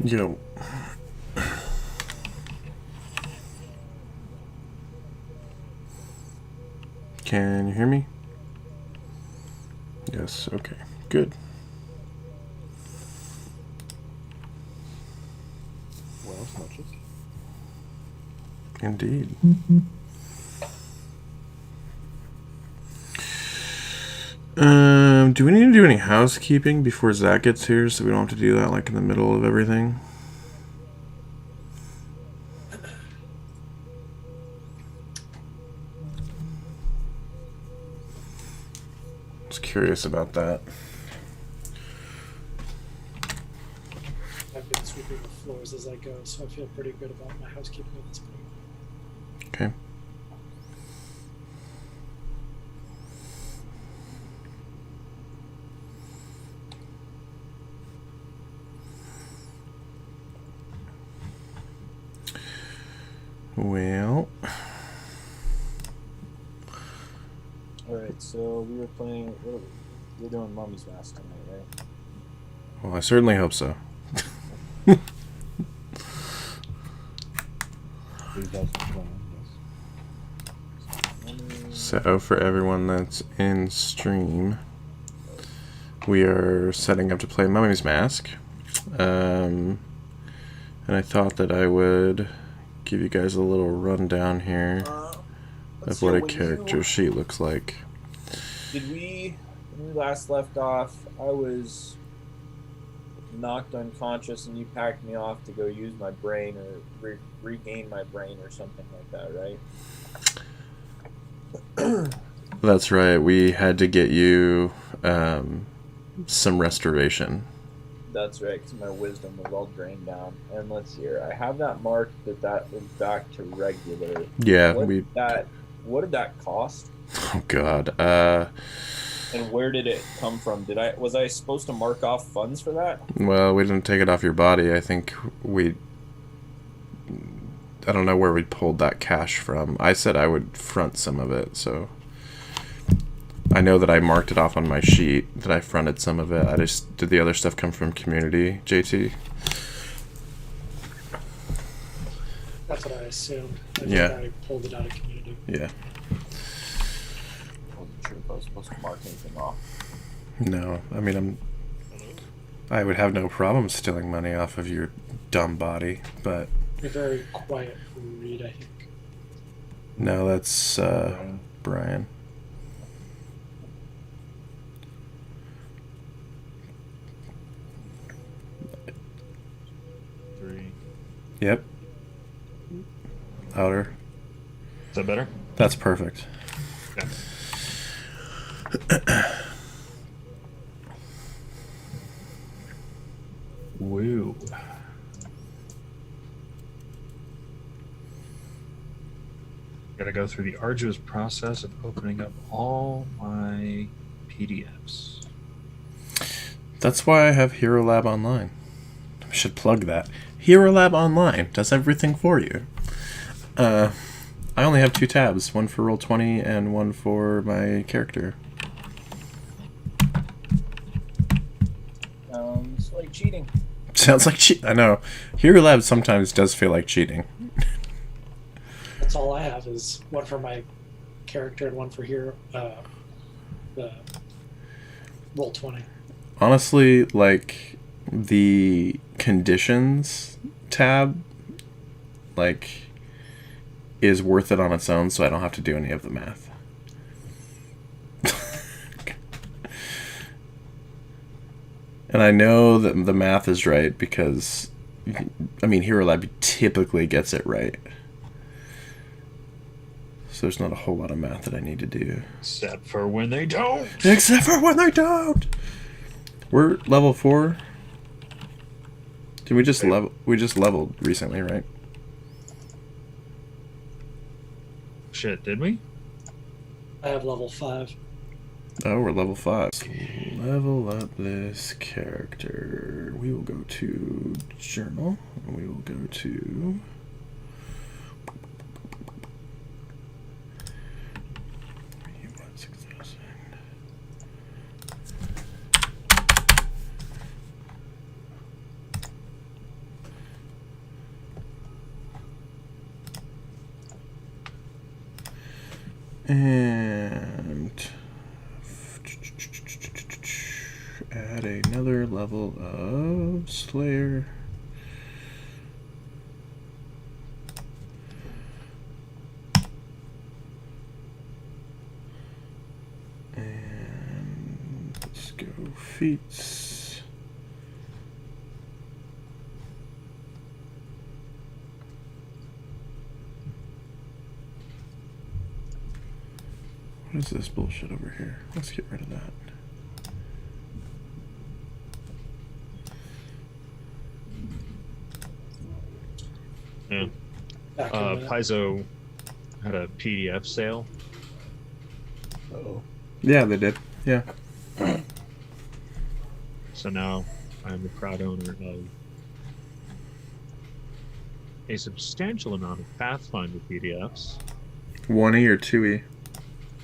Yo. Can you hear me? Yes, okay. Good. Well, snatches. Indeed. Do we need to do any housekeeping before Zach gets here so we don't have to do that like in the middle of everything? I was curious about that. I've been sweeping the floors as I go, so I feel pretty good about my housekeeping at this point. Okay. Well, Alright, so we were playing. What are we? We're doing Mummy's Mask tonight, right? well, I certainly hope so. So, for everyone that's in stream, we are setting up to play Mummy's Mask. And I thought that I would give you guys a little rundown here of what a character sheet looks like. When we last left off, I was knocked unconscious and you packed me off to go use my brain or regain my brain or something like that, right? That's right. We had to get you some restoration. That's right, because my wisdom was all drained down. And let's see here. I have that marked that is back to regular. Yeah, what did that cost? Oh God. And where did it come from? Was I supposed to mark off funds for that? Well, we didn't take it off your body. I think I don't know where we pulled that cash from. I said I would front some of it, so I know that I marked it off on my sheet that I fronted some of it. Did the other stuff come from community, JT? That's what I assumed. I pulled it out of community. Yeah. I wasn't sure if I was supposed to mark anything off. No, I mean I would have no problem stealing money off of your dumb body, but You're very quiet for Reed, I think. no, that's Brian. Yep. Louder. Is that better? That's perfect. Okay. Woo. Gotta go through the arduous process of opening up all my PDFs. That's why I have Hero Lab Online. I should plug that. Hero Lab Online does everything for you. I only have 2 tabs, one for Roll20 and one for my character. Sounds like cheating. Sounds like cheat. I know. Hero Lab sometimes does feel like cheating. That's all I have is one for my character and one for the Roll20. Honestly, like the conditions tab, like, is worth it on its own, so I don't have to do any of the math. And I know that the math is right because, I mean, Hero Lab typically gets it right. So there's not a whole lot of math that I need to do. Except for when they don't. Except for when they don't! We're level 4. Did we just level? We just leveled recently, right? Shit, did we? I have level 5. Oh, we're level 5. Level up this character. We will go to journal. We will go to And add another level of Slayer. And let's go feats. What is this bullshit over here? Let's get rid of that. Yeah. Back in a minute. Paizo had a PDF sale. Uh-oh. Yeah, they did. Yeah. So now I'm the proud owner of a substantial amount of Pathfinder PDFs. 1E or 2E?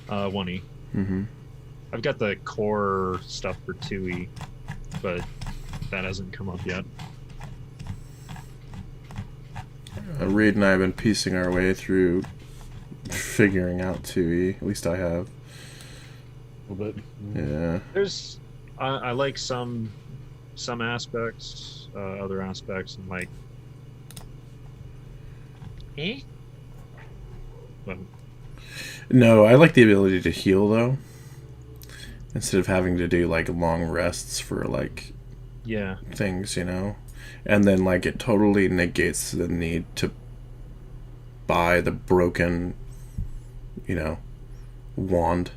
1E. Mm-hmm. I've got the core stuff for 2E, but that hasn't come up yet. Reed and I have been piecing our way through figuring out 2E. At least I have. A little bit. Yeah. There's, I like some aspects, other aspects, I'm like, eh? But No, I like the ability to heal though. Instead of having to do like long rests for like yeah, things, you know? And then like it totally negates the need to buy the broken, you know, wand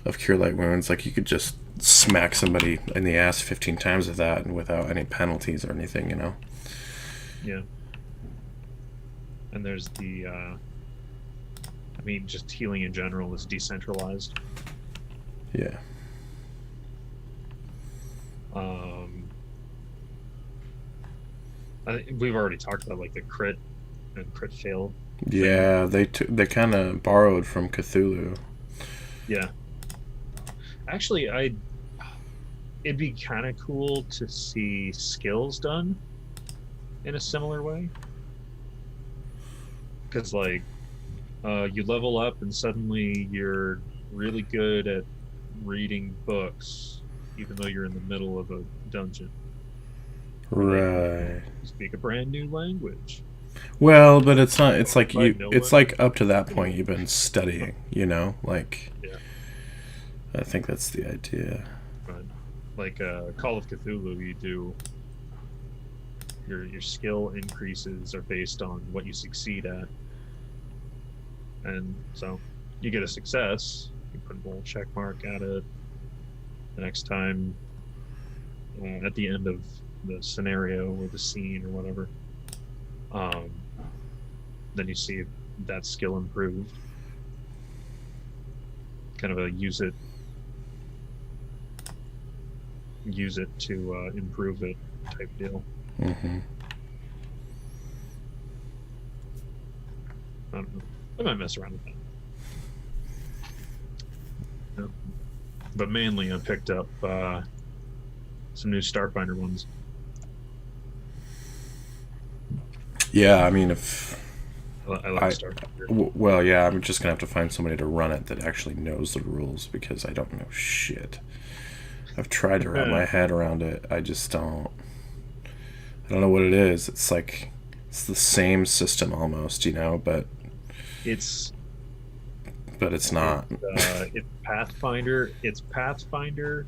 of Cure Light Wounds. Like you could just smack somebody in the ass 15 times with that and without any penalties or anything, you know? yeah. And there's the, I mean, just healing in general is decentralized. Yeah. We've already talked about like the crit and crit fail. Yeah, they kind of borrowed from Cthulhu. Yeah. Actually, it'd be kind of cool to see skills done in a similar way. Because like, you level up and suddenly you're really good at reading books, even though you're in the middle of a dungeon. Right. You speak a brand new language. Well, but it's not. It's like Like no it's one- like up to that point you've been studying. You know, like. Yeah. I think that's the idea. But like Call of Cthulhu, you do your skill increases are based on what you succeed at, and so you get a success, you put a little check mark at it. The next time, at the end of the scenario or the scene or whatever, then you see that skill improved. Kind of a use it to improve it type deal. Mm-hmm. I don't know. I might mess around with that. Yeah. But mainly I picked up some new Starfinder ones. Yeah, I mean, if I like Starfinder. well, yeah, I'm just gonna have to find somebody to run it that actually knows the rules because I don't know shit. I've tried to wrap my head around it. I just don't. I don't know what it is. It's like it's the same system almost, you know, but It's not. it's Pathfinder. It's Pathfinder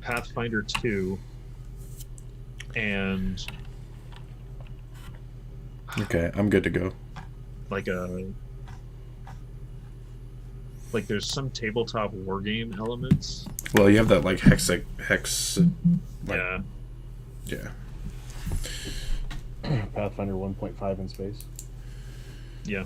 2, and Okay, I'm good to go. like there's some tabletop wargame elements. Well, you have that like hex. Like, Yeah. yeah. Pathfinder 1.5 in space. Yeah.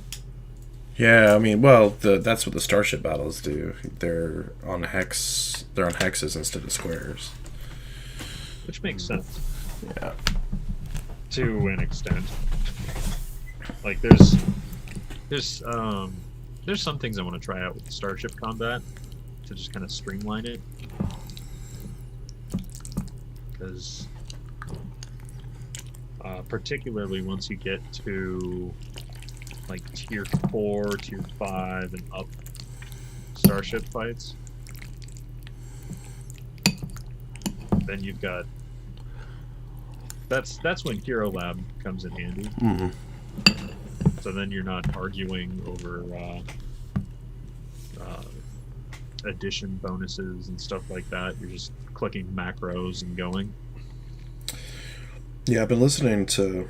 Yeah, I mean, well, that's what the starship battles do. They're on hexes instead of squares. Which makes sense Yeah. to an extent. Like there's some things I want to try out with the starship combat to just kind of streamline it. Because particularly once you get to like tier 4, tier 5 and up, starship fights, then you've got. That's when Hero Lab comes in handy. Mm-hmm. So then you're not arguing over addition bonuses and stuff like that. You're just clicking macros and going. Yeah, I've been listening to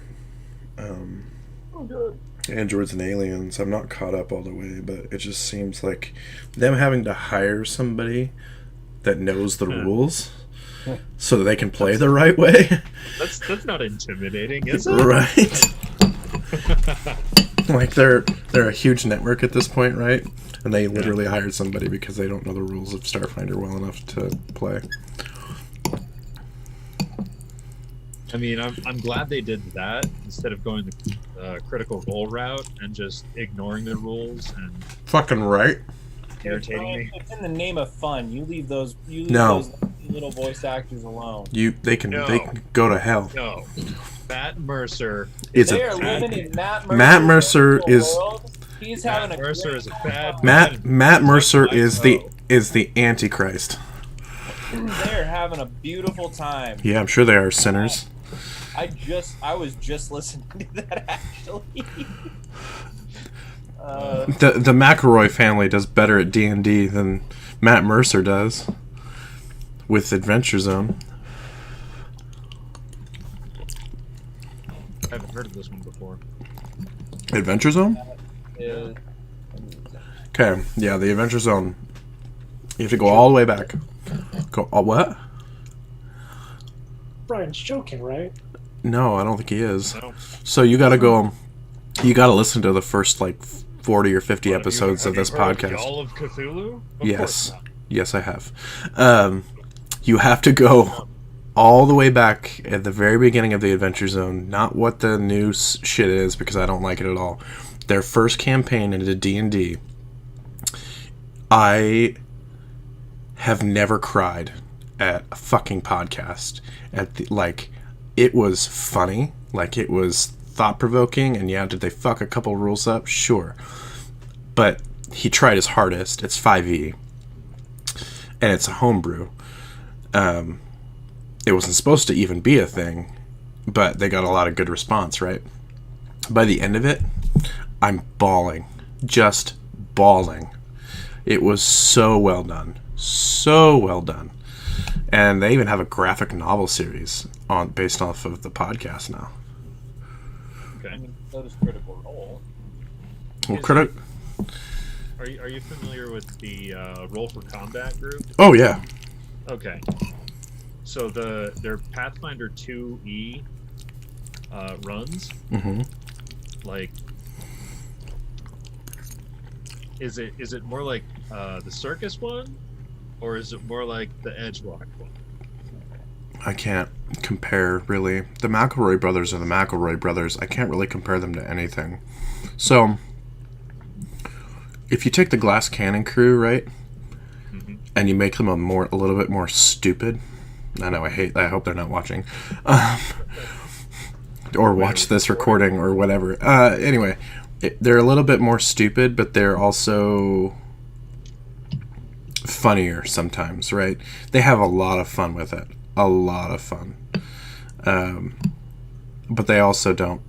Oh, good. Androids and Aliens. I'm not caught up all the way, but it just seems like them having to hire somebody that knows the rules so that they can play the right way. That's not intimidating, is it? Right? Like they're a huge network at this point, right? And they literally hired somebody because they don't know the rules of Starfinder well enough to play. I mean, I'm glad they did that instead of going the Critical Role route and just ignoring the rules and Fucking right. irritating me. It's in the name of fun. You leave those No. those little voice actors alone. They can go to hell. No, Matt Mercer. They are living in Matt Mercer is world. He's having Matt a Mercer great is a bad Matt man. Mercer Like is so. the Antichrist. They're having a beautiful time. Yeah, I'm sure they are sinners. I was just listening to that actually. The McElroy family does better at D&D than Matt Mercer does with Adventure Zone. I haven't heard of this one before. Adventure Zone? is- Okay, yeah, the Adventure Zone. You have to go all the way back. Go what? Brian's joking, right? No, I don't think he is. No. So you gotta go. You gotta listen to the first like 40 or 50 episodes Have of you this heard podcast. Of Y'all of Cthulhu? Of Yes. course not. Yes, I have. You have to go all the way back at the very beginning of the Adventure Zone. Not what the new shit is, because I don't like it at all. Their first campaign into D&D. I have never cried at a fucking podcast. It was funny. Like, it was thought-provoking. And yeah, did they fuck a couple rules up? Sure. But he tried his hardest. It's 5e. And it's a homebrew. It wasn't supposed to even be a thing, but they got a lot of good response, right? By the end of it, I'm bawling. Just bawling. It was so well done. So well done. And they even have a graphic novel series based off of the podcast now. Okay. So does Critical Role. Well, Are you familiar with the Roll for Combat group? Oh, yeah. Okay. So their Pathfinder 2e runs, Mm-hmm. like, is it more like the circus one, or is it more like the Edgewalk one? I can't compare, really. The McElroy brothers are the McElroy brothers. I can't really compare them to anything. So, if you take the Glass Cannon crew, right, Mm-hmm. and you make them a little bit more stupid. I know, I hope they're not watching. Or watch this recording or whatever. Anyway, they're a little bit more stupid, but they're also funnier sometimes, right? They have a lot of fun with it. A lot of fun. But they also don't,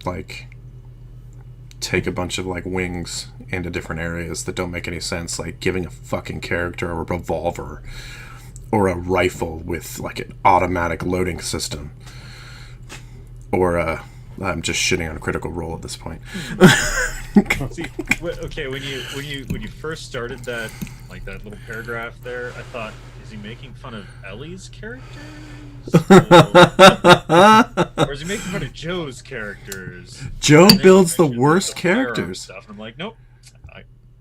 like, take a bunch of, like, wings into different areas that don't make any sense, like giving a fucking character a revolver or a rifle with, like, an automatic loading system. Or, I'm just shitting on Critical Role at this point. See, okay, when you first started that, like, that little paragraph there, I thought, is he making fun of Ellie's characters? Or is he making fun of Joe's characters? Joe builds the Mention worst firearm characters. Stuff. And I'm like, nope,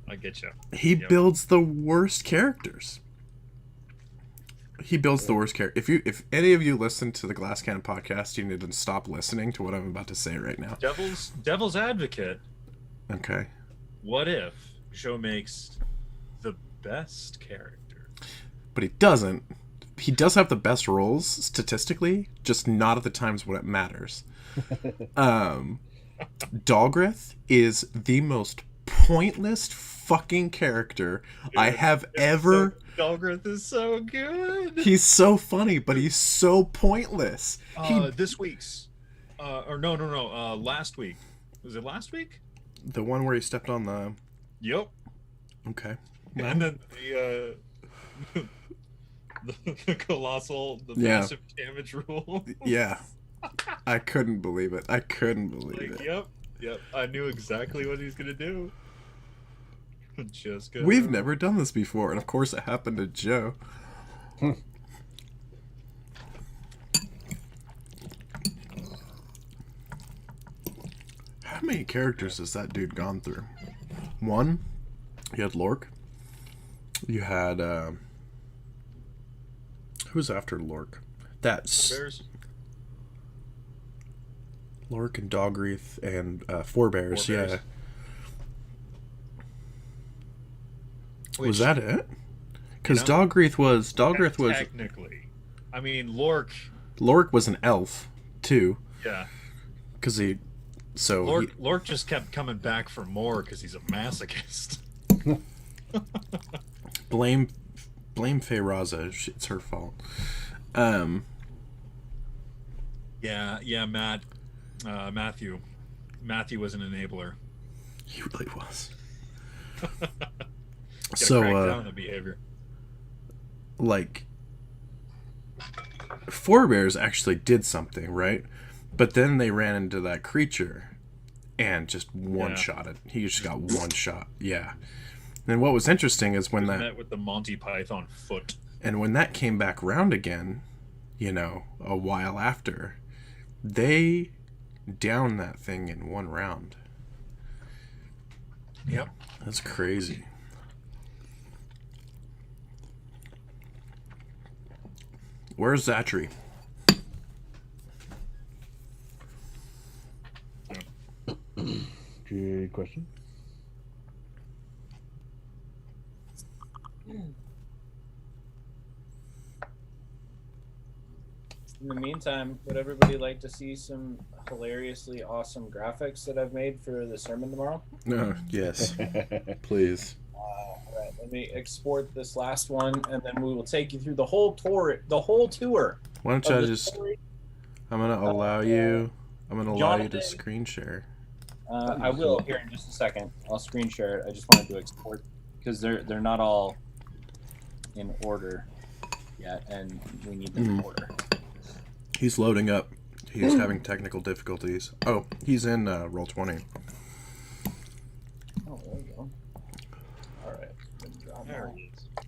I get you. He builds the worst characters. He builds the worst character. If any of you listen to the Glass Cannon podcast, you need to stop listening to what I'm about to say right now. Devil's advocate. Okay. What if Joe makes the best character? But he doesn't. He does have the best roles statistically, just not at the times when it matters. Dalgrith is the most pointless fucking character I have ever. Dalgrith is so good. He's so funny, but he's so pointless. This week's, or no, last week. Was it last week? The one where he stepped on the. Yep. Okay. And then the colossal, the Yeah. massive damage rule. Yeah. I couldn't believe it. I couldn't believe Like, it. yep. I knew exactly what he was gonna do. Just go. We've never done this before, and of course it happened to Joe. How many characters has that dude gone through? One, you had Lork. You had who's after Lork? That's Bears. Lork and Dogwreath and Forebears. Forebears. Yeah. Was Which, that it? Because You know, Dogwreath was technically. I mean, Lork. Lork was an elf too, Yeah. because he. So Lork just kept coming back for more because he's a masochist. blame Feyraza. It's her fault. Yeah, Matthew was an enabler. He really was. Gotta So crack down on the behavior. like Forebears actually did something, right? But then they ran into that creature and just one-shot it. He just got one shot. Yeah. And what was interesting is when that Met with the Monty Python foot. and when that came back round again, you know, a while after, they downed that thing in one round. Yep. That's crazy. Where's Zatri? Good question. In the meantime, would everybody like to see some hilariously awesome graphics that I've made for the sermon tomorrow? No, yes, please. All right, let me export this last one, and then we will take you through the whole tour. The whole tour. Why don't of I the just? story. I'm gonna allow you. I'm gonna allow you to Jonathan. screen share. I will here in just a second. I'll screen share it. I just wanted to export because they're not all in order yet, and we need them in order. He's loading up. He's having technical difficulties. Oh, he's in Roll20. Oh, there we go. All right. Let me drop There that.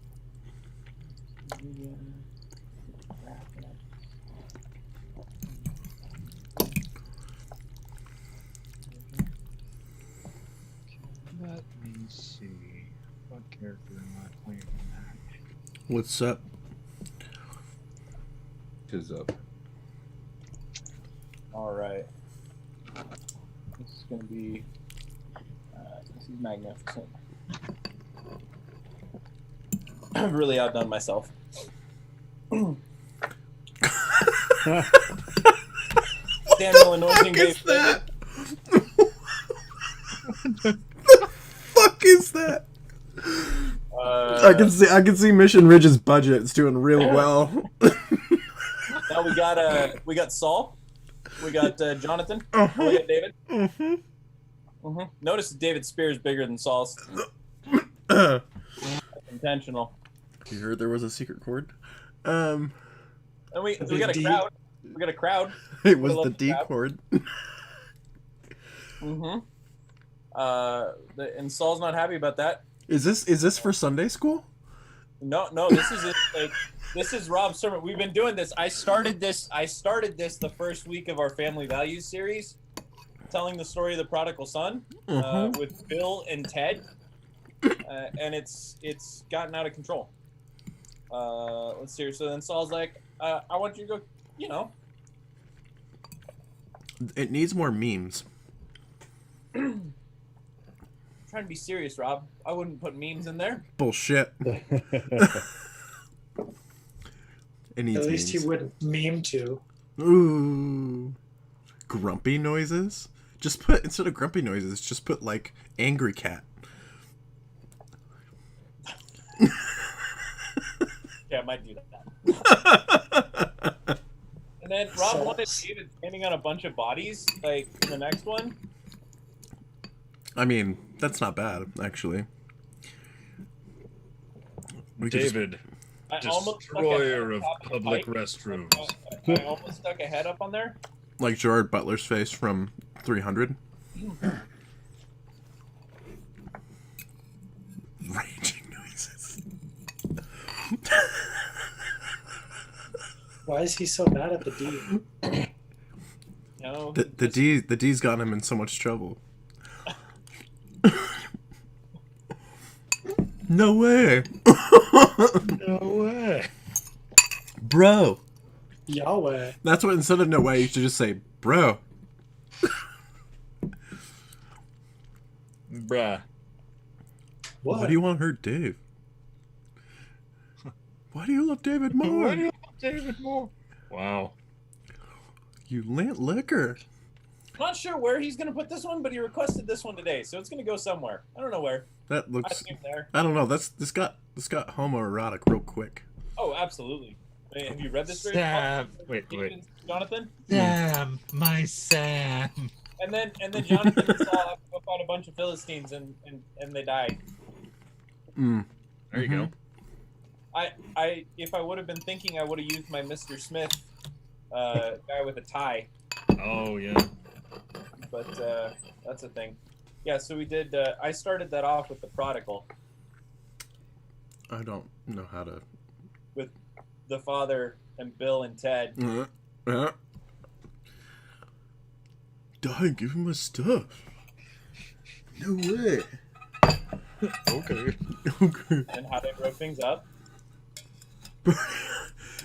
he is. Let me see. What character am I playing now? What's up? Tis up. All right. This is going to be. This is magnificent. I've really outdone myself. Samuel anointing What is David. that? Fuck is that? I can see Mission Ridge's budget. It's doing real well. Now we got Saul, we got Jonathan, Uh-huh. we got David. Mm-hmm. Notice David's spear is bigger than Saul's. Intentional. You heard there was a secret chord? And we got a D. crowd. We got a crowd. It was love the the D crowd. chord. And Saul's not happy about that. Is this for Sunday school? No, this is like this is Rob's sermon. We've been doing this. I started this the first week of our family values series, telling the story of the prodigal son with Bill and Ted, and it's gotten out of control. Let's see. So then Saul's like, I want you to go. You know, It needs more memes. I'm trying to be serious, Rob. I wouldn't put memes in there. Bullshit. It needs At least he memes. wouldn't meme to. Ooh. Grumpy noises? Just put, instead of grumpy noises, just put like angry cat. I might do that. And then Rob So- wanted David standing on a bunch of bodies, like in the next one. I mean, that's not bad, actually. We could just- David, I almost stuck a destroyer head of up on the public bike. restrooms. I almost stuck a head up on there. like Gerard Butler's face from 300. Raging noises. Why is he so mad at the D? No, The D's got him in so much trouble. No way. No way. Bro. Yahweh. That's what, instead of no way, you should just say, bro. Bruh. What? Why do you want to hurt Dave? Why do you love David more? Why do you love David more? Wow. You lant liquor. I'm not sure where he's gonna put this one, but he requested this one today, so it's gonna go somewhere. I don't know where. That I looks. assume there. I don't know. This got homoerotic real quick. Oh, absolutely. Wait, have you read this? Sam. Wait. Jonathan. Sam, my Sam. And then Jonathan saw go fight a bunch of Philistines and they died. Mm. There you go. I if I would have been thinking, I would have used my Mr. Smith guy with a tie, Oh yeah. but that's a thing. Yeah, so we did. I started that off with the Prodigal, I don't know how to. with the father and Bill and Ted. Die, give him my stuff. No way. Okay. Okay. And how they broke things up.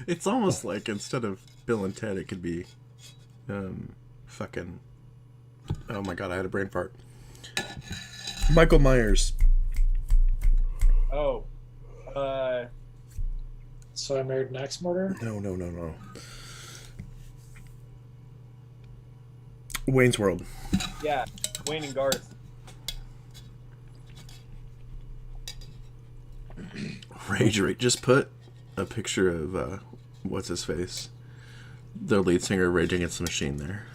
It's almost like instead of Bill and Ted, it could be, fucking. Oh my god, I had a brain fart. Michael Myers. Oh, So I married an axe murderer? No. Wayne's World. yeah, Wayne and Garth. Rage. Just put a picture of what's his face, the lead singer, Rage Against the Machine there.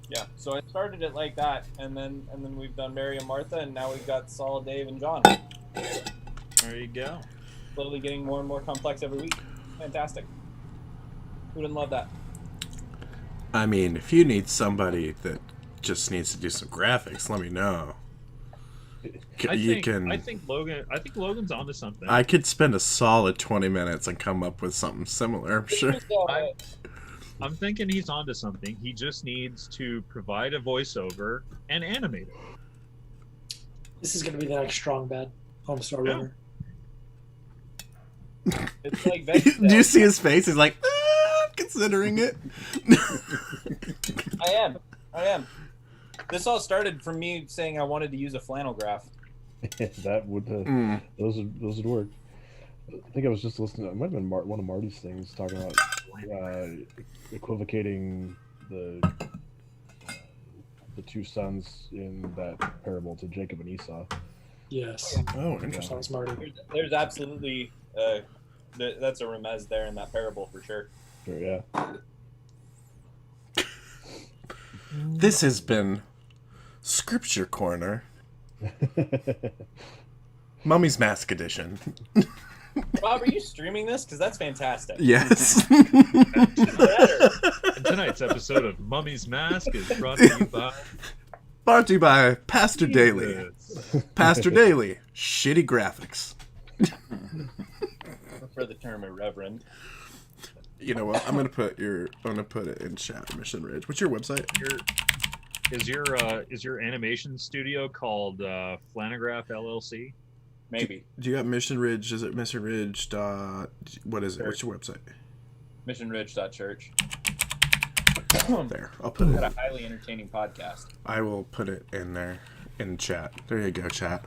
Yeah, so I started it like that, and then we've done Mary and Martha, and now we've got Saul, Dave, and John. There you go. Slowly getting more and more complex every week. Fantastic. Who didn't love that? I mean, if you need somebody that just needs to do some graphics, let me know. I You think Logan's onto something. I could spend a solid 20 minutes and come up with something similar, I'm sure. I'm thinking he's onto something. He just needs to provide a voiceover and animate it. This is going to be the next strong bed. Homestar Yeah. River. It's like Do you see his face? He's like, I'm considering it. I am. This all started from me saying I wanted to use a flannel graph. That would those would work. I think I was just listening. It might have been one of Marty's things talking about equivocating the two sons in that parable to Jacob and Esau. Yes. Oh, That interesting. was Marty. There's absolutely that's a remez there in that parable for sure. Sure, yeah. This has been Scripture Corner, Mummy's Mask Edition. Rob, are you streaming this? Because that's fantastic. Yes. Better. And tonight's episode of Mummy's Mask is brought to you by Brought to you by Pastor Daily. Jesus. Pastor Daily. Shitty graphics. For the term irreverent. You know what? I'm gonna put it in chat. Mission Ridge. What's your website? Is your animation studio called Flanagraph LLC? Maybe. Do you got Mission Ridge? Is it Mission Ridge dot? What is it? What's your website? MissionRidge.church. There. I'll put Got it. a highly entertaining podcast. I will put it in there in chat. There you go, chat.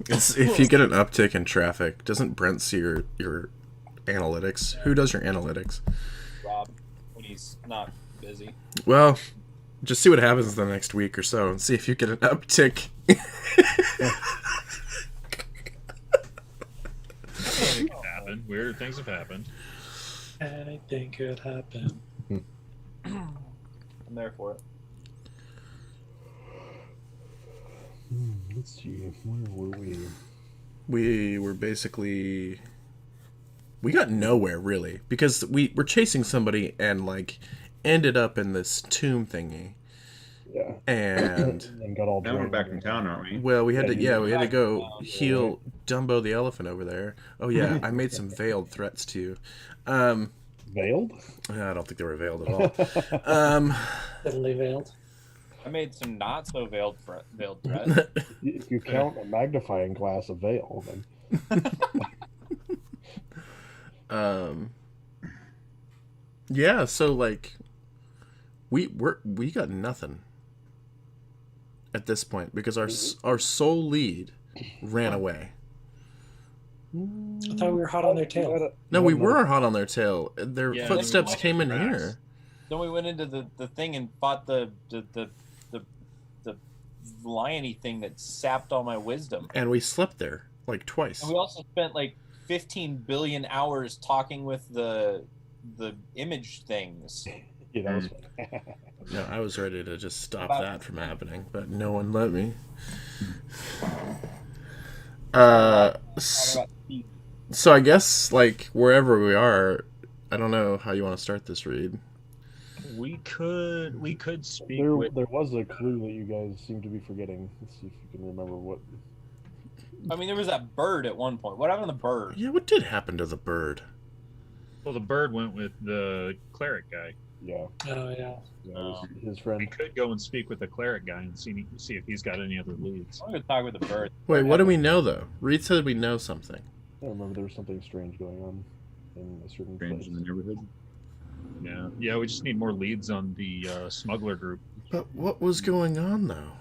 That's If you get an uptick in traffic, doesn't Brent see your analytics? Who does your analytics? Rob when he's not busy. Well, just see what happens the next week or so and see if you get an uptick. It can happen. Weird things have happened. Anything could happen. I'm there for it. Let's see. Where were we? We were basically... We got nowhere, really. Because we were chasing somebody and, like, ended up in this tomb thingy. Yeah. And... And got all Now we're drained. back in town, aren't we? Well, we had to... Yeah, we had to Back go down, heal Dumbo the elephant over there. Oh, yeah, I made some veiled threats, too. Veiled? I don't think they were veiled at all. Totally veiled. I made some not so veiled threats. If you count a magnifying glass of veil, then Yeah, so like we got nothing at this point because our sole lead ran away. I thought we were hot on their tail. No, we were hot on their tail. Their Yeah, footsteps then we came in went to grass. here. Then we went into the thing and fought the liony thing that sapped all my wisdom. And we slept there like twice. And we also spent like 15 billion hours talking with the image things. Yeah, that was fun. No, I was ready to just stop About- that from happening, but no one let me. So I guess like wherever we are, I don't know how you want to start this read. We could speak There with. was a clue that you guys seem to be forgetting. Let's see if you can remember what. I mean, there was that bird at one point. What happened to the bird? Yeah, what did happen to the bird? Well, the bird went with the cleric guy. Yeah, Oh yeah. yeah, it was his We friend. could go and speak with the cleric guy and see if he's got any other leads. I'm gonna talk with the bird. Wait, what do we know though? Reed said we know something. I remember there was something strange going on in a certain Strange place. in the neighborhood. Yeah. We just need more leads on the smuggler group. But what was going on though?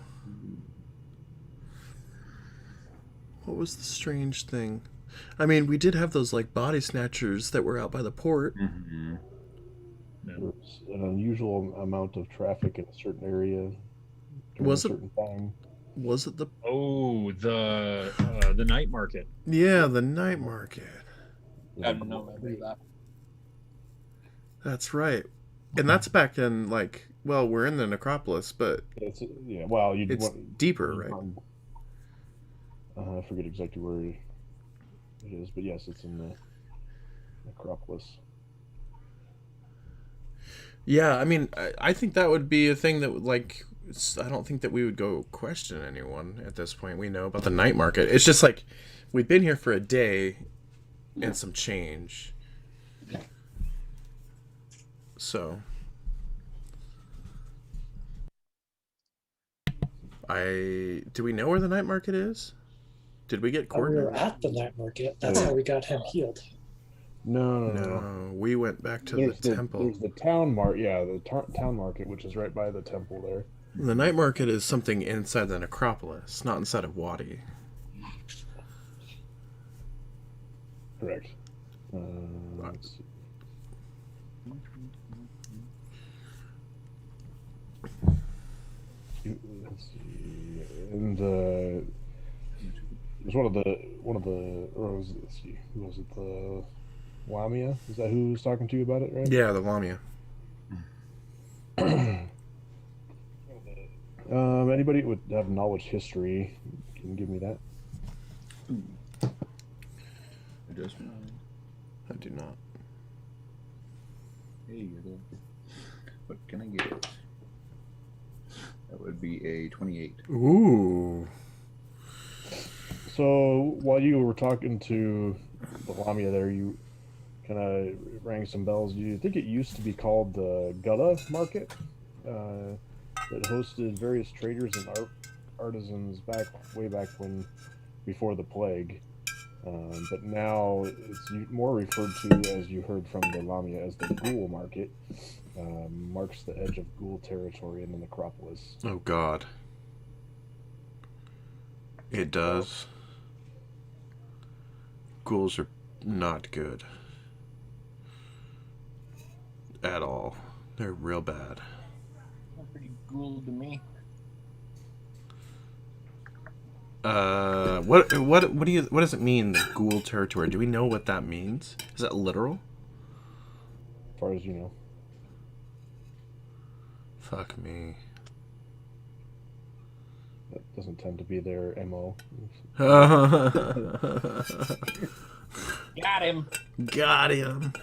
What was the strange thing? I mean, we did have those like body snatchers that were out by the port. Mm-hmm. There was an unusual amount of traffic in a certain area during Was a it- certain time. Was it the Oh, the night market. Yeah, the night market. I have no memory of that. That's right. And that's back in like, well, we're in the necropolis, but It's yeah. Well, you it's deeper, right? I forget exactly where it is, but yes, it's in the necropolis. Yeah, I mean, I think that would be a thing that would like. I don't think that we would go question anyone at this point. We know about the night market. It's just like we've been here for a day and some change. So do we know where the night market is? Did we get Oh, we were coordinates? at the night market. That's how we got him healed. No. No, we went back to There's the temple. There's the town market. Yeah, the town market, which is right by the temple there. The night market is something inside the necropolis, not inside of Wadi. Correct. Let's see. Let's see. And it was one of the. Or was it, let's see. Who was it? The Lamia? Is that who was talking to you about it? Right. Yeah, the Lamia. Anybody would have knowledge history can give me that. Adjustment. I do not. Hey, you go. What can I get? That would be a 28. Ooh. So while you were talking to the Lamia there, you kind of rang some bells. Do you think it used to be called the Gutta Market? That hosted various traders and artisans way back when, before the plague. But now it's more referred to, as you heard from the Lamia, as the Ghoul Market. Marks the edge of Ghoul territory in the necropolis. Oh God. It does. Ghouls are not good. At all. They're real bad. They're pretty ghoul to me. What does it mean, the ghoul territory? Do we know what that means? Is that literal? As far as you know. Fuck me. That doesn't tend to be their MO. Got him. Got him.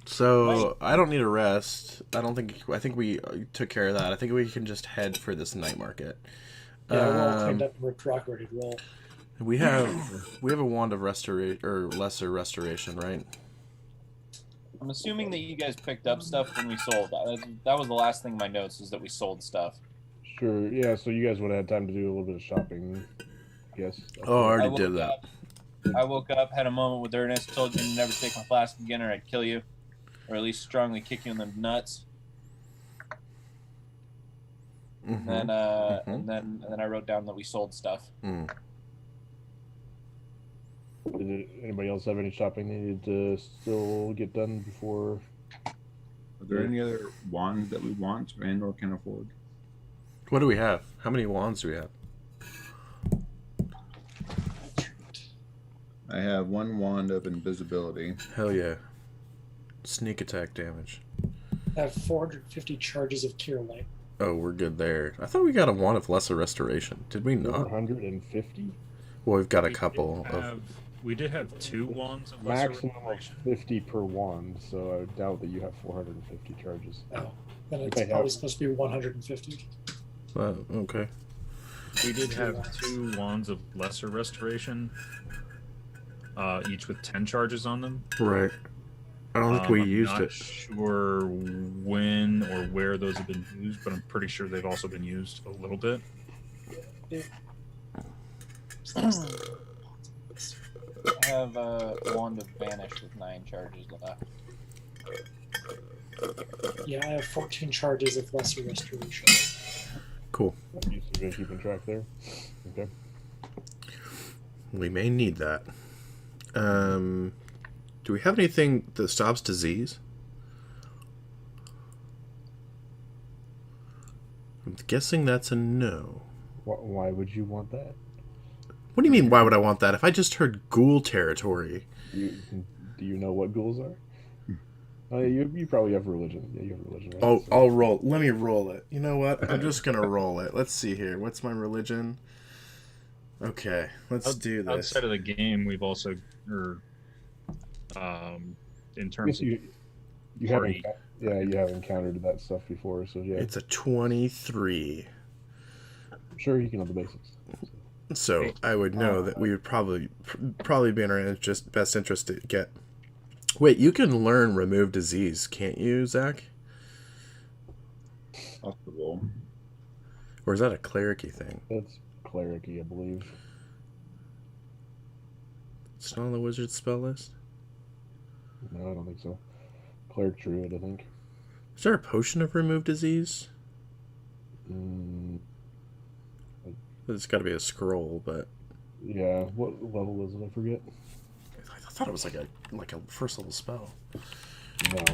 So I don't need a rest. I think we took care of that. I think we can just head for this night market. Yeah, we're all cleaned up and we're ready to roll. We have a wand of restoration or lesser restoration, right? I'm assuming that you guys picked up stuff when we sold. That was the last thing in my notes, is that we sold stuff. Sure, yeah, so you guys would have had time to do a little bit of shopping, I guess. Oh, I already did that. I woke up, had a moment with Ernest, told you to never take my flask again or I'd kill you. Or at least strongly kick you in the nuts. Mm-hmm. And then I wrote down that we sold stuff. Mm. Did anybody else have any shopping they needed to still get done before? Are there any other wands that we want and or can afford? What do we have? How many wands do we have? I have 1 wand of invisibility. Hell yeah. Sneak attack damage. I have 450 charges of Cure Light. Oh, we're good there. I thought we got a wand of lesser restoration. Did we not? 450? Well, we've got a couple of... We did have 2 wands of lesser Maximum of restoration. 50 per wand, so I doubt that you have 450 charges. Oh, then it's Okay, probably supposed to be 150. okay. We did have 2 wands of lesser restoration, each with 10 charges on them. Right. I don't think we I'm used not it. sure when or where those have been used, but I'm pretty sure they've also been used a little bit. I have a wand of Vanish with 9 charges left. Yeah, I have 14 charges of Lesser Restoration. Cool. You still good keeping track there? Okay. We may need that. Do we have anything that stops disease? I'm guessing that's a no. Why would you want that? What do you mean, why would I want that? If I just heard ghoul territory. Do you know what ghouls are? You probably have religion. Yeah, you have religion, right? Oh, I'll roll. Let me roll it. You know what? I'm just going to roll it. Let's see here. What's my religion? Okay, let's do this. Outside of the game, we've also, in terms of you party. you have encountered that stuff before, so yeah. It's a 23. I'm sure you can know the basics. So I would know that we would probably be in our best interest to get. Wait, you can learn remove disease, can't you, Zach? Possible. Or is that a cleric-y thing? That's cleric-y, I believe. It's not on the wizard spell list? No, I don't think so. Cleric druid, I think. Is there a potion of remove disease? There's got to be a scroll, but Yeah, what level was it? I forget. I thought it was like a first level spell. No.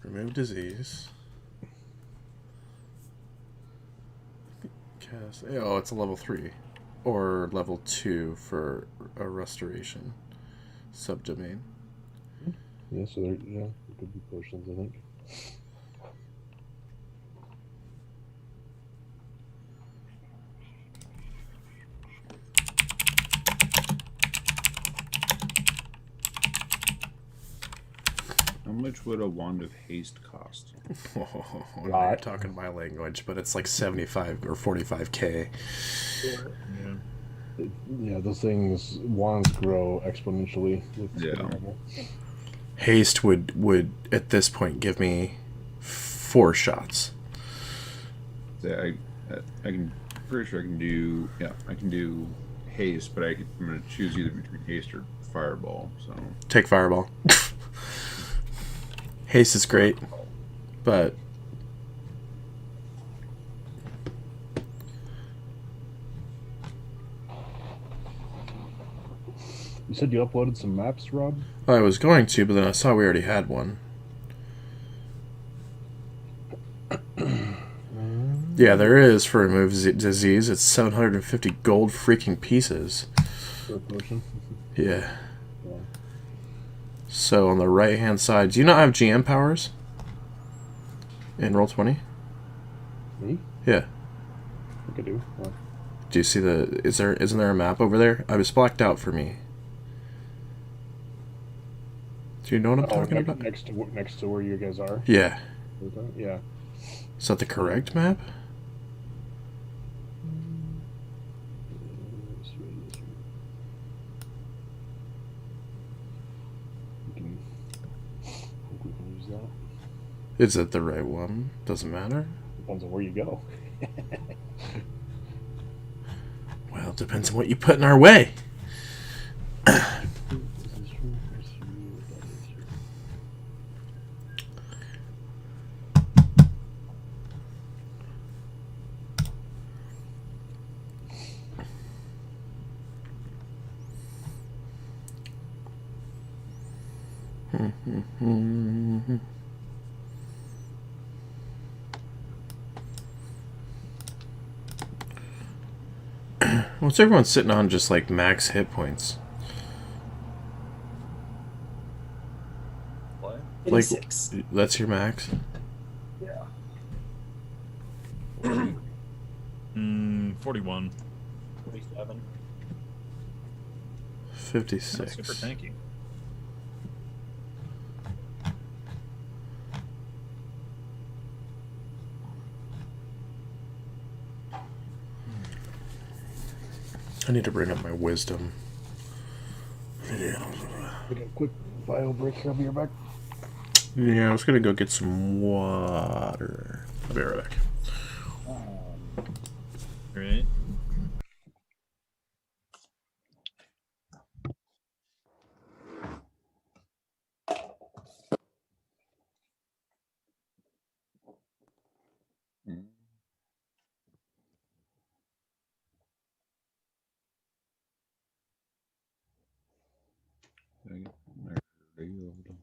Remove disease. Cast. Oh, it's a level 3 or level 2 for a restoration subdomain. Yeah, so there could be potions, I think. How much would a wand of haste cost? Oh, now you're talking my language, but it's like 75 or 45k. Yeah, those things, wands grow exponentially with level. Haste would at this point give me 4 shots. I can pretty sure I can do haste, but I'm gonna choose either between haste or fireball. So Take fireball. Haste is great, but said you uploaded some maps, Rob? I was going to, but then I saw we already had one. Yeah, there is for remove disease. It's 750 gold freaking pieces. For a potion. Yeah. Yeah. So on the right hand side, do you not have GM powers in Roll20? Me? Yeah. I think I do. Well, Do you see the? Isn't there a map over there? I was blacked out for me. Do you know what I'm talking about? next to where you guys are. Yeah. Yeah. Is that the correct map? We can use that. Is it the right one? Doesn't matter. Depends on where you go. Well, it depends on what you put in our way. What's everyone sitting on? Just like max hit points. What? Like 86. that's your max. Yeah. 41. 47. 56. Not super tanky. I need to bring up my wisdom. Yeah. We got a quick bio break here. I'll be right back. Yeah, I was gonna go get some water. I'll be right back. Right? Mm. Did I get my radio over to-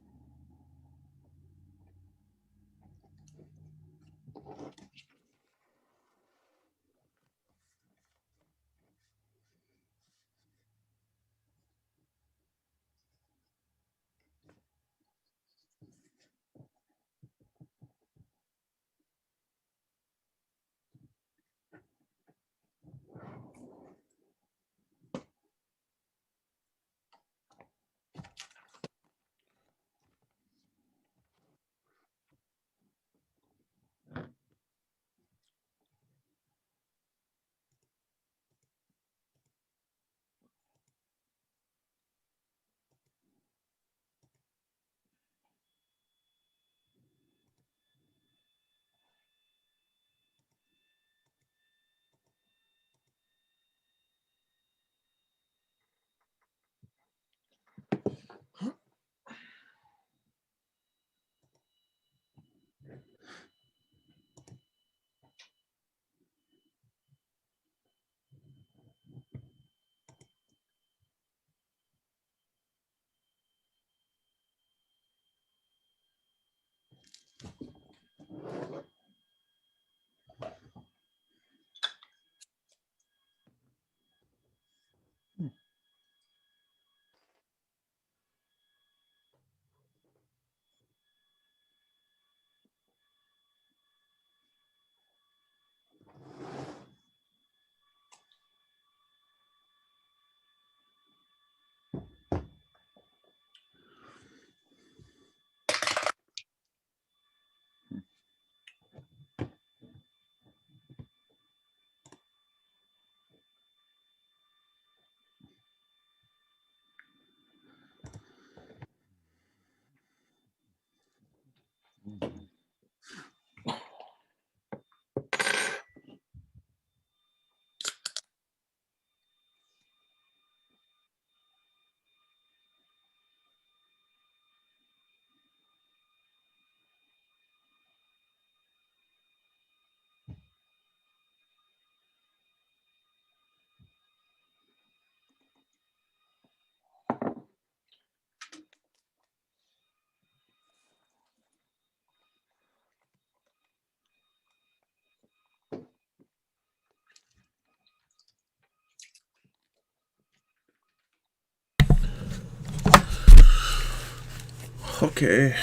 Okay.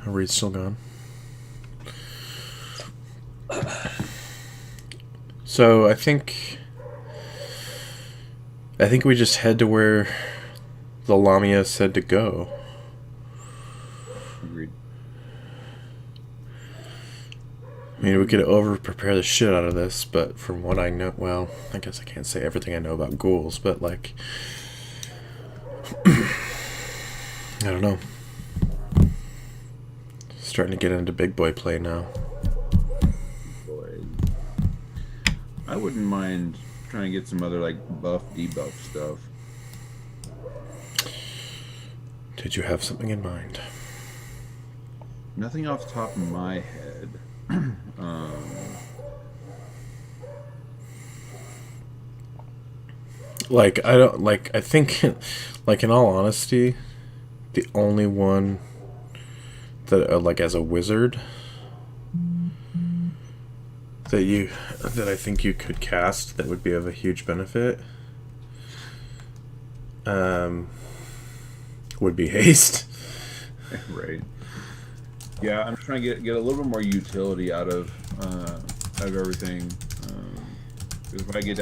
Are we still gone? So I think we just head to where the Lamia said to go. Agreed. I mean, we could over prepare the shit out of this, but from what I know, well, I guess I can't say everything I know about ghouls, but like, I don't know. Starting to get into big boy play now. Boy. I wouldn't mind trying to get some other like buff debuff stuff. Did you have something in mind? Nothing off the top of my head. Like, I don't, like, I think, like, in all honesty, the only one that, like, as a wizard, that I think you could cast that would be of a huge benefit, would be haste. Right. Yeah, I'm trying to get a little bit more utility out of everything. Because if I get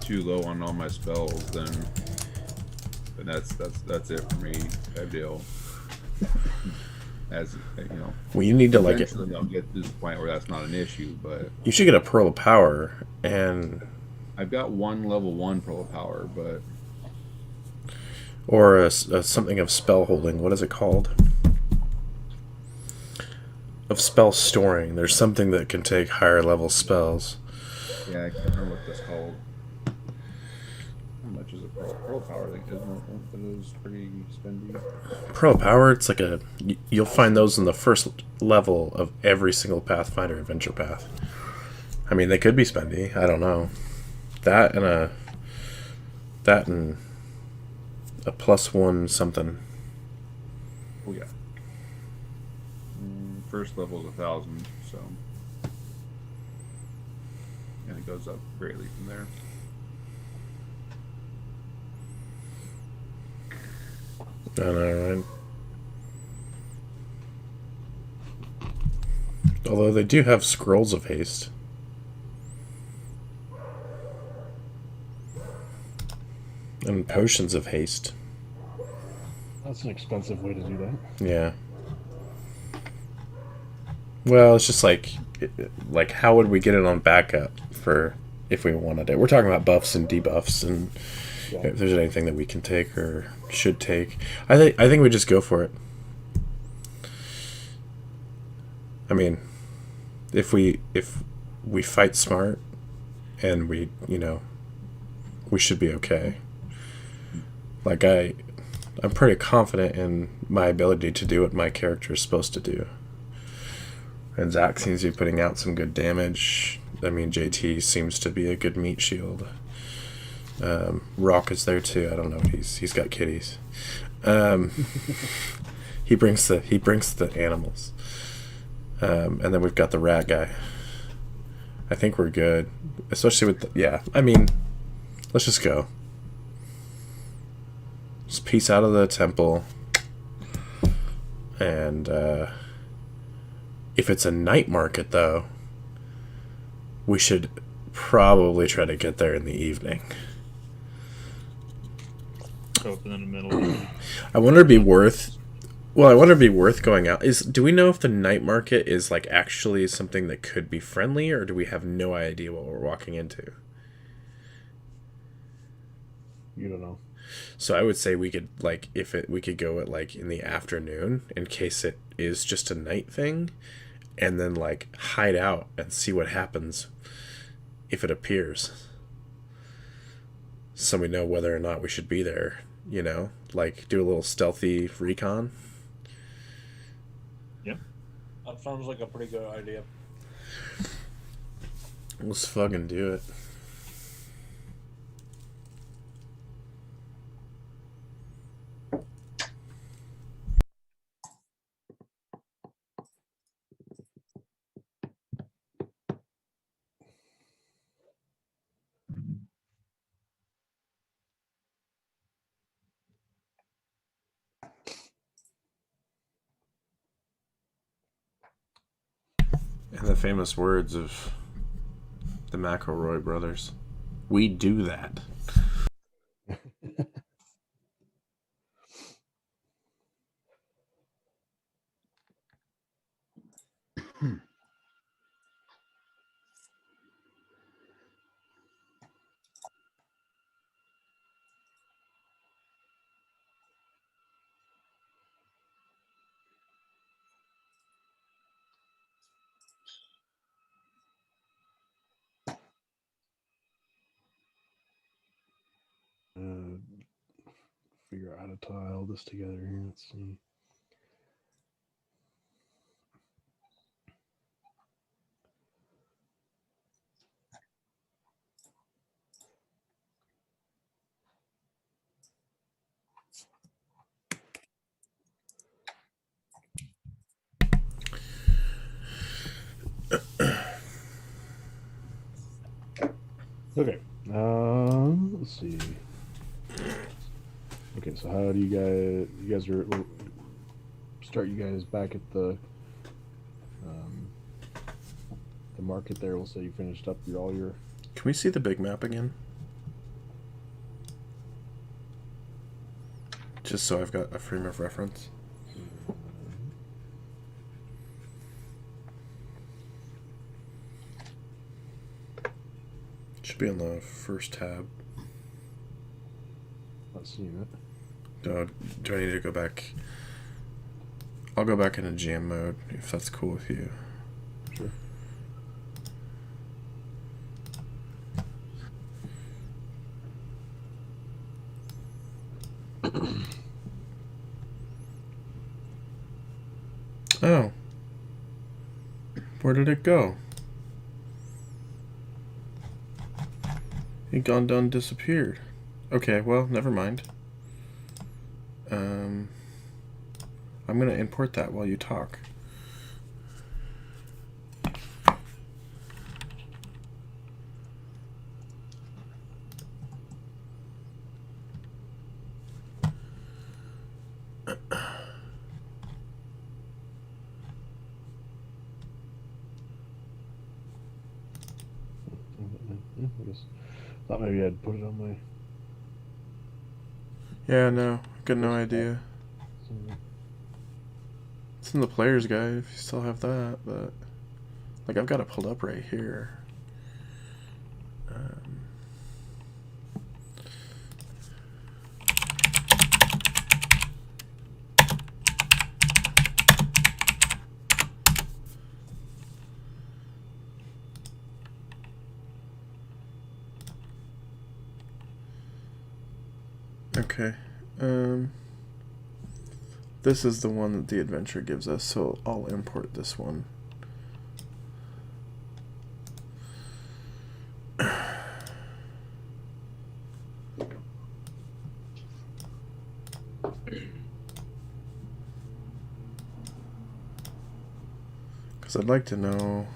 too low on all my spells, then that's it for me. Type deal. As you know, Well, you need to like it. Eventually, I'll get to this point where that's not an issue. But You should get a pearl of power, and I've got one level 1 pearl of power, but or a something of spell holding. What is it called? Of spell storing. There's something that can take higher level spells. yeah, I can't remember what that's called. How much is a pearl power? Like, isn't it pretty spendy? Pearl of power. It's like you'll find those in the first level of every single Pathfinder adventure path. I mean, they could be spendy. I don't know. That and a +1 something. Oh yeah. First level is 1,000, so and it goes up greatly from there. I know, right? Although they do have scrolls of haste. And potions of haste. That's an expensive way to do that. Yeah. Well, it's just like how would we get it on backup for if we wanted it? We're talking about buffs and debuffs, and Yeah. if there's anything that we can take or should take, I think we just go for it. I mean, if we fight smart, and we should be okay. Like I'm pretty confident in my ability to do what my character is supposed to do. And Zach seems to be putting out some good damage. I mean, JT seems to be a good meat shield. Rock is there too. I don't know. He's got kitties. He brings the animals. And then we've got the rat guy. I think we're good, especially with I mean, let's just go. Just peace out of the temple, and if it's a night market, though, we should probably try to get there in the evening. Open in the middle. I wonder if it'd be worth. Well, I wonder if it'd be worth going out. Do we know if the night market is like actually something that could be friendly, or do we have no idea what we're walking into? You don't know. So I would say we could we could go at like in the afternoon in case it is just a night thing, and then like hide out and see what happens if it appears. So we know whether or not we should be there, like do a little stealthy recon. Yep. That sounds like a pretty good idea. Let's fucking do it. In the famous words of the McElroy brothers, we do that. Figure out how to tie all this together here. Let's see. Okay. Let's see. Okay, so how do you guys are we'll start you guys back at the market there. We'll say you finished up all your. Can we see the big map again? Just so I've got a frame of reference. Should be on the first tab. Not seeing it. Do I need to go back? I'll go back into GM mode if that's cool with you. Sure. Oh. Where did it go? It gone done disappeared. Okay, well, never mind. I'm gonna import that while you talk. I guess thought maybe I'd put it on my. Yeah, no, got no idea. It's in the player's guide if you still have that, but like I've got it pulled up right here. Okay. This is the one that the adventure gives us, so I'll import this one. Because I'd like to know,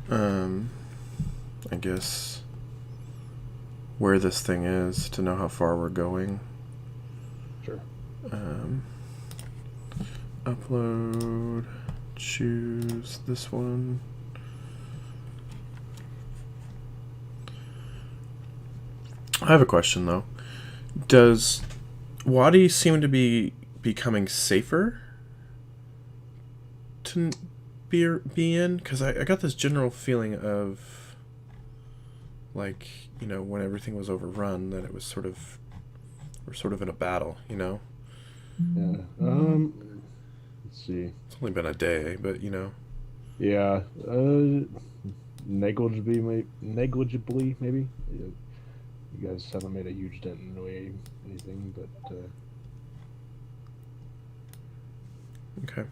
I guess, where this thing is to know how far we're going. Sure. Upload, choose this one. I have a question though. Does Wadi seem to be becoming safer to be in? Because I got this general feeling of, like, you know, when everything was overrun, that it was sort of, we're sort of in a battle, you know? Yeah. Let's see. It's only been a day, but you know. Yeah. Negligibly, maybe. Yeah. You guys haven't made a huge dent in anything, but. Okay.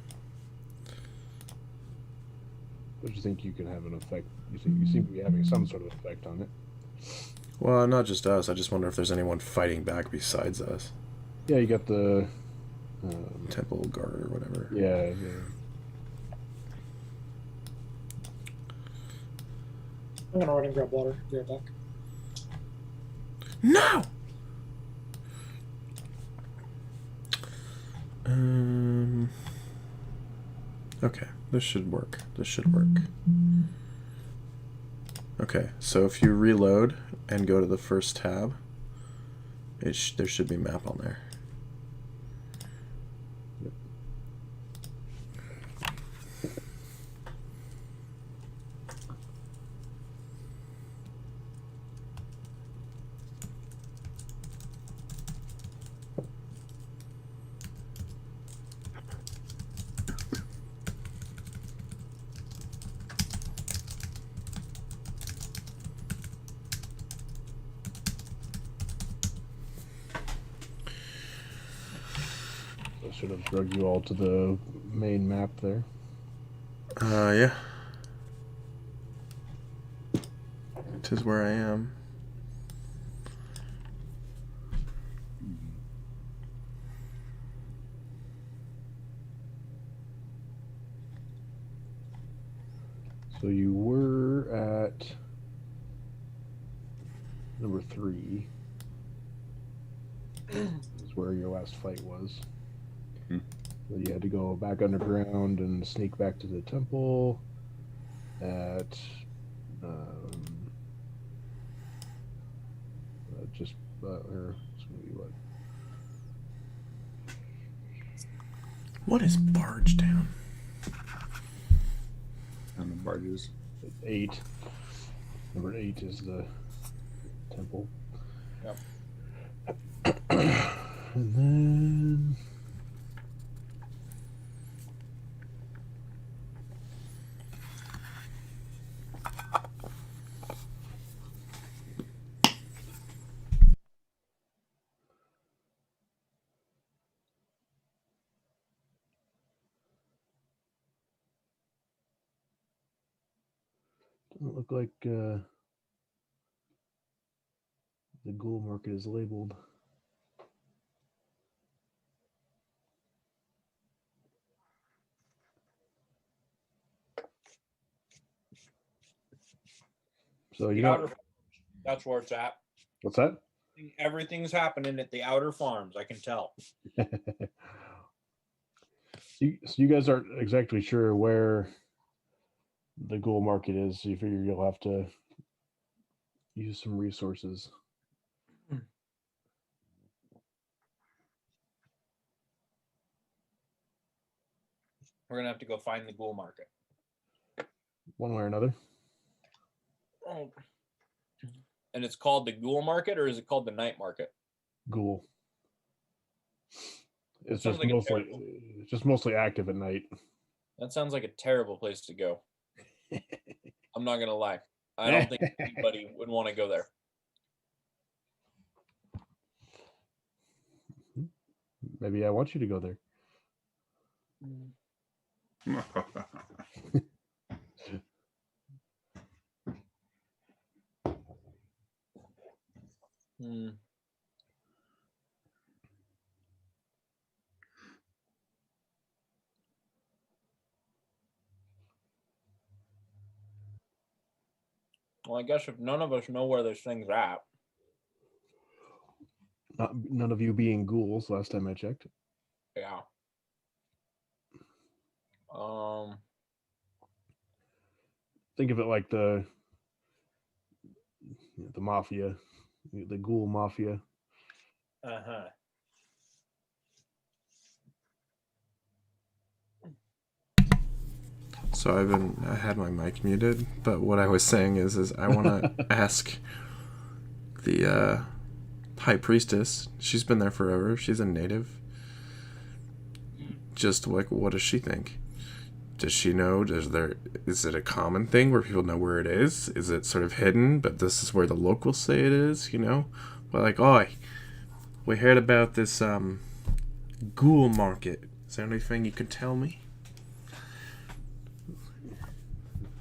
But you think you can have an effect? You seem to be having some sort of effect on it. Well, not just us. I just wonder if there's anyone fighting back besides us. Yeah, you got the Temple guard or whatever. Yeah. I'm gonna run and grab water. Be right back. No! Okay, this should work. This should work. Okay, so if you reload and go to the first tab, there should be map on there. I should have drug you all to the main map there. Yeah. Tis where I am. So you were at number 3. Is where your last fight was. Hmm. So you had to go back underground and sneak back to the temple at or it's gonna be what? What is Barge Town? On the barges. 8. Number 8 is the temple. Yep. And then doesn't look like the ghoul market is labeled. So The you know outer, that's where it's at. what's that? Everything's happening at the outer farms. I can tell. So you guys aren't exactly sure where the ghoul market is, so you figure you'll have to use some resources. We're gonna have to go find the ghoul market. One way or another. Oh. And it's called the ghoul market, or is it called the night market? Ghoul. It's Sounds just like a mostly terrible- it's just mostly active at night. That sounds like a terrible place to go. I'm not gonna lie. I don't think anybody would want to go there. Maybe I want you to go there. Hmm. Well, I guess if none of us know where this thing's at, None of you being ghouls last time I checked. yeah. Think of it like the mafia, the ghoul mafia. Uh-huh. So I had my mic muted, but what I was saying is I want to ask the high priestess. She's been there forever. She's a native. Just like, what does she think? Does she know? Is it a common thing where people know where it is? Is it sort of hidden, but this is where the locals say it is? You know, well, like, oh, we heard about this ghoul market. Is there anything you could tell me?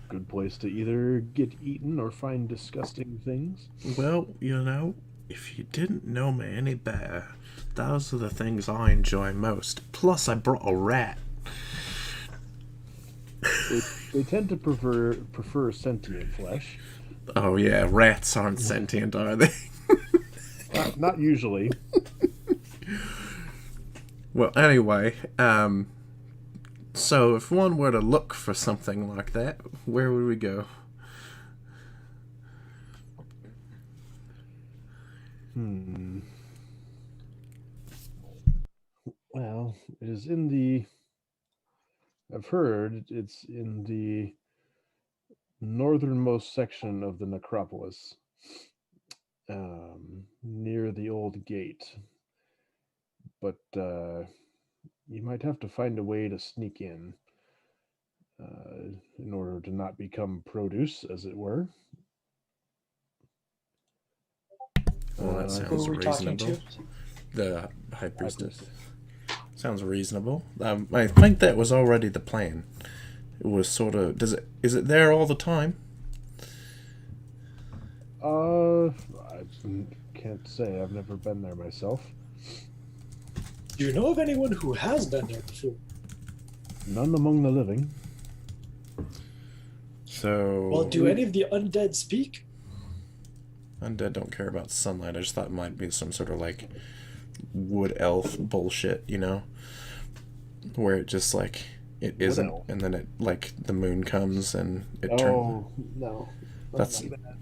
Good place to either get eaten or find disgusting things. Well, you know, if you didn't know me any better, those are the things I enjoy most. Plus, I brought a rat. They tend to prefer sentient flesh. Oh yeah, rats aren't sentient, are they? Not usually. Well, anyway, So, if one were to look for something like that, where would we go? Well, it is in the. I've heard it's in the northernmost section of the necropolis, near the old gate. But you might have to find a way to sneak in order to not become produce, as it were. Well, that I Who sounds are we talking reasonable. to? The high priestess. priestess. Sounds reasonable. I think that was already the plan. It was sort of. Is it there all the time? I can't say. I've never been there myself. Do you know of anyone who has been there before? None among the living. So. Well, do any of the undead speak? Undead don't care about sunlight. I just thought it might be some sort of like wood elf bullshit, you know? Where it just like it isn't, elf? and then it like the moon comes and it turns. Oh no, That's- like that.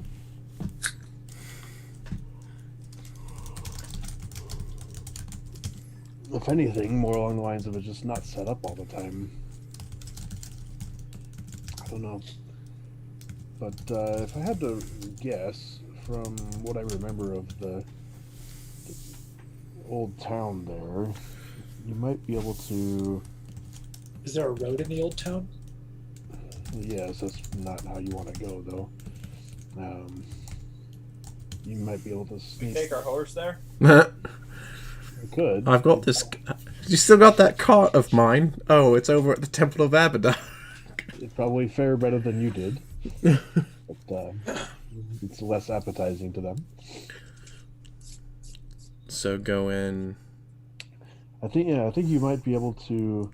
If anything, more along the lines of it's just not set up all the time. I don't know. But if I had to guess, from what I remember of the old town there, you might be able to. Is there a road in the old town? Yes, that's not how you want to go, though. You might be able to We sneak. take our horse there. You could. I've got this. You still got that cart of mine? Oh, it's over at the Temple of Abaddon. It'd probably fare better than you did. But it's less appetizing to them. So go in. I think you might be able to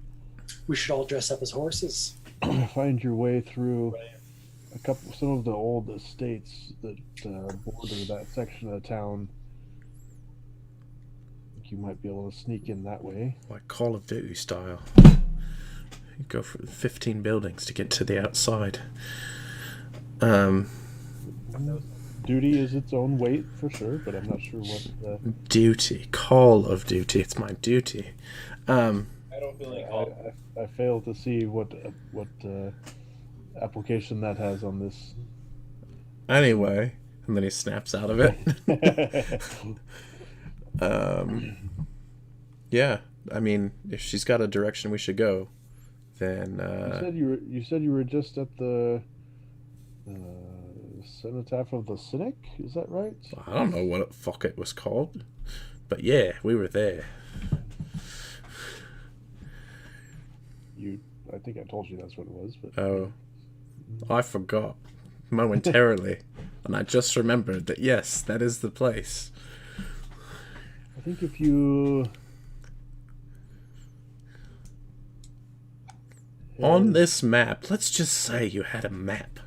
We should all dress up as horses. find your way through some of the old estates that border that section of the town. I think you might be able to sneak in that way. Like Call of Duty style. You go for 15 buildings to get to the outside. Duty is its own weight for sure, but I'm not sure what the. Duty. Call of Duty. It's my duty. I don't feel like I fail to see what application that has on this. Anyway, and then he snaps out of it. Yeah, I mean, if she's got a direction we should go, then you said you were just at the cenotaph of the cynic. Is that right? I don't know what the fuck it was called, but yeah, we were there. I think I told you that's what it was, but Oh, I forgot momentarily, and I just remembered that yes, that is the place. I think if you On this map, let's just say you had a map,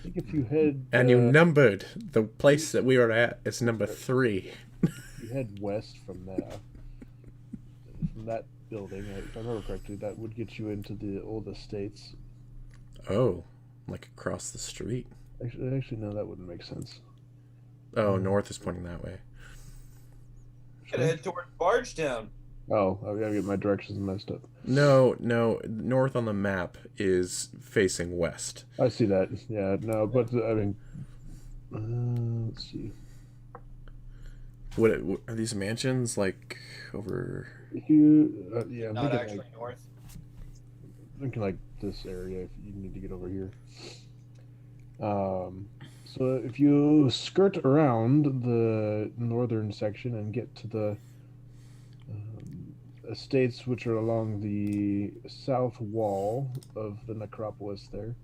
I think if you head and you numbered the place that we were at as number 3. you head west from that building, if I remember correctly, that would get you into the old estates. Oh, like across the street. Actually, no, that wouldn't make sense. Oh, north is pointing that way. gotta head towards Bargetown. Oh, I gotta get my directions messed up. No, north on the map is facing west. I see that. Yeah, no, but I mean, let's see. What are these mansions like over? If you, yeah, I'm Not thinking actually like, north. thinking like this area. If you need to get over here. So if you skirt around the northern section and get to the estates which are along the south wall of the necropolis there,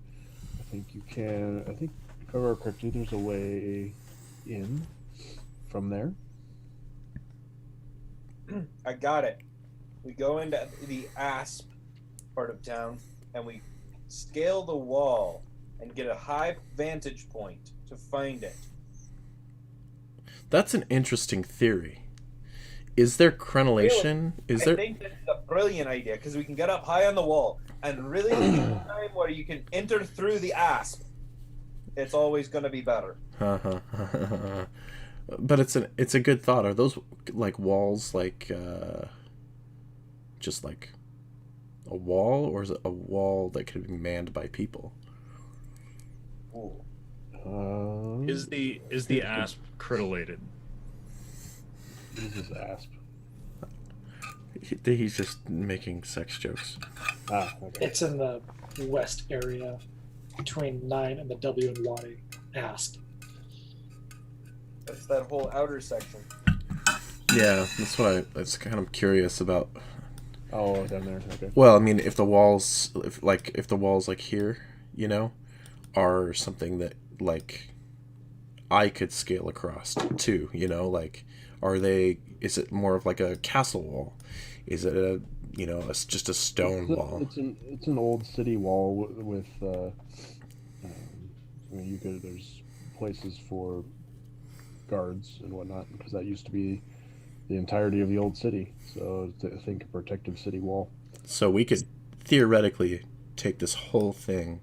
I think if I remember correctly, there's a way in from there. I got it. We go into the Asp part of town and we scale the wall and get a high vantage point to find it. That's an interesting theory. Is there crenellation? Is I there? think that's a brilliant idea because we can get up high on the wall and really make it a time where you can enter through the asp. It's always going to be better. But it's a good thought. Are those like walls like just like a wall, or is it a wall that could be manned by people? Ooh. Is the asp critillated? What is this asp? He's just making sex jokes. Ah, okay. It's in the west area between 9 and the W and Y. Asp. That's that whole outer section. Yeah, that's kind of curious about. Oh, down there. Okay. Well, I mean, if the walls like here, you know, are something that like I could scale across too, you know, like are they? Is it more of like a castle wall? Is it a just a stone wall? It's an old city wall with. I mean, there's places for guards and whatnot because that used to be the entirety of the old city. So I think a protective city wall. So we could theoretically take this whole thing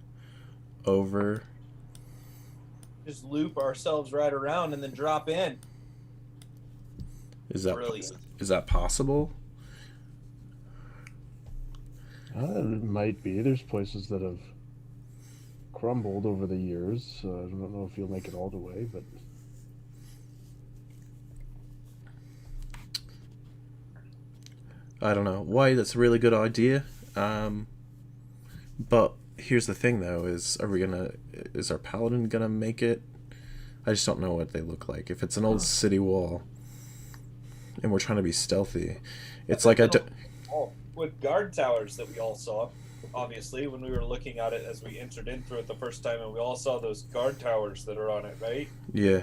over. Just loop ourselves right around and then drop in. Is that Brilliant. Is that possible? It might be. There's places that have crumbled over the years. I don't know if you'll make it all the way, but I don't know. Why? That's a really good idea. But here's the thing, though: is our paladin gonna make it? I just don't know what they look like. If it's an old city wall, and we're trying to be stealthy, it's like with guard towers that we all saw. Obviously, when we were looking at it as we entered in through it the first time, and we all saw those guard towers that are on it, right? Yeah.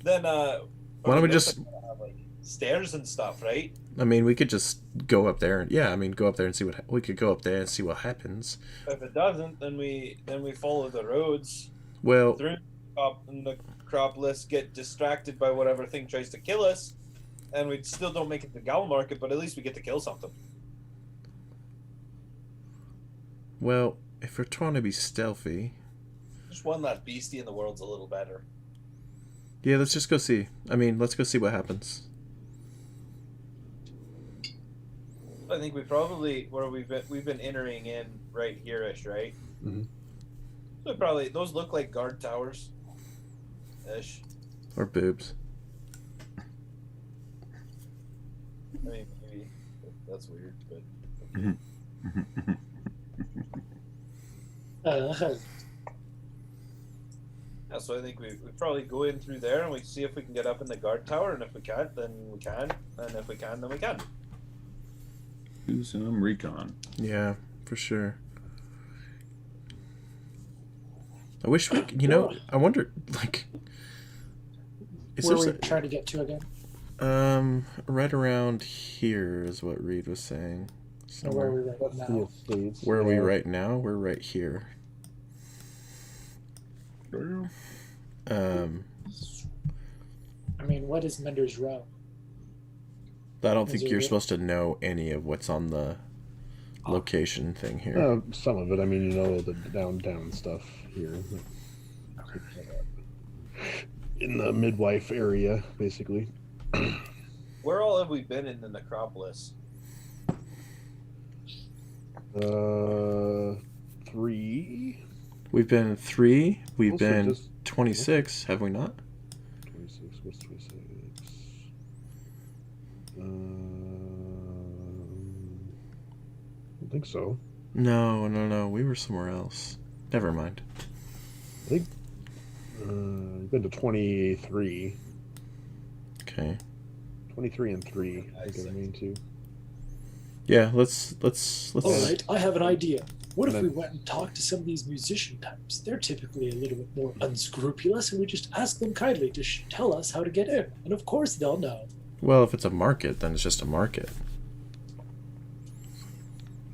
Then Why don't we just? have, like, stairs and stuff, right? I mean, we could just go up there and go up there and see what we could go up there and see what happens. If it doesn't, then we follow the roads Well, through the Acropolis, get distracted by whatever thing tries to kill us, and we still don't make it to the Gal Market, but at least we get to kill something. if we're trying to be stealthy, Just one less beastie in the world's a little better. yeah, let's just go see. I mean, let's go see what happens. I think we've been entering in right here-ish, right? Mhm. So those look like guard towers, ish. Or boobs. I mean, maybe that's weird, but yeah. So I think we probably go in through there and we see if we can get up in the guard tower, and if we can't, then we can, and if we can, then we can. Do some recon. Yeah, for sure. I wish we, I wonder, like, is Where there are we trying to get to again? right around here is what Reed was saying. Or where are we right that's the now? estates. Where are we yeah. right now? We're right here. I mean, what is Mender's Row? I don't think Is it you're real? supposed to know any of what's on the location thing here. Some of it. I mean, the downtown stuff here. In the midwife area, basically. Where all have we been in the necropolis? 3. We've been 3. We've Also been just- 26, have we not? 26. What's 26? I don't think so. No. We were somewhere else. Never mind. I think you've been to 23. Okay. 23 and 3. I think are the main two. Yeah, let's. All right, I have an idea. What if And we then- went and talked to some of these musician types? They're typically a little bit more unscrupulous, and we just ask them kindly to tell us how to get in. And of course they'll know. Well, if it's a market, then it's just a market.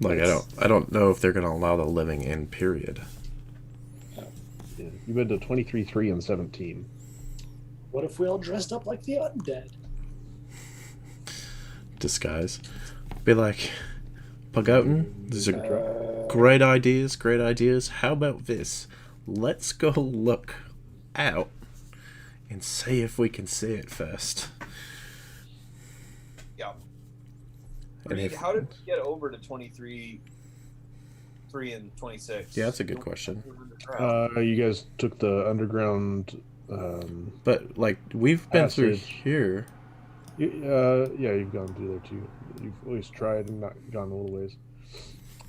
Like I don't know if they're gonna allow the living in. Period. Yeah. You've been to 23, 3, and 17. What if we all dressed up like the undead? disguise. Be like, Pugouten, these are great ideas, great ideas. How about this? Let's go look out and see if we can see it first. Yeah. And if, How did we get over to 23, 3, and 26? yeah, that's a good question. You guys took the underground. But like we've been through Passage. here. Yeah, you've gone through there too. You've at least tried and not gone a little ways.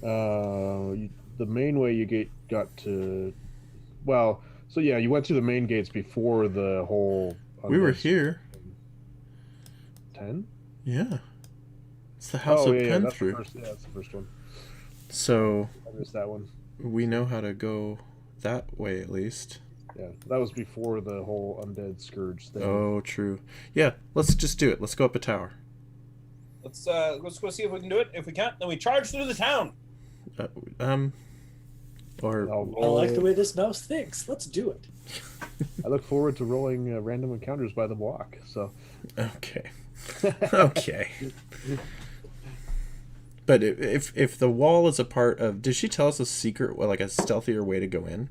The main way you got to, well, so yeah, you went through the main gates before the whole. We were here. 10? Yeah, it's the house of Pen that's through. that's the first one. So I missed that one. we know how to go that way at least. Yeah, that was before the whole undead scourge thing. Oh, true. Yeah, let's just do it. Let's go up a tower. Let's go see if we can do it. If we can't, then we charge through the town. Or I like the way this mouse thinks. Let's do it. I look forward to rolling random encounters by the block. So okay, okay. But if the wall is a part of, did she tell us a secret, like a stealthier way to go in,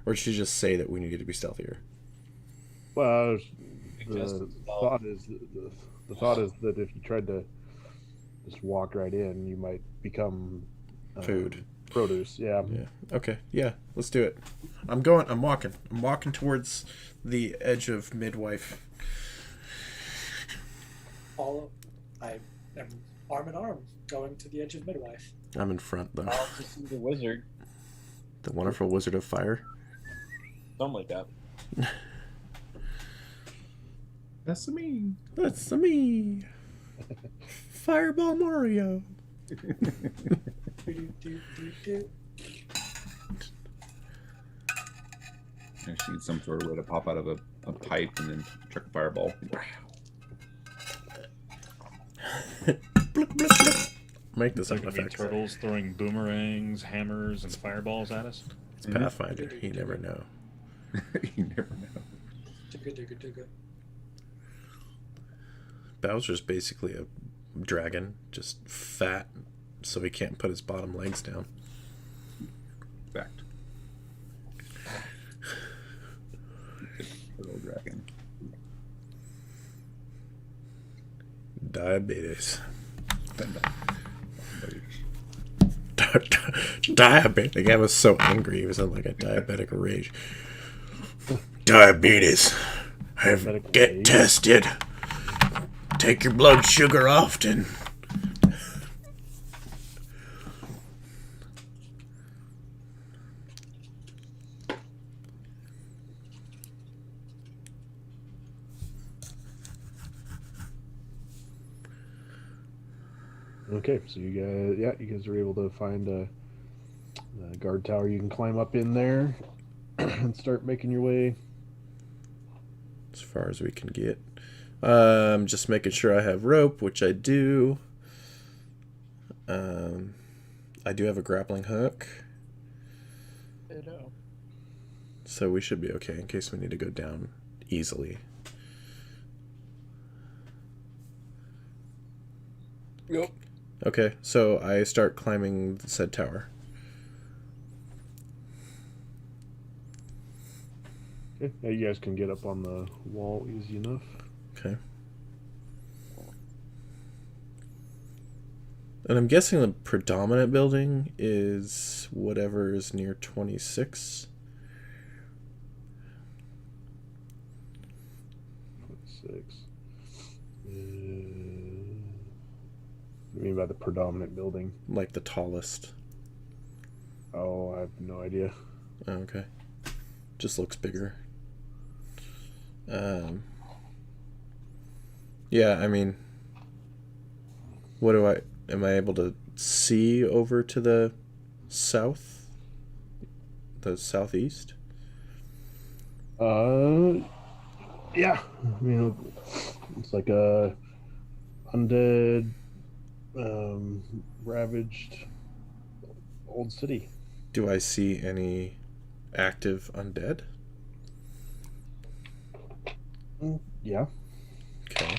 or did she just say that we needed to be stealthier? well, the thought is that if you tried to just walk right in, you might become Food. Produce. Yeah. Yeah. Okay. Yeah. Let's do it. I'm walking. I'm walking towards the edge of midwife. I am arm in arm going to the edge of midwife. I'm in front though. I'll just see the wizard. The wonderful wizard of fire. Something like that. That's me. That's me. Fireball Mario. I just need some sort of way to pop out of a pipe and then chuck a fireball. Blip, blip, blip. Make this There sound could be effect. turtles throwing boomerangs, hammers, and fireballs at us. It's Pathfinder. You never know. You never know. Bowser's basically a dragon, just fat, so he can't put his bottom legs down. Fact. Little dragon. Diabetes. Diabetic. I was so angry. He was in like a diabetic rage. Diabetes. Get tested. Take your blood sugar often. Okay, so you guys are able to find a guard tower you can climb up in there and start making your way. As far as we can get. Just making sure I have rope, which I do. I do have a grappling hook. So we should be okay in case we need to go down easily. Yep. Okay, so I start climbing said tower. Okay, yeah, you guys can get up on the wall easy enough. Okay. And I'm guessing the predominant building is whatever is near 26. 26. What do you mean by the predominant building? Like the tallest. Oh, I have no idea. Oh, okay. Just looks bigger. Yeah, I mean, am I able to see over to the south? The southeast? Yeah. I mean, it's like a undead, ravaged old city. Do I see any active undead? Yeah. Okay.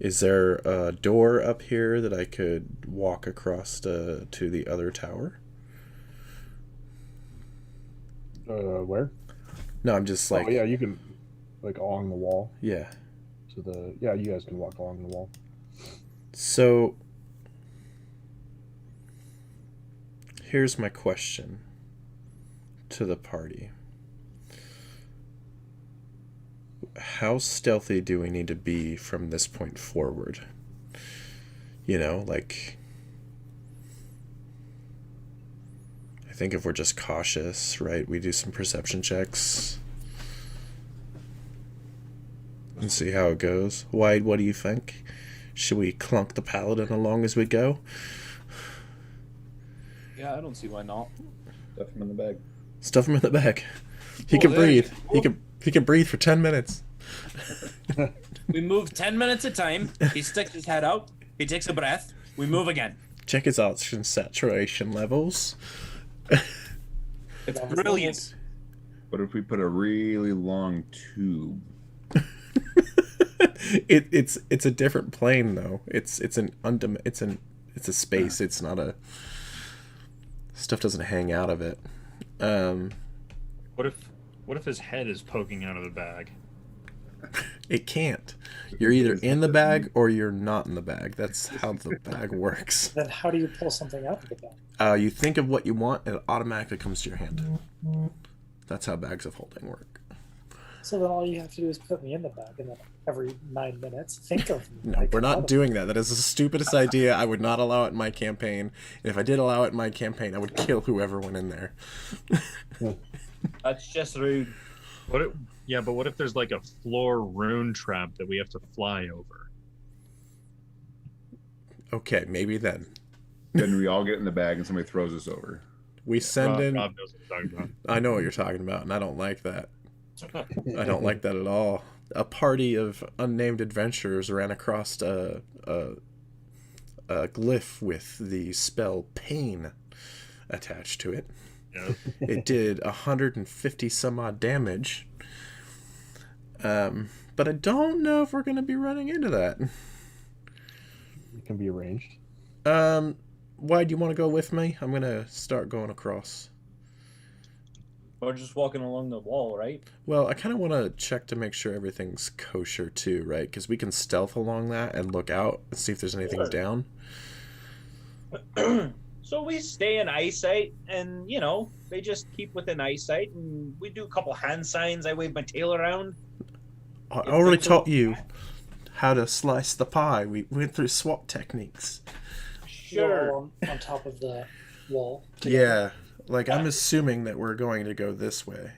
Is there a door up here that I could walk across to the other tower? Where? No, I'm just like, Oh yeah, you can like along the wall. yeah. Yeah, you guys can walk along the wall. So here's my question to the party. How stealthy do we need to be from this point forward? You know, like, I think if we're just cautious, right, we do some perception checks and see how it goes. Wide, what do you think? Should we clunk the paladin along as we go? Yeah, I don't see why not. Stuff him in the bag. Stuff him in the bag. He Oh, can there you breathe. go. He can breathe for 10 minutes. We move 10 minutes at a time. He sticks his head out. He takes a breath. We move again. Check his oxygen saturation levels. It's brilliant. What if we put a really long tube? It's a different plane though. It's a space. It's not a stuff doesn't hang out of it. What if his head is poking out of the bag? It can't. You're either in the bag or you're not in the bag. That's how the bag works. Then how do you pull something out of the bag? You think of what you want and it automatically comes to your hand. That's how bags of holding work. So then all you have to do is put me in the bag, and then every 9 minutes, think of me. No, we're not doing that. That is the stupidest idea. I would not allow it in my campaign. And if I did allow it in my campaign, I would kill whoever went in there. That's just rude. But what if there's like a floor rune trap that we have to fly over? Okay, maybe then. Then we all get in the bag and somebody throws us over. We send in... Rob knows what I'm talking about. I know what you're talking about, and I don't like that. I don't like that at all. A party of unnamed adventurers ran across a glyph with the spell Pain attached to it. Yeah. It did 150 some odd damage. But I don't know if we're going to be running into that. It can be arranged. Why do you want to go with me? I'm going to start going across. Or just walking along the wall, right? Well, I kind of want to check to make sure everything's kosher too, right? Because we can stealth along that and look out and see if there's anything down. So we stay in eyesight, and they just keep within eyesight, and we do a couple hand signs. I wave my tail around. I already taught you how to slice the pie. We went through SWAT techniques. Sure. On top of the wall. Yeah, like I'm assuming that we're going to go this way.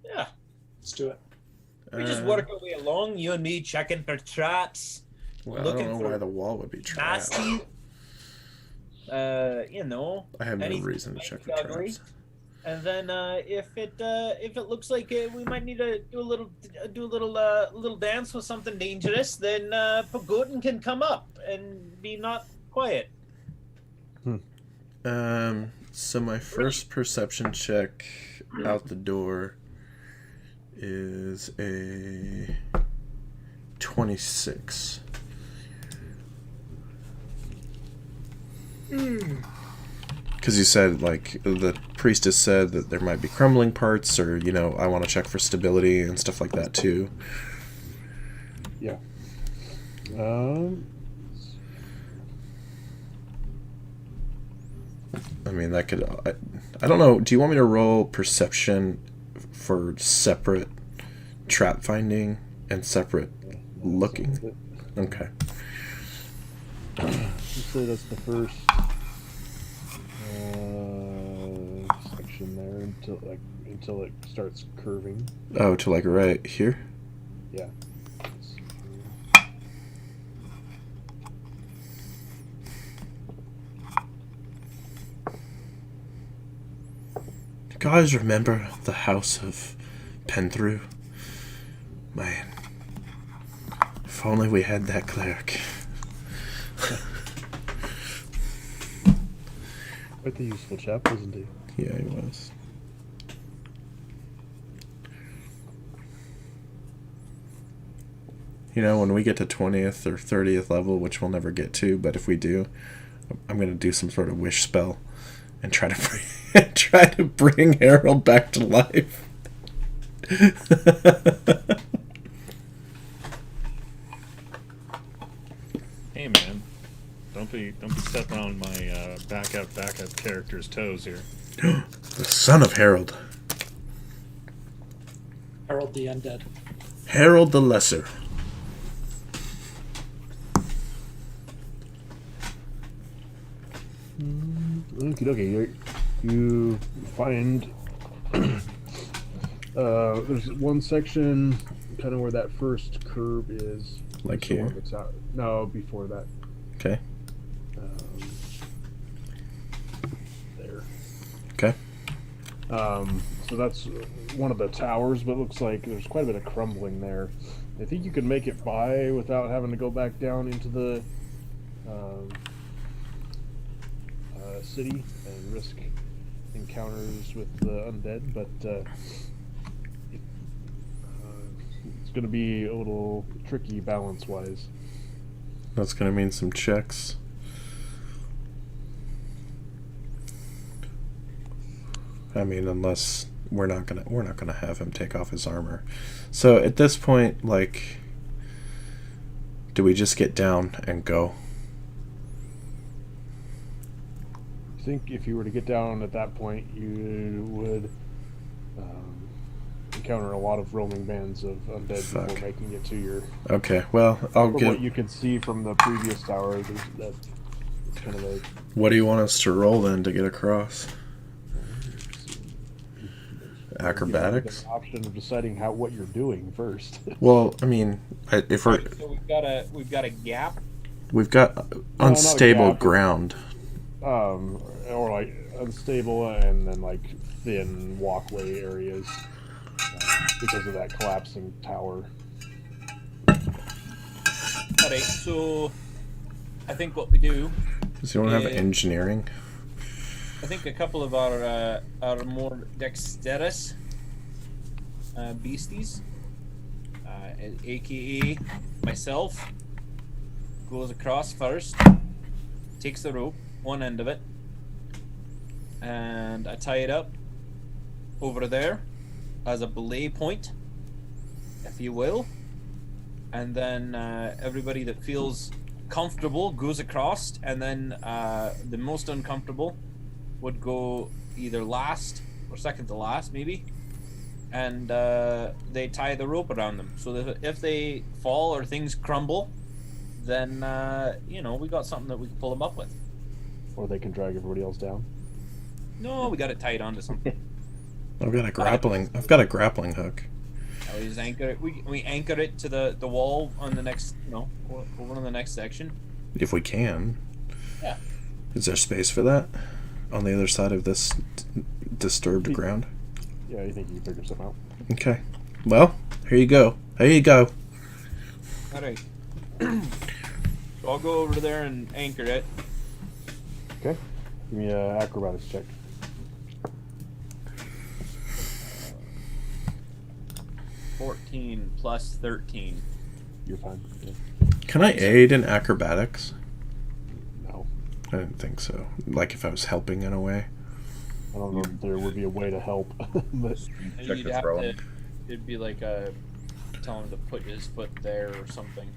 Yeah. Let's do it. We just work our way along. You and me checking for traps. Well, I looking don't know for why the wall would be trapped. Nasty. I have no anything reason to check for ugly. traps. And then if it looks like we might need to do a little dance with something dangerous, then Pagotin can come up and be not quiet. So my first perception check out the door is a 26. Because you said, like, the priestess said that there might be crumbling parts, or, I want to check for stability and stuff like that, too. Yeah. I mean, that could... I don't know. Do you want me to roll perception for separate trap finding and separate looking? Okay. Let's say that's the first section there until it starts curving. Oh, to like right here? Yeah. You guys remember the House of Penthru? Man, if only we had that cleric. Quite the useful chap, wasn't he? Yeah, he was. You know, when we get to 20th or 30th level, which we'll never get to, but if we do, I'm going to do some sort of wish spell and try to bring Harold back to life. Hey man, don't be stepping on my backup character's toes here. The son of Harold. Harold the Undead. Harold the Lesser. Okay. You find there's one section kind of where that first curb is. Like So here? it's out. No, before that. Okay. There. Okay. So that's one of the towers, but it looks like there's quite a bit of crumbling there. I think you can make it by without having to go back down into the city and risk encounters with the undead, but it's going to be a little tricky balance-wise. That's going to mean some checks. I mean, unless we're not gonna have him take off his armor. So at this point, like, do we just get down and go? I think if you were to get down at that point, you would encounter a lot of roaming bands of undead Fuck. before making it to your. Okay, well, I'll From get. what you can see from the previous tower, that it's kind of a. What do you want us to roll then to get across? Acrobatics? You have an option of deciding what you're doing first. Well, I mean, if we're So we've got a gap. we've got not a unstable gap. ground. Or like unstable and then like thin walkway areas because of that collapsing tower. All right. So I think what we do, Does anyone have Yeah. engineering? I think a couple of our more dexterous beasties, aka myself, goes across first, takes the rope, one end of it, and I tie it up over there as a belay point, if you will, and then everybody that feels comfortable goes across, and then the most uncomfortable would go either last or second to last, maybe, and they tie the rope around them so that if they fall or things crumble, then we got something that we can pull them up with. Or they can drag everybody else down. No, we got it tied onto something. I've got a grappling hook. We just anchor it. We anchor it to the wall on the next, over on the next section. If we can. Yeah. Is there space for that? On the other side of this disturbed ground? Yeah, you think you can figure something out. Okay. Well, here you go. Here you go. All right. So I'll go over there and anchor it. Okay. Give me an acrobatics check. 14 plus 13. You're fine. Yeah. Can I aid in acrobatics? No. I didn't think so. Like if I was helping in a way. I don't know if there would be a way to help. But And Check you'd to have throw to. him. It'd be like tell him to put his foot there or something.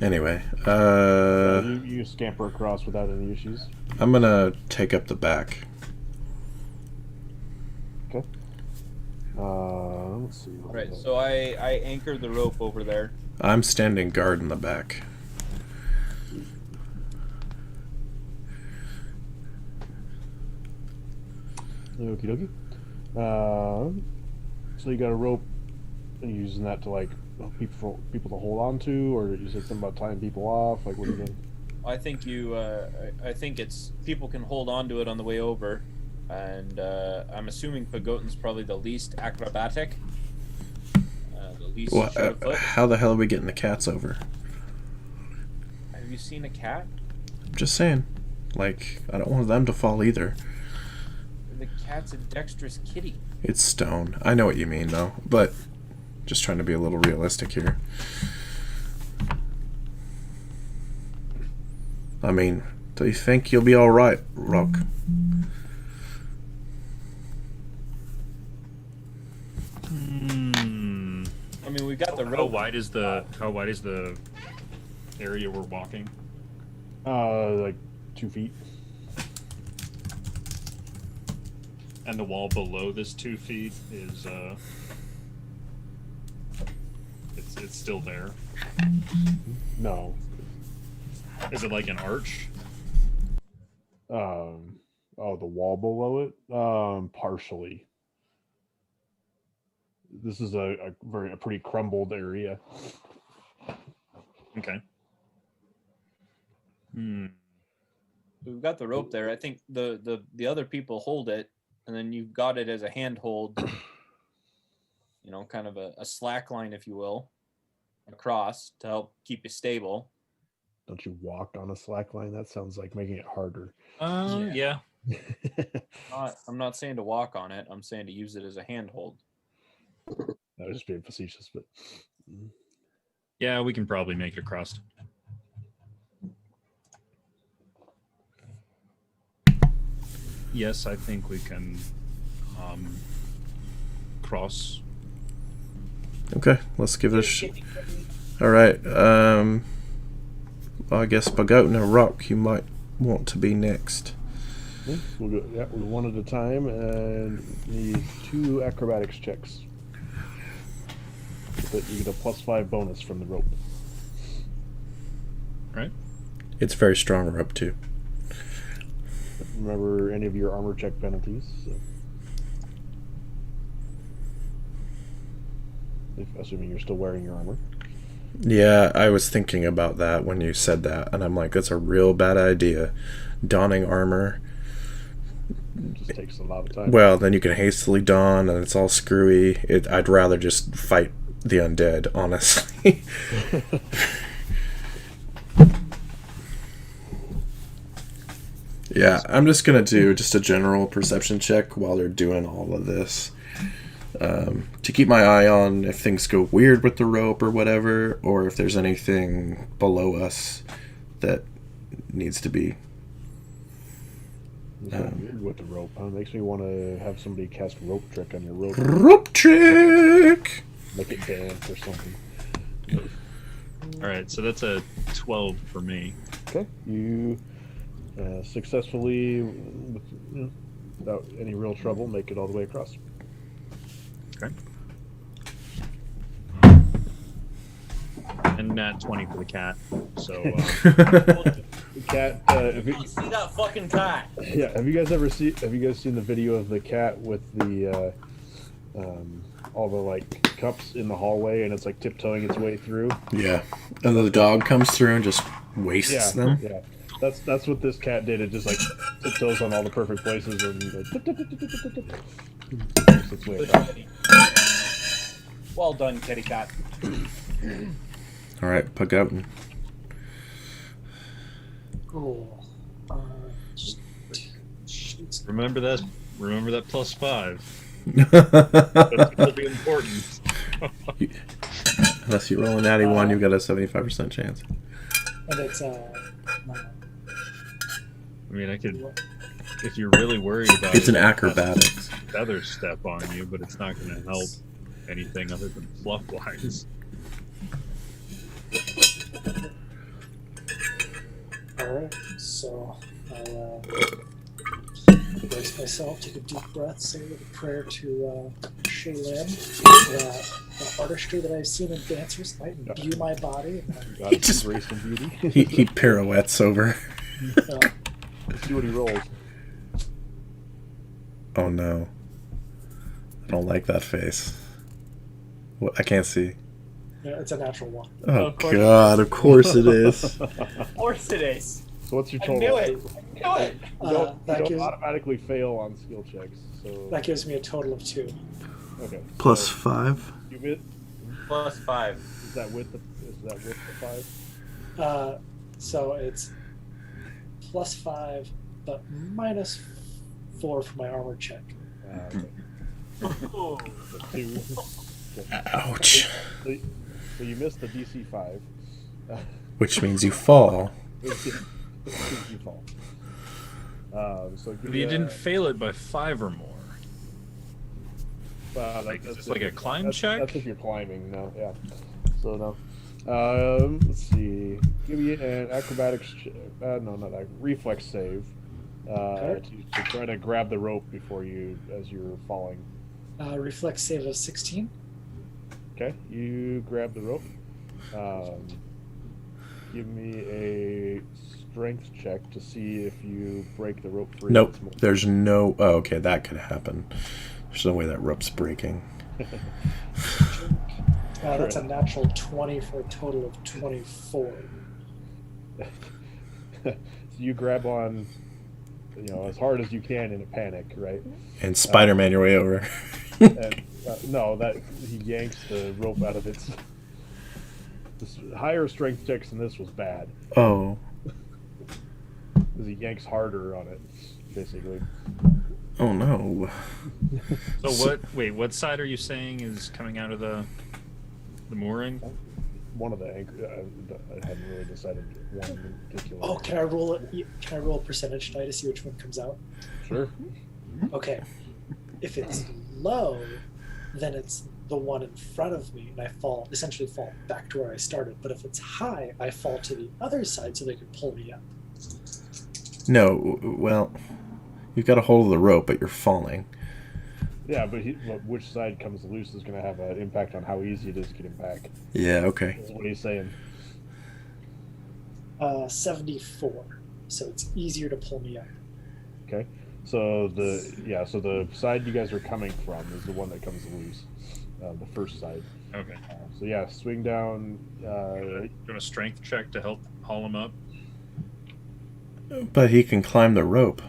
Anyway, you scamper across without any issues. I'm gonna take up the back. Okay. Let's see. what Right. is that? So I anchor the rope over there. I'm standing guard in the back. Okie dokie. So you got a rope, and you're using that to like help people to hold on to, or you said something about tying people off. Like what are you doing? I think I think it's people can hold on to it on the way over, and I'm assuming Pagotin's probably the least acrobatic, the least Well, surefoot. how the hell are we getting the cats over? Have you seen a cat? I'm just saying. Like, I don't want them to fall either. The cat's a dexterous kitty. It's stone. I know what you mean, though. But Just trying to be a little realistic here. I mean, do you think you'll be all right, Rock? I mean, we got the How rope. wide is the area we're walking? Like 2 feet. And the wall below this 2 feet is it's still there. No. Is it like an arch? Oh, the wall below it. Partially. This is a pretty crumbled area. Okay. We've got the rope there. I think the other people hold it, and then you've got it as a handhold. You know, kind of a slack line, if you will, across to help keep you stable. Don't you walk on a slack line? That sounds like making it harder. Yeah. I'm not saying to walk on it. I'm saying to use it as a handhold. I was just being facetious, but Yeah, we can probably make it across. Yes, I think we can cross. Okay, let's give it a All right. I guess Pagotin or Rock, you might want to be next. we'll go one at a time, and need 2 acrobatics checks. But you get a +5 bonus from the rope. Right? It's very strong rope too. Remember any of your armor check penalties. So. Assuming you're still wearing your armor. Yeah, I was thinking about that when you said that, and I'm like, that's a real bad idea. Donning armor. It just takes a lot of time. Well, then you can hastily don, and it's all screwy. I'd rather just fight the undead, honestly. Yeah, I'm just gonna do just a general perception check while they're doing all of this. To keep my eye on if things go weird with the rope or whatever, or if there's anything below us that needs to be. Weird with the rope, huh? Makes me want to have somebody cast rope trick on your rope. Rope trick! Make it dance or something. All right, so that's a 12 for me. Okay, you successfully, without any real trouble, make it all the way across. Okay. And nat 20 for the cat. So The cat. See that fucking cat? Yeah, have you guys seen the video of the cat with the all the like cups in the hallway, and it's like tiptoeing its way through? Yeah, and then the dog comes through and just wastes them. Yeah, that's what this cat did. It just like tiptoes on all the perfect places and like, works its way across. Well done, kitty cat. All right, Pagotin. Cool. remember that +5. That's gonna be important. Unless you roll a natty 1, you've got a 75% chance. And it's I mean, I could, if you're really worried about It's it, an acrobatics. feather step on you, but it's not going to help anything other than fluff wise. alright. So I'll brace myself, take a deep breath, say a little prayer to Shaylin, that the artistry that I've seen in dancers might imbue my body. And Got it, some grace and beauty. He pirouettes over. Let's see what he rolls. Oh no. I don't like that face. What? I can't see. it's a natural 1. Oh Of course. God, of course it is. Of course it is. So what's your I total? knew it. I knew it. You don't, That you don't gives- automatically fail on skill checks. So That gives me a total of 2. okay. Plus So 5. you hit. +5. Is that with the 5? So it's +5, but -4 for my armor check. Okay. Oh. So 2. Ouch. So you missed the DC 5. Which means you fall. Which means you fall. So But you didn't fail it by 5 or more. Like, is this like a climb check? That's if you're climbing. No, yeah. So no. Let's see. Give me an acrobatics. No, not that. Reflex save. To try to grab the rope before you, as you're falling. Reflex save of 16. Okay, you grab the rope. Give me a strength check to see if you break the rope free. Nope. There's no. Oh, okay, that could happen. There's no way that rope's breaking. That's a natural 20 for a total of 24. So you grab on, as hard as you can in a panic, right? And Spider-Man your way over. And, no, that he yanks the rope out of its. This higher strength checks than this was bad. Oh. Because he yanks harder on it, basically. Oh no. So what side are you saying is coming out of the mooring? One of the anchor. I hadn't really decided one in particular. Oh, can I roll a percentage die to see which one comes out? Sure. Okay. If it's low, then it's the one in front of me, and I essentially fall back to where I started. But if it's high, I fall to the other side so they can pull me up. No, well, you've got a hold of the rope, but you're falling. Yeah, but which side comes loose is going to have an impact on how easy it is to get him back. Yeah, okay. That's what he's saying. 74. So it's easier to pull me up. Okay. So the side you guys are coming from is the one that comes loose. The first side. Okay. So yeah, swing down. Doing a strength check to help haul him up. But he can climb the rope.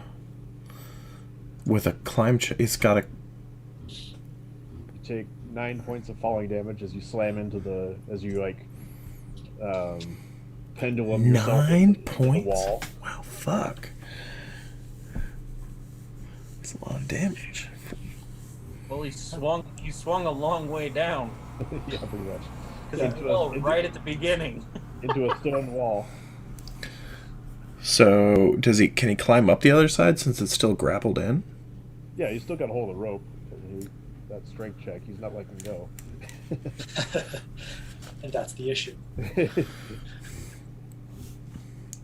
With a climb check, he's got a... You take 9 points of falling damage as you slam into pendulum yourself 9 into points? the wall. Wow, fuck. That's a lot of damage. Well, he swung a long way down Yeah, pretty much. because he fell right at the beginning. Into a stone wall. So, can he climb up the other side since it's still grappled in? Yeah, he's still got a hold of the rope. That strength check, he's not letting go. And that's the issue.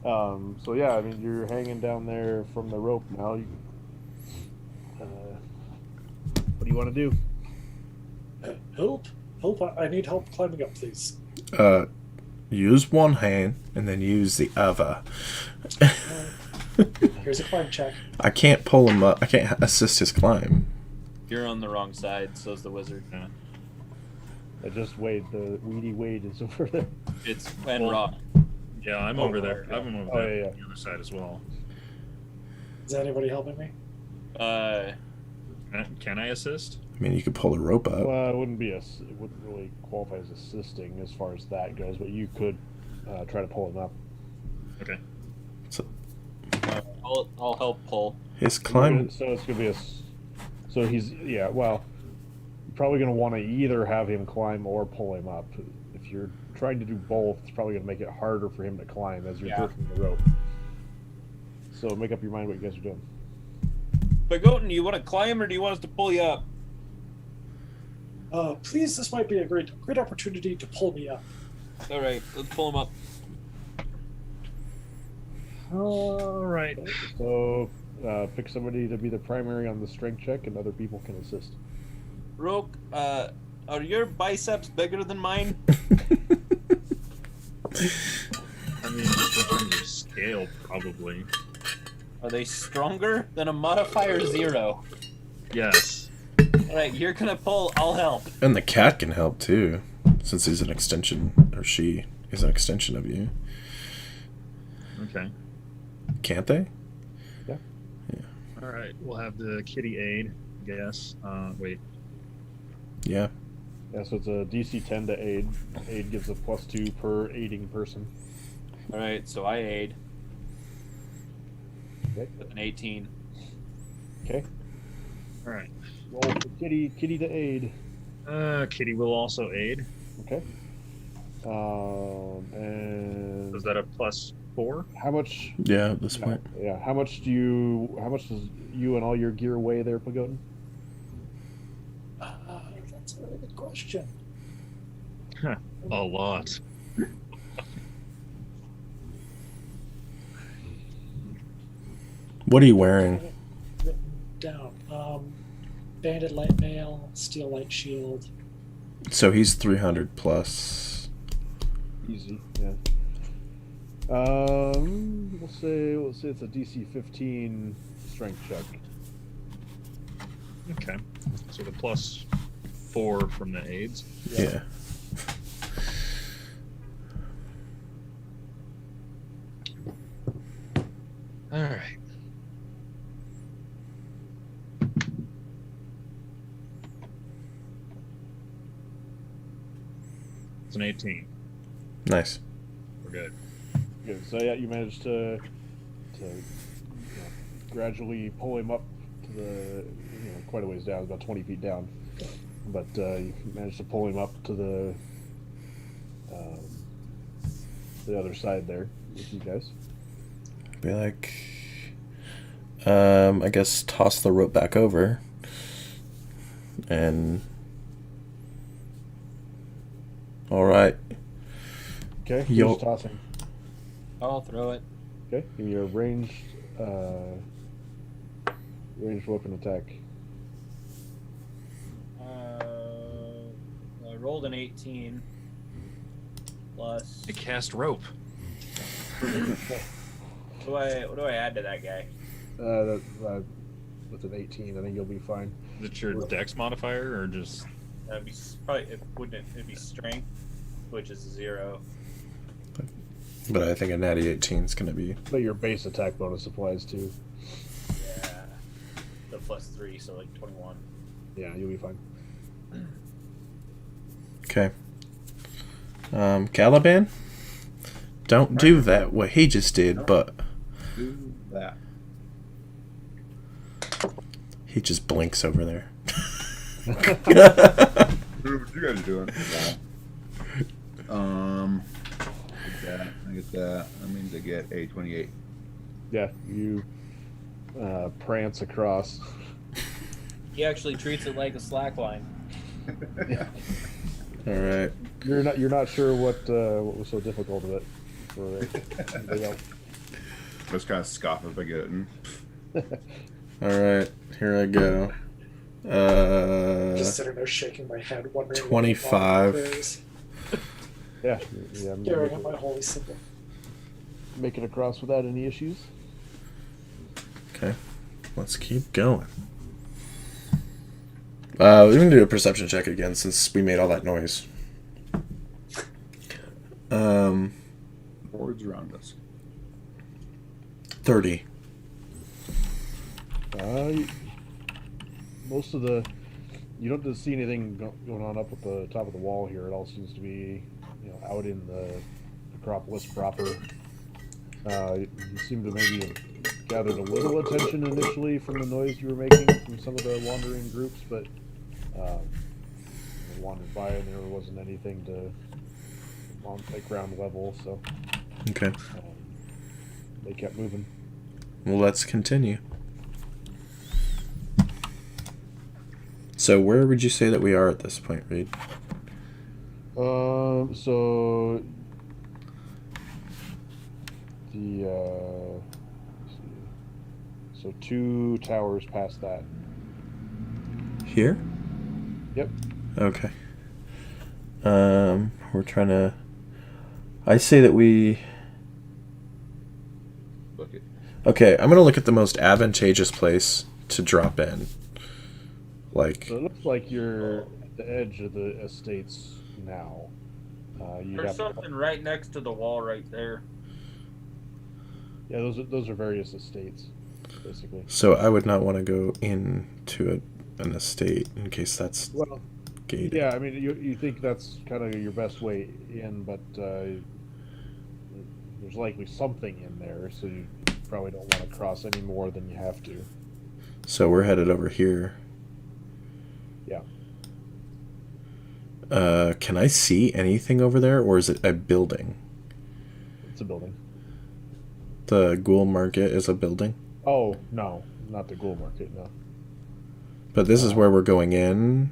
So yeah, I mean, you're hanging down there from the rope now. What do you want to do? Help! I need help climbing up, please. Use one hand and then use the other. Here's a climb check. I can't pull him up. I can't assist his climb. You're on the wrong side, so's the wizard. I just Wade. The weedy Wade is over there. It's Glen Rock. Yeah, I'm over there. okay. I'm over Oh, there yeah. on the other side as well. Is anybody helping me? Can I assist? I mean, you could pull the rope up. Well, it wouldn't really qualify as assisting as far as that goes, but you could try to pull him up. Okay. So I'll help pull. his climb... So it's gonna be so he's well, you're probably gonna want to either have him climb or pull him up. If you're trying to do both, it's probably gonna make it harder for him to climb as you're jerking the rope. So make up your mind what you guys are doing. But Goten, you want to climb or do you want us to pull you up? Please, this might be a great opportunity to pull me up. All right, let's pull him up. All right. So pick somebody to be the primary on the strength check, and other people can assist. Roke, are your biceps bigger than mine? I mean, just in terms of scale, probably. Are they stronger than a modifier 0? Yes. All right, you're gonna pull. I'll help. And the cat can help too, since he's an extension, or she is an extension of you. Okay. Can't they? All right. We'll have the kitty aid, I guess. Wait. Yeah. Yeah, so it's a DC 10 to aid. Aid gives a +2 per aiding person. All right, so I aid Okay. with an 18. Okay. All right. Roll for kitty to aid. Kitty will also aid. Okay. And Is that a +4? how much? Yeah, at this Yeah, point. yeah. How much do you? How much does you and all your gear weigh there, Pagodan? That's a really good question. A lot. What are you I wearing? have it written down. Banded light mail, steel light shield. So he's 300 plus. Easy. Yeah. We'll say it's a DC 15 strength check. Okay. So the +4 from the aids. Yeah. All right. It's an 18. Nice. We're good. Good. So yeah, you managed to gradually pull him up to the quite a ways down, about 20 feet down, but you managed to pull him up to the other side there with you guys. Be like, I guess toss the rope back over. And all right. Okay. Yo. Who's tossing? I'll throw it. Okay. Give me a ranged weapon attack. I rolled an 18 plus. I cast rope. What do I add to that guy? With an 18, I think you'll be fine. Is it your dex modifier or just? That'd be probably it'd be strength, which is 0. But I think a natty 18 is gonna be. But your base attack bonus applies too. Yeah. The +3, so like 21. Yeah, you'll be fine. Okay. Caliban? Don't do that, what he just did, but Do that. he just blinks over there. What you guys are doing? I get that. That means I get a 28. Yeah, you prance across. He actually treats it like a slack line. All right. You're not sure what was so difficult of it for anybody else. I just kind of scoff if I get it. And All right. Here I go. Just sitting there shaking my head, wondering. 25. What it is. Yeah, Staring at my holy symbol. make it across without any issues. Okay. Let's keep going. We're gonna do a perception check again since we made all that noise. boards around us. 30. Most of the you don't see anything going on up at the top of the wall here. It all seems to be out in the Acropolis proper. You seem to maybe have gathered a little attention initially from the noise you were making from some of the wandering groups, but you wandered by and there wasn't anything on like ground level, so Okay. they kept moving. Well, let's continue. So where would you say that we are at this point, Reed? So the let's see. So 2 towers past that. Here? Yep. Okay. We're trying to. I say that we. Look it. Okay, I'm gonna look at the most advantageous place to drop in. Like, So it looks like you're at the edge of the estates now. You There's have something right next to the wall right there. yeah, those are various estates, basically. so I would not want to go into an estate in case that's Well, gated. yeah, I mean, you think that's kind of your best way in, but there's likely something in there, so you probably don't want to cross any more than you have to. So we're headed over here. Yeah. Can I see anything over there, or is it a building? It's a building. The ghoul market is a building? Oh, no. Not the ghoul market, no. But this is where we're going in?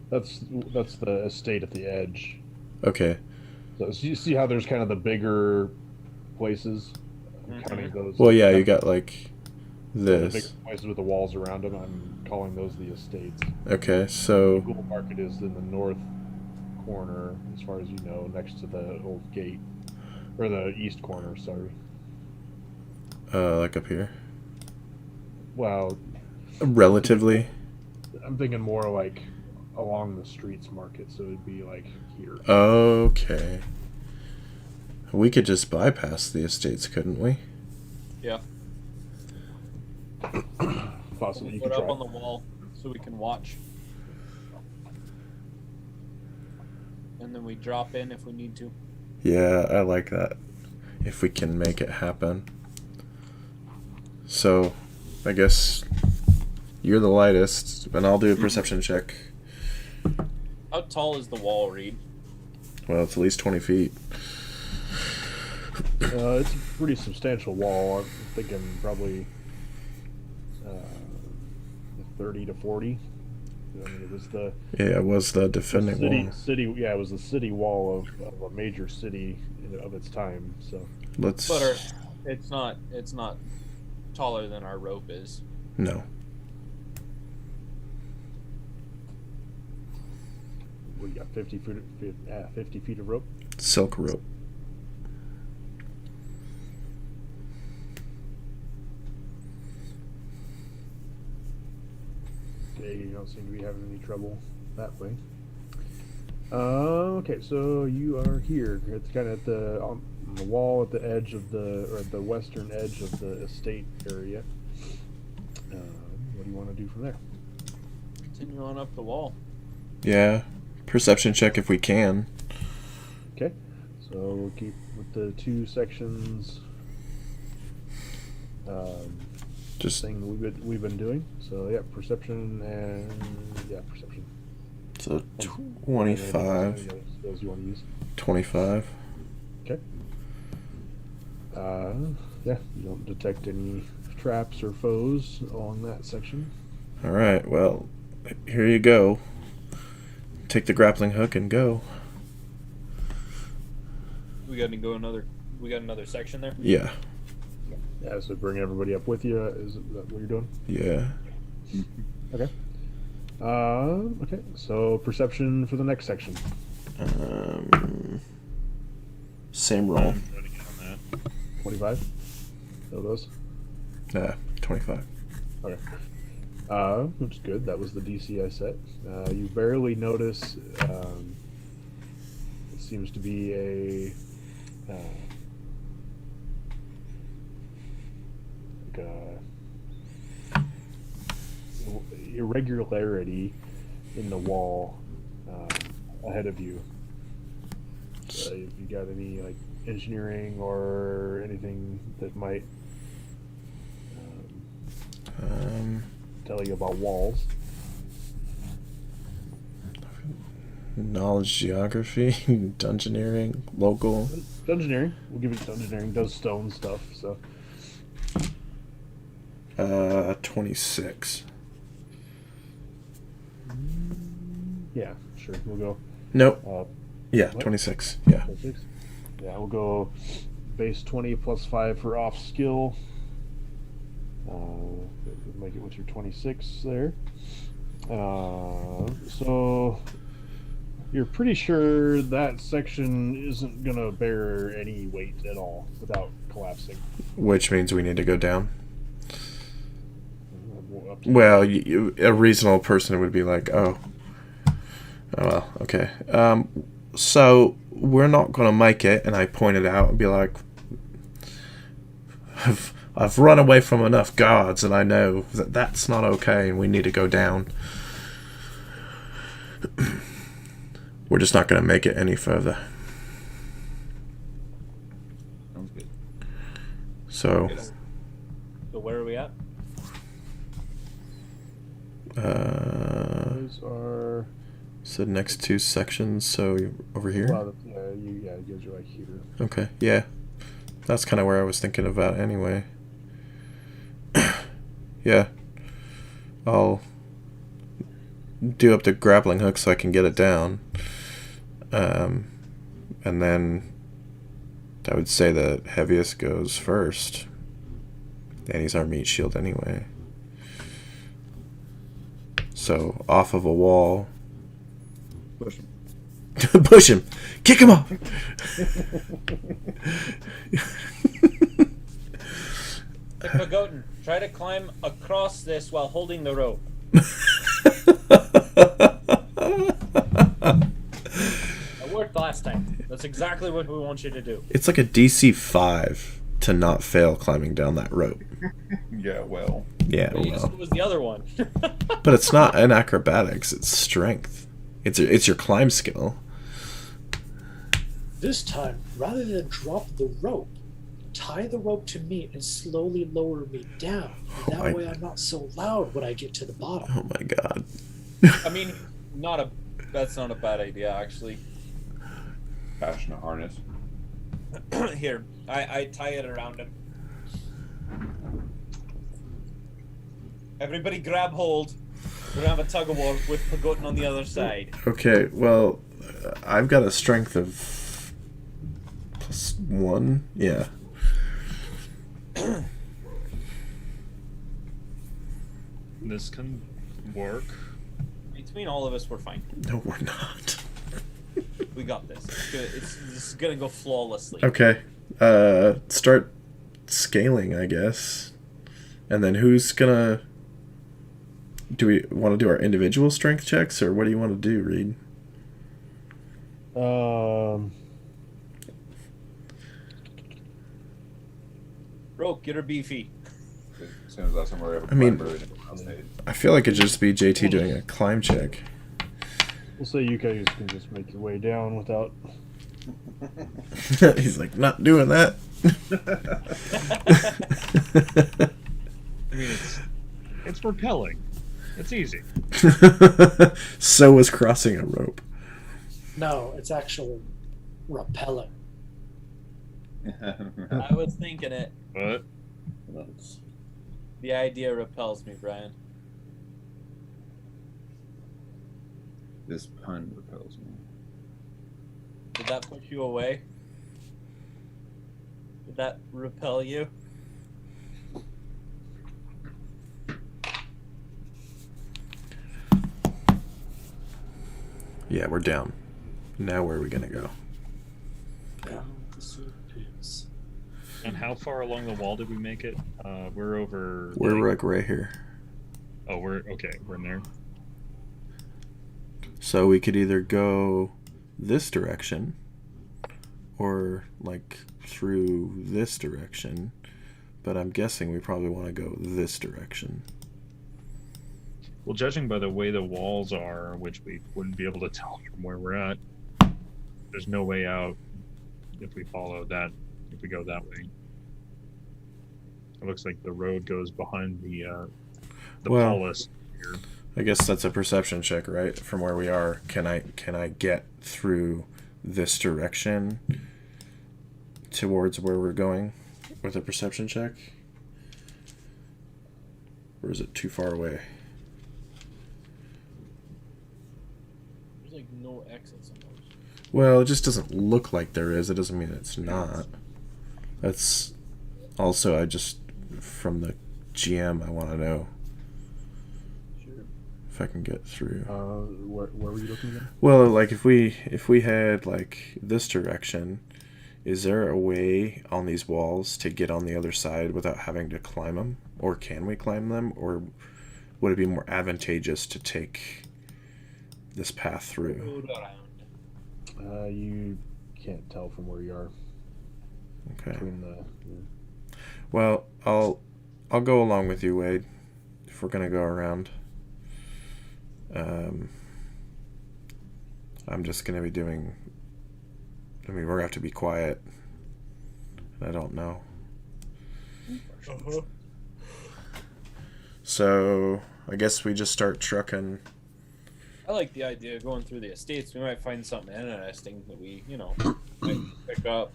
That's the estate at the edge. Okay. So you see how there's kind of the bigger places? I'm counting those. Well, yeah, you got, like, the bigger this. places with the walls around them. I'm calling those the estates. Okay, The so... ghoul market is in the north corner, as far as you know, next to the old gate. Or the east corner, sorry. like up here? Well, Relatively? I'm thinking more like along the streets market, so it'd be like here. Okay. We could just bypass the estates, couldn't we? Yeah. Possibly you Put could up try. on the wall so we can watch. And then we drop in if we need to. Yeah, I like that. If we can make it happen. So, I guess you're the lightest, and I'll do a perception check. How tall is the wall, Reed? Well, it's at least 20 feet. It's a pretty substantial wall. I'm thinking probably 30 to 40. I mean, it was the Yeah, it was the defending wall. Yeah, it was the city wall of a major city of its time. So Let's... But it's not taller than our rope is. No. we got 50 feet of rope. Silk rope. Okay, you don't seem to be having any trouble that way. Okay, so you are here. It's kind of at on the wall at the edge of the western edge of the estate area. What do you want to do from there? Continue on up the wall. Yeah. Perception check if we can. Okay, so we'll keep with the two sections. Just Thing we've been doing. So yeah, perception and perception. so 25. Those you want to use. 25. Okay. Yeah, you don't detect any traps or foes along that section. All right. Well, here you go. Take the grappling hook and go. We got another section there. Yeah. Yeah, so bring everybody up with you. Is that what you're doing? Yeah. Okay. Okay. So perception for the next section. Same roll. I'm trying to get on that. 25. So those. 25. Okay. Which is good. That was the DC I set. You barely notice. It seems to be a irregularity in the wall ahead of you. If you got any like engineering or anything that might tell you about walls. Knowledge, geography, dungeoneering, local. Dungeoneering. We'll give it dungeoneering. Does stone stuff. So 26. yeah, sure. We'll go. Nope. Yeah, what? 26. Yeah. 26? Yeah, we'll go base 20 plus 5 for off skill. Make it with your 26 there. So you're pretty sure that section isn't gonna bear any weight at all without collapsing. Which means we need to go down. Up to Well, a reasonable person would be like, oh well, okay. So we're not gonna make it, and I pointed out and be like, I've run away from enough guards, and I know that that's not okay, and we need to go down. We're just not gonna make it any further. Sounds good. So, So where are we at? Those are So next two sections. So over here. Well, you guys are like here. Okay. Yeah. That's kind of where I was thinking about anyway. Yeah. I'll do up the grappling hook so I can get it down. And then I would say the heaviest goes first. And he's our meat shield anyway. So off of a wall. Push him. Push him. Kick him off. Hey, Pagotin, try to climb across this while holding the rope. It worked last time. That's exactly what we want you to do. It's like a DC 5 to not fail climbing down that rope. Yeah, well. Yeah, You just well. was the other one. But it's not an acrobatics, it's strength. It's your climb skill. This time, rather than drop the rope, tie the rope to me and slowly lower me down. That my- way I'm not so loud when I get to the bottom. Oh my god. I mean, that's not a bad idea, actually. Fashion a harness. Here, I tie it around him. Everybody grab hold. We're gonna have a tug of war with Pagotin on the other side. Okay, well, I've got a strength of +1. Yeah. This can work. Between all of us, we're fine. No, we're not. We got this. This is gonna go flawlessly. Okay. Start scaling, I guess. And then who's gonna... Do we want to do our individual strength checks, or what do you want to do, Reed? Roke, get her beefy. As soon as last time we were ever I mean- really stage. I feel like it'd just be JT doing a climb check. We'll say you guys can just make your way down without. He's like, not doing that. I mean, it's repelling. It's easy. So was crossing a rope. No, it's actually repelling. I was thinking it. But The idea repels me, Brian. This pun repels me. Did that push you away? Did that repel you? Yeah, we're down. Now where are we gonna go? Down the sewer pits. and how far along the wall did we make it? We're over. We're like right here. Oh, we're okay. We're in there. So we could either go this direction or like through this direction, but I'm guessing we probably want to go this direction. Well, judging by the way the walls are, which we wouldn't be able to tell from where we're at, there's no way out if we follow that, if we go that way. It looks like the road goes behind the Well, polis here. I guess that's a perception check, right? From where we are, can I get through this direction towards where we're going with a perception check? Or is it too far away? There's like no exits on those. Well, it just doesn't look like there is. It doesn't mean it's not. That's also, I just, from the GM, I want to know if I can get through. Where were you looking at? Well, like if we had like this direction, is there a way on these walls to get on the other side without having to climb them? Or can we climb them? Or would it be more advantageous to take this path through? Road around. You can't tell from where you are. Okay. Between the. Well, I'll go along with you, Wade, if we're gonna go around. I'm just gonna be doing. I mean, we're gonna have to be quiet. I don't know. So I guess we just start trucking I like the idea of going through the estates. We might find something interesting that we, might pick up.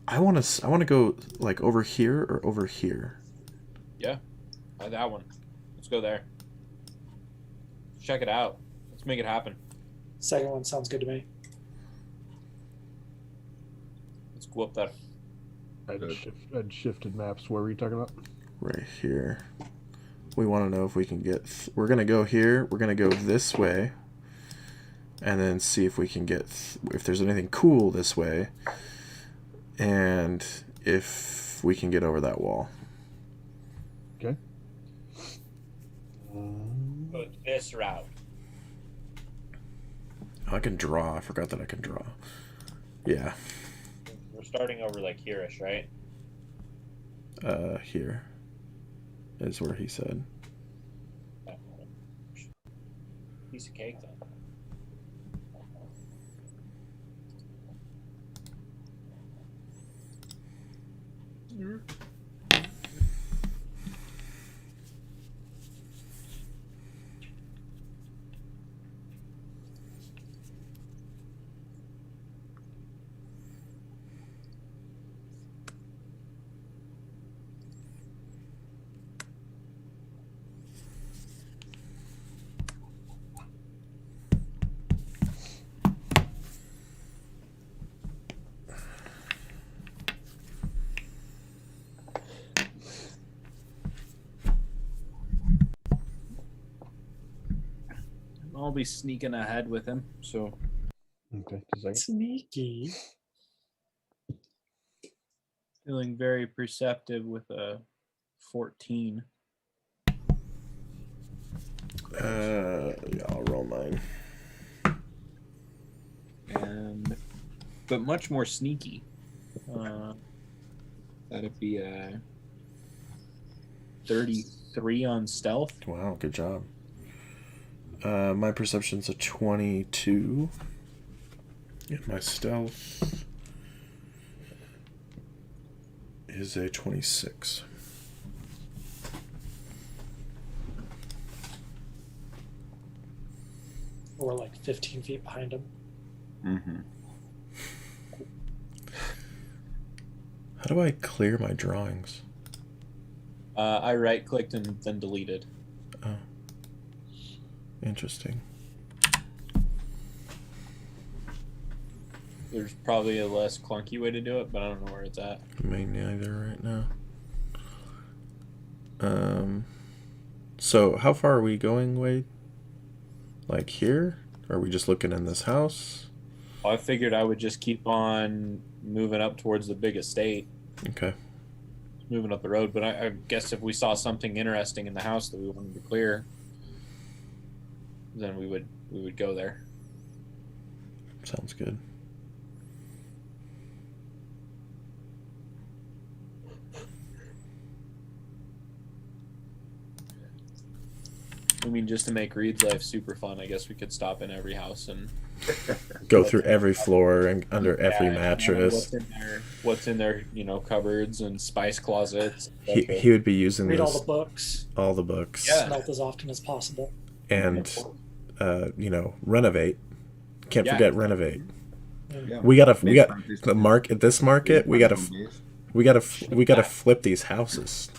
I want to go like over here or over here. Yeah, that one. Let's go there. Check it out. Let's make it happen. Second one sounds good to me. Let's go up there. I'd shifted maps. Where were you talking about? Right here. We want to know if we can get... we're going to go here. We're going to go this way. And then see if we can get... if there's anything cool this way. And if we can get over that wall. Okay. Go this route. Oh, I can draw. I forgot that I can draw. Yeah. We're starting over like here-ish, right? Here is where he said. Piece of cake then. I'll be sneaking ahead with him. So Okay, just a second. Sneaky. feeling very perceptive with a 14. Yeah, I'll roll mine. But much more sneaky. That'd be a 33 on stealth. Wow, good job. My perception's a 22. And my stealth is a 26. Or like 15 feet behind him. Mm-hmm. How do I clear my drawings? I right-clicked and then deleted. Oh. Interesting. There's probably a less clunky way to do it, but I don't know where it's at. Me neither right now. So how far are we going, Wade? Like here? Or are we just looking in this house? I figured I would just keep on moving up towards the big estate, Okay. moving up the road. But I guess if we saw something interesting in the house that we wanted to clear, then we would go there. Sounds good. I mean, just to make Reed's life super fun, I guess we could stop in every house and Go through every floor and under every Yeah, mattress. what's in their cupboards and spice closets. He would be using Read all this, the books. all the books. Yeah. Smelt as often as possible. And renovate. Can't Yeah. forget renovate. Yeah. We got Based the on- market. This market, we gotta Based- flip these houses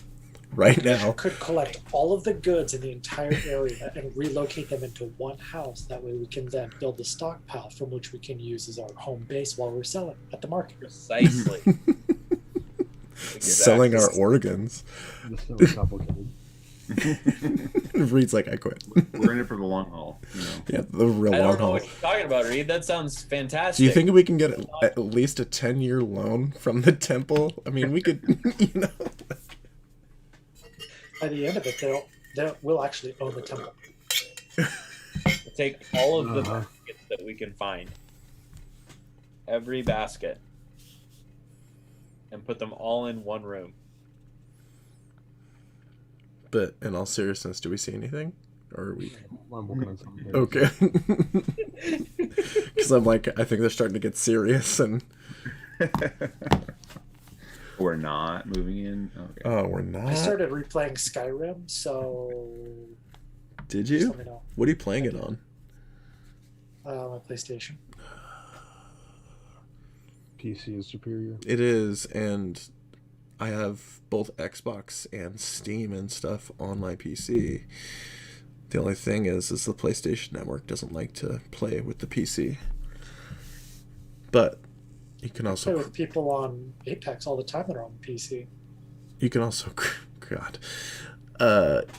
right now. Could collect all of the goods in the entire area and relocate them into one house. That way we can then build a stockpile from which we can use as our home base while we're selling at the market. Precisely. Selling our organs. This is really complicated. Reed's like, I quit. We're in it for the long haul. Yeah, the real I long don't know haul. what you're talking about, Reed. That sounds fantastic. Do you think we can get at least a 10-year loan from the temple? I mean, we could, By the end of it, we'll actually own the temple. We'll take all of the Uh-huh. baskets that we can find, every basket, and put them all in one room. But in all seriousness, do we see anything? Or are we... I'm working on something. Okay. Because I'm like, I think they're starting to get serious and... We're not moving in. Okay. Oh, we're I not? started replaying Skyrim, so Did Just you? let me know. What are you playing it on? My PlayStation. PC is superior. It is, and I have both Xbox and Steam and stuff on my PC. The only thing is the PlayStation Network doesn't like to play with the PC. But you can I also play with people on Apex all the time that are on PC. you can also God,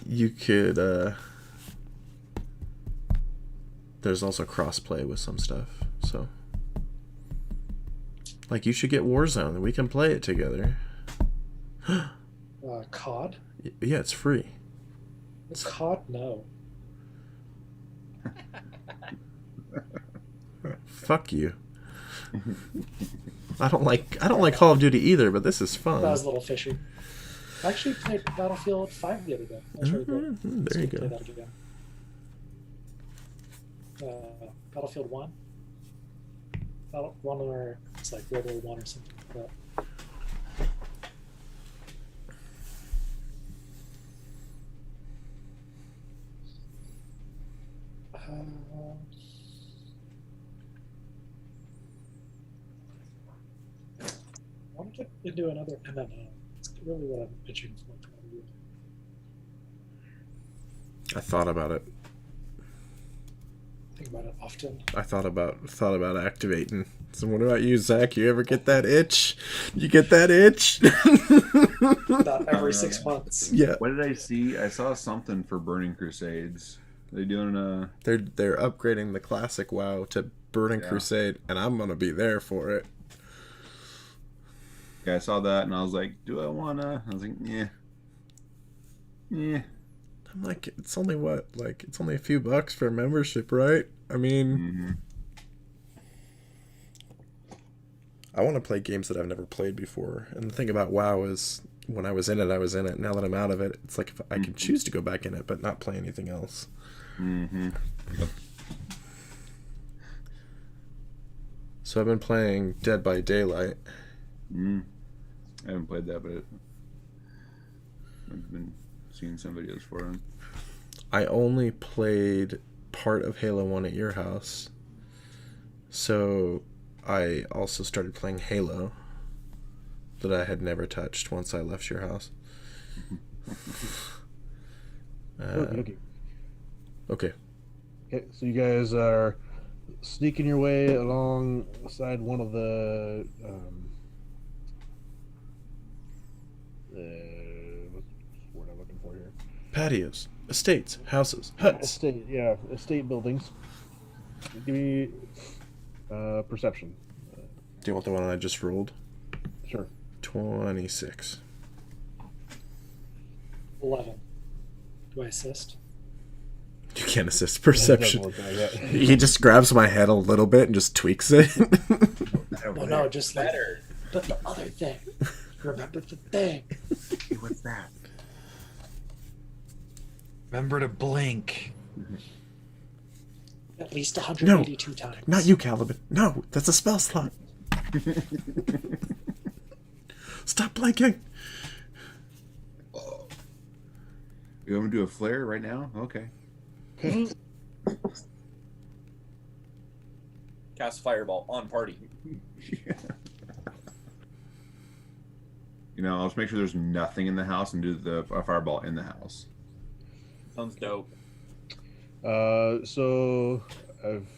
you could there's also crossplay with some stuff. So like you should get Warzone and we can play it together. COD? Yeah, it's free. COD? No. Fuck you. I don't like Call of Duty either, but this is fun. That was a little fishy. I actually played Battlefield 5 the other day. That was really good. There you Play go. that again. Battlefield 1. One where it's like World War 1 or something like that. I want to get into another MMO. It's really what I'm pitching for. I thought about it. Think about it often. I thought about activating. So what about you, Zach? You ever get that itch? You get that itch? About every 6 months. Yeah. What did I see? I saw something for Burning Crusades. They doing They're upgrading the classic WoW to Burning Yeah. Crusade, and I'm gonna be there for it. Yeah, I saw that and I was like, do I wanna? I was like, yeah. Yeah. I'm like, it's only it's only a few bucks for a membership, right? I mean, Mm-hmm. I want to play games that I've never played before. And the thing about WoW is, when I was in it, I was in it. Now that I'm out of it, it's like if I can choose to go back in it, but not play anything else. Mm-hmm. So I've been playing Dead by Daylight. Mm. I haven't played that, but I've been seeing some videos for it. I only played part of Halo 1 at your house. So I also started playing Halo that I had never touched once I left your house. Okay. Okay. Okay, so you guys are sneaking your way alongside one of the what's the word I'm looking for here? Patios, estates, houses, huts. Estate buildings. Give me perception. Do you want the one I just rolled? Sure. 26. 11. Do I assist? You can't assist It perception. doesn't work like that. He just grabs my head a little bit and just tweaks it. Well, no, just like, but the other thing. Remember the thing. What's that? Remember to blink. At least 182 times. Not you, Caliban. No, that's a spell slot. Stop blinking. You want me to do a flare right now? Okay. Cast fireball on party. You know, I'll just make sure there's nothing in the house and do the fireball in the house. Sounds dope. So I've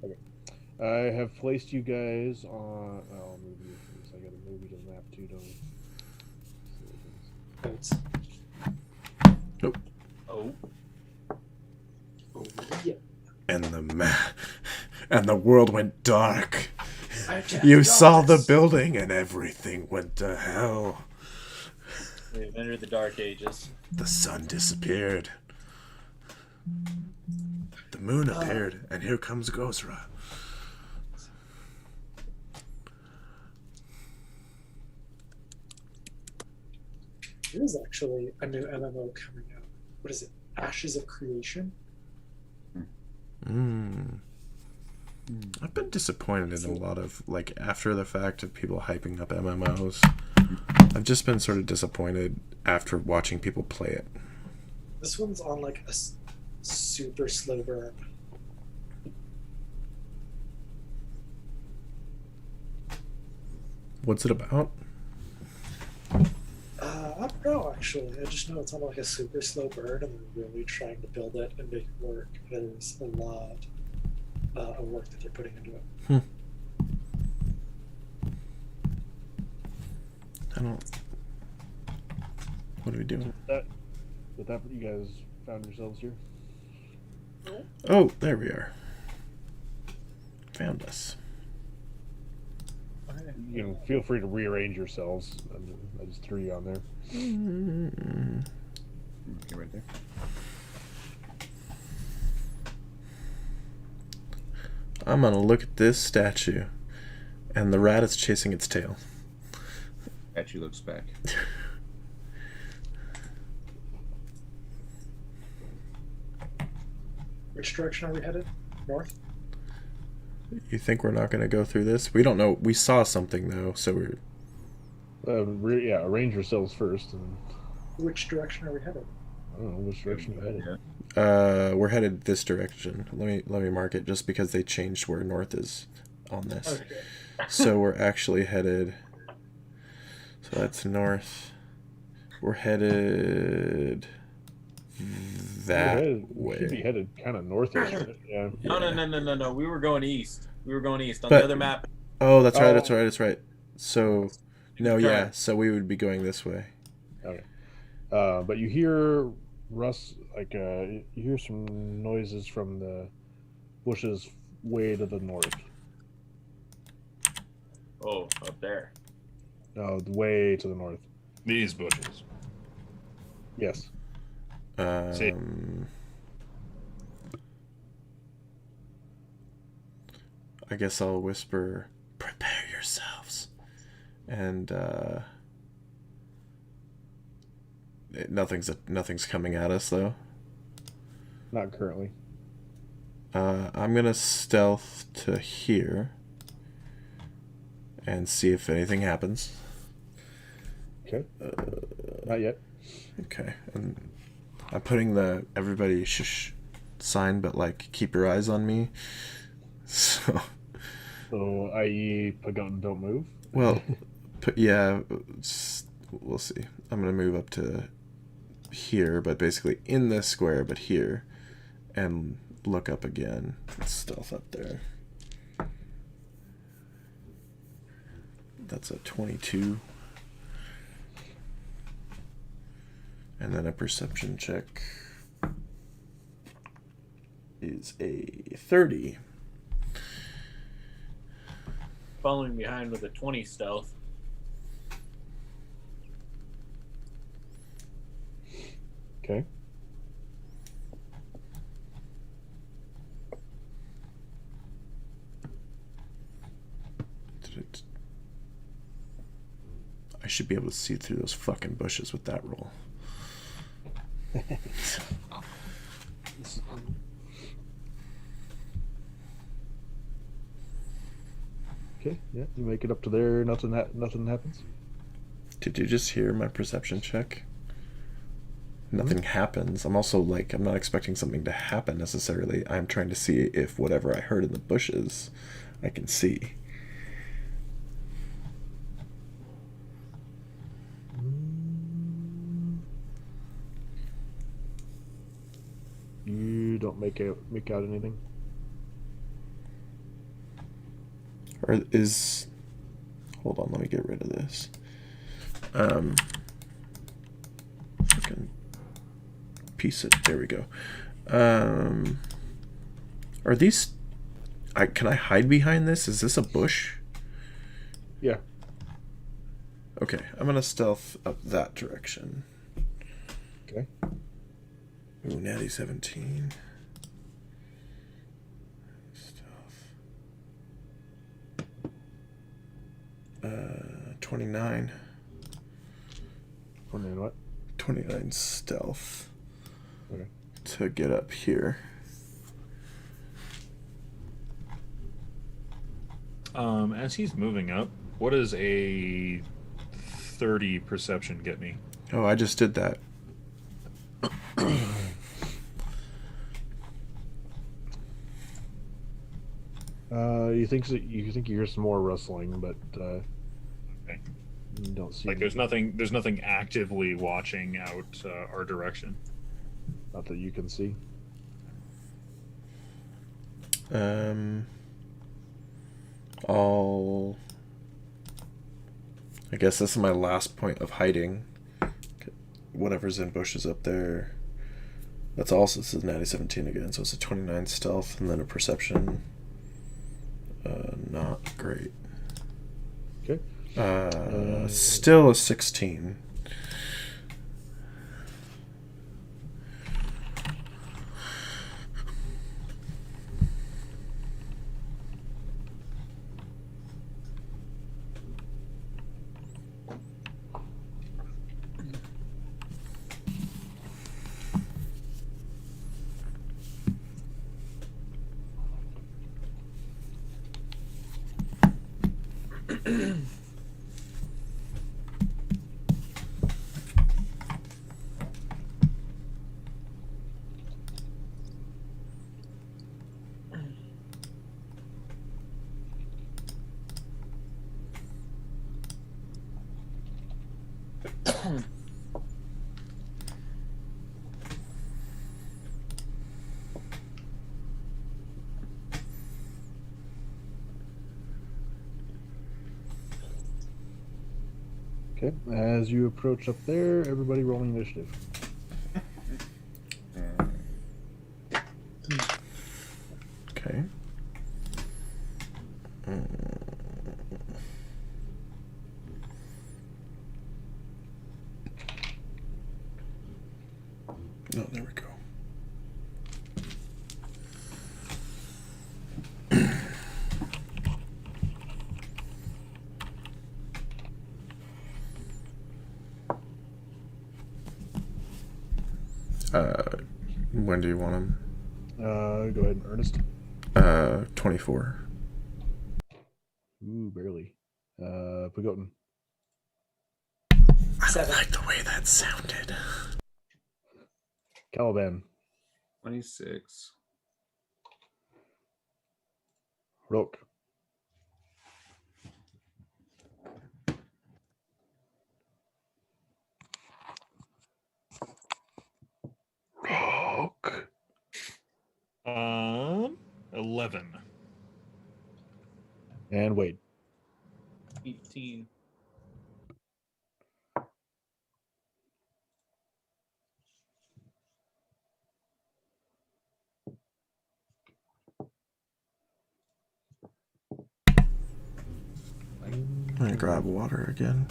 okay. I have placed you guys on. Oh, movie. I got a movie to the map too, don't I? Notes. Oh. Yeah. And the world went dark. I can't You know saw the this. building and everything went to hell. We've entered the dark ages. The sun disappeared. The moon appeared, and here comes Gozra. There is actually a new MMO coming out. What is it? Ashes of Creation? I've been disappointed in a lot of, like, after the fact of people hyping up MMOs. I've just been sort of disappointed after watching people play it. This one's on like a super slow burn. What's it about? I don't know, actually. I just know it's on like a super slow burn, and they're really trying to build it and make it work. There's a lot of work that they're putting into it. I don't. What are we doing? With that, you guys found yourselves here. Oh, there we are. Found us. You can feel free to rearrange yourselves. I just threw you on there. Okay, right there. I'm gonna look at this statue, and the rat is chasing its tail. Actually looks back. Which direction are we headed? North? You think we're not gonna go through this? We don't know. We saw something though, so we're. Arrange yourselves first, and Which direction are we headed? I don't know which direction you're headed. Yeah. We're headed this direction. Let me mark it just because they changed where north is on this. Okay. So we're actually headed. So that's north. We're headed that We should be way. headed kind of northish. Yeah. No. We were going east. We were going east on But- the other map. Oh, that's right. That's Oh. right. That's right. So, no, Try yeah. it. So we would be going this way. But you hear you hear some noises from the bushes way to the north. Oh, up there. No, way to the north. These bushes. Yes. See. I guess I'll whisper, "Prepare yourselves," and nothing's coming at us though. Not currently. I'm gonna stealth to here and see if anything happens. Okay. Not yet. Okay, and I'm putting the everybody shush sign, but like keep your eyes on me. So, So, i.e., Pagotin don't move. well, yeah, we'll see. I'm gonna move up to here, but basically in this square, but here, and look up again. Stealth up there. That's a 22. And then a perception check is a 30. Following behind with a 20 stealth. Okay. I should be able to see through those fucking bushes with that roll. Okay. Yeah. You make it up to there. Nothing happens. Did you just hear my perception check? Nothing happens. I'm also like, I'm not expecting something to happen necessarily. I'm trying to see if whatever I heard in the bushes I can see. You don't make out anything. Or is... Hold on, let me get rid of this. Fucking piece it. There we go. Are these... can I hide behind this? Is this a bush? Yeah. Okay, I'm gonna stealth up that direction. Okay. Ooh, natty 17. Stealth. 29. 29 what? 29 stealth. Okay. To get up here. As he's moving up, what does a 30 perception get me? Oh, I just did that. You think you hear some more rustling, but Okay. you don't see Like there's nothing actively watching out our direction. not that you can see. I'll. I guess this is my last point of hiding. Whatever's in bushes up there. That's also, this is natty 17 again, so it's a 29 stealth and then a perception. Not great. Okay. Still a 16. Okay. As you approach up there, everybody rolling initiative. Okay. No, there we go. When do you want them? Go ahead, Ernest. 24. Ooh, barely. Pagotin. I don't like the way that sounded. Caliban. 26. Roke. Rock. 11. And Wade. 18. I'm gonna grab water again.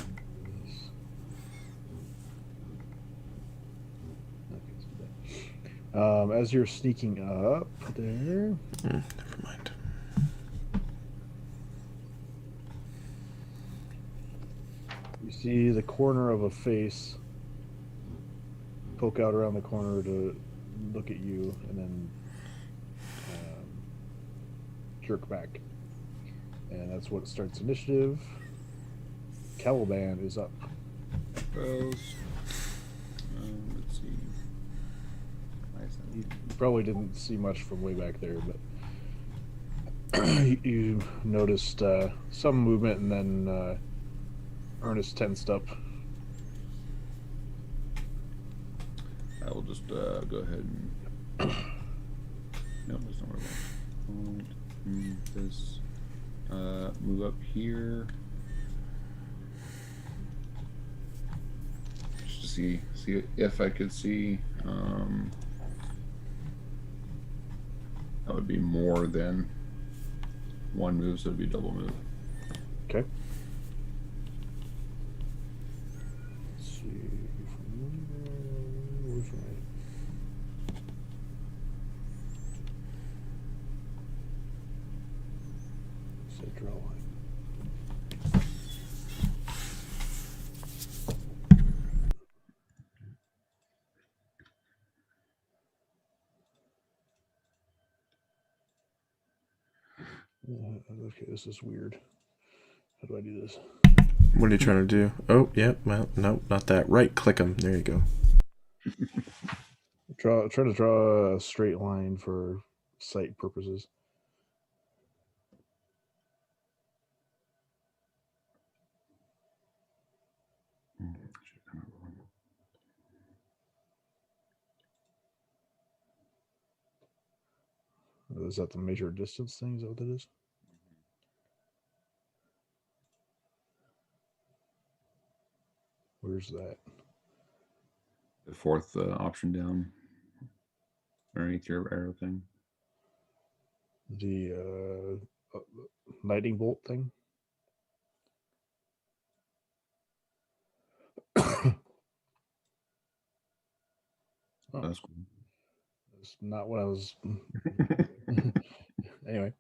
As you're sneaking up there, Never mind. you see the corner of a face poke out around the corner to look at you and then jerk back. And that's what starts initiative. Caliban is up. Rose. Let's see. You probably didn't see much from way back there, but you noticed some movement, and then Ernest tensed up. I will just go ahead and. No, there's nowhere left. This. Move up here. Just to see if I could see. That would be more than one move, so it'd be a double move. Okay. Let's see. Where's my... Set draw line. Okay, this is weird. How do I do this? What are you trying to do? Oh, yeah. Well, no, not that. Right click them. There you go. Try to draw a straight line for sight purposes. Is that the measure distance thing? Is that what that is? Where's that? The fourth option down underneath your arrow thing. The lightning bolt thing? Oh, That's cool. that's not what I was. Anyway.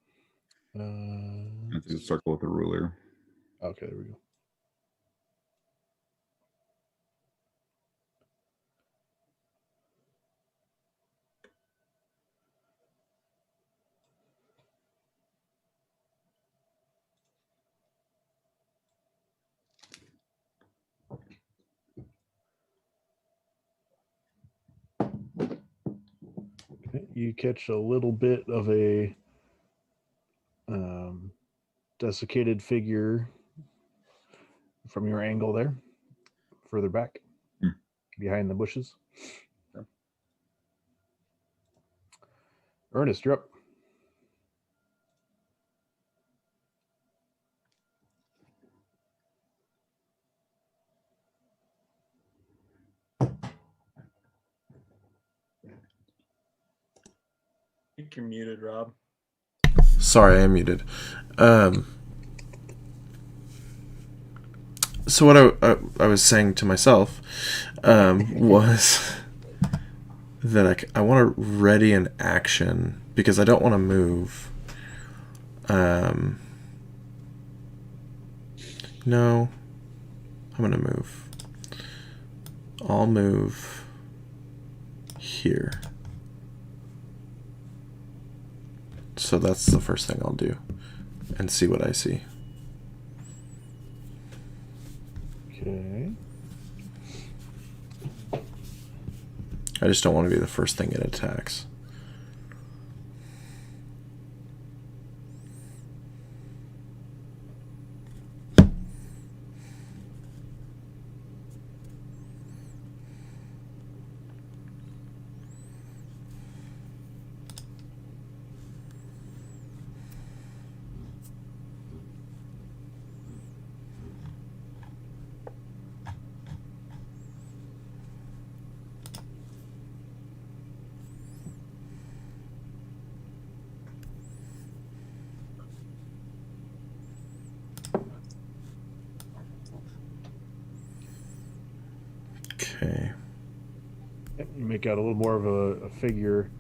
It's a circle with a ruler. Okay, there we go. Okay, you catch a little bit of a desiccated figure from your angle there, further back, behind the bushes. Okay. Ernest, you're up. I think you're muted, Rob. Sorry, I am muted. So what I was saying to myself was that I want to ready an action because I don't want to move. No, I'm going to move. I'll move here. So that's the first thing I'll do and see what I see. Okay. I just don't want to be the first thing it attacks. Okay. Yep, you make out a little more of a figure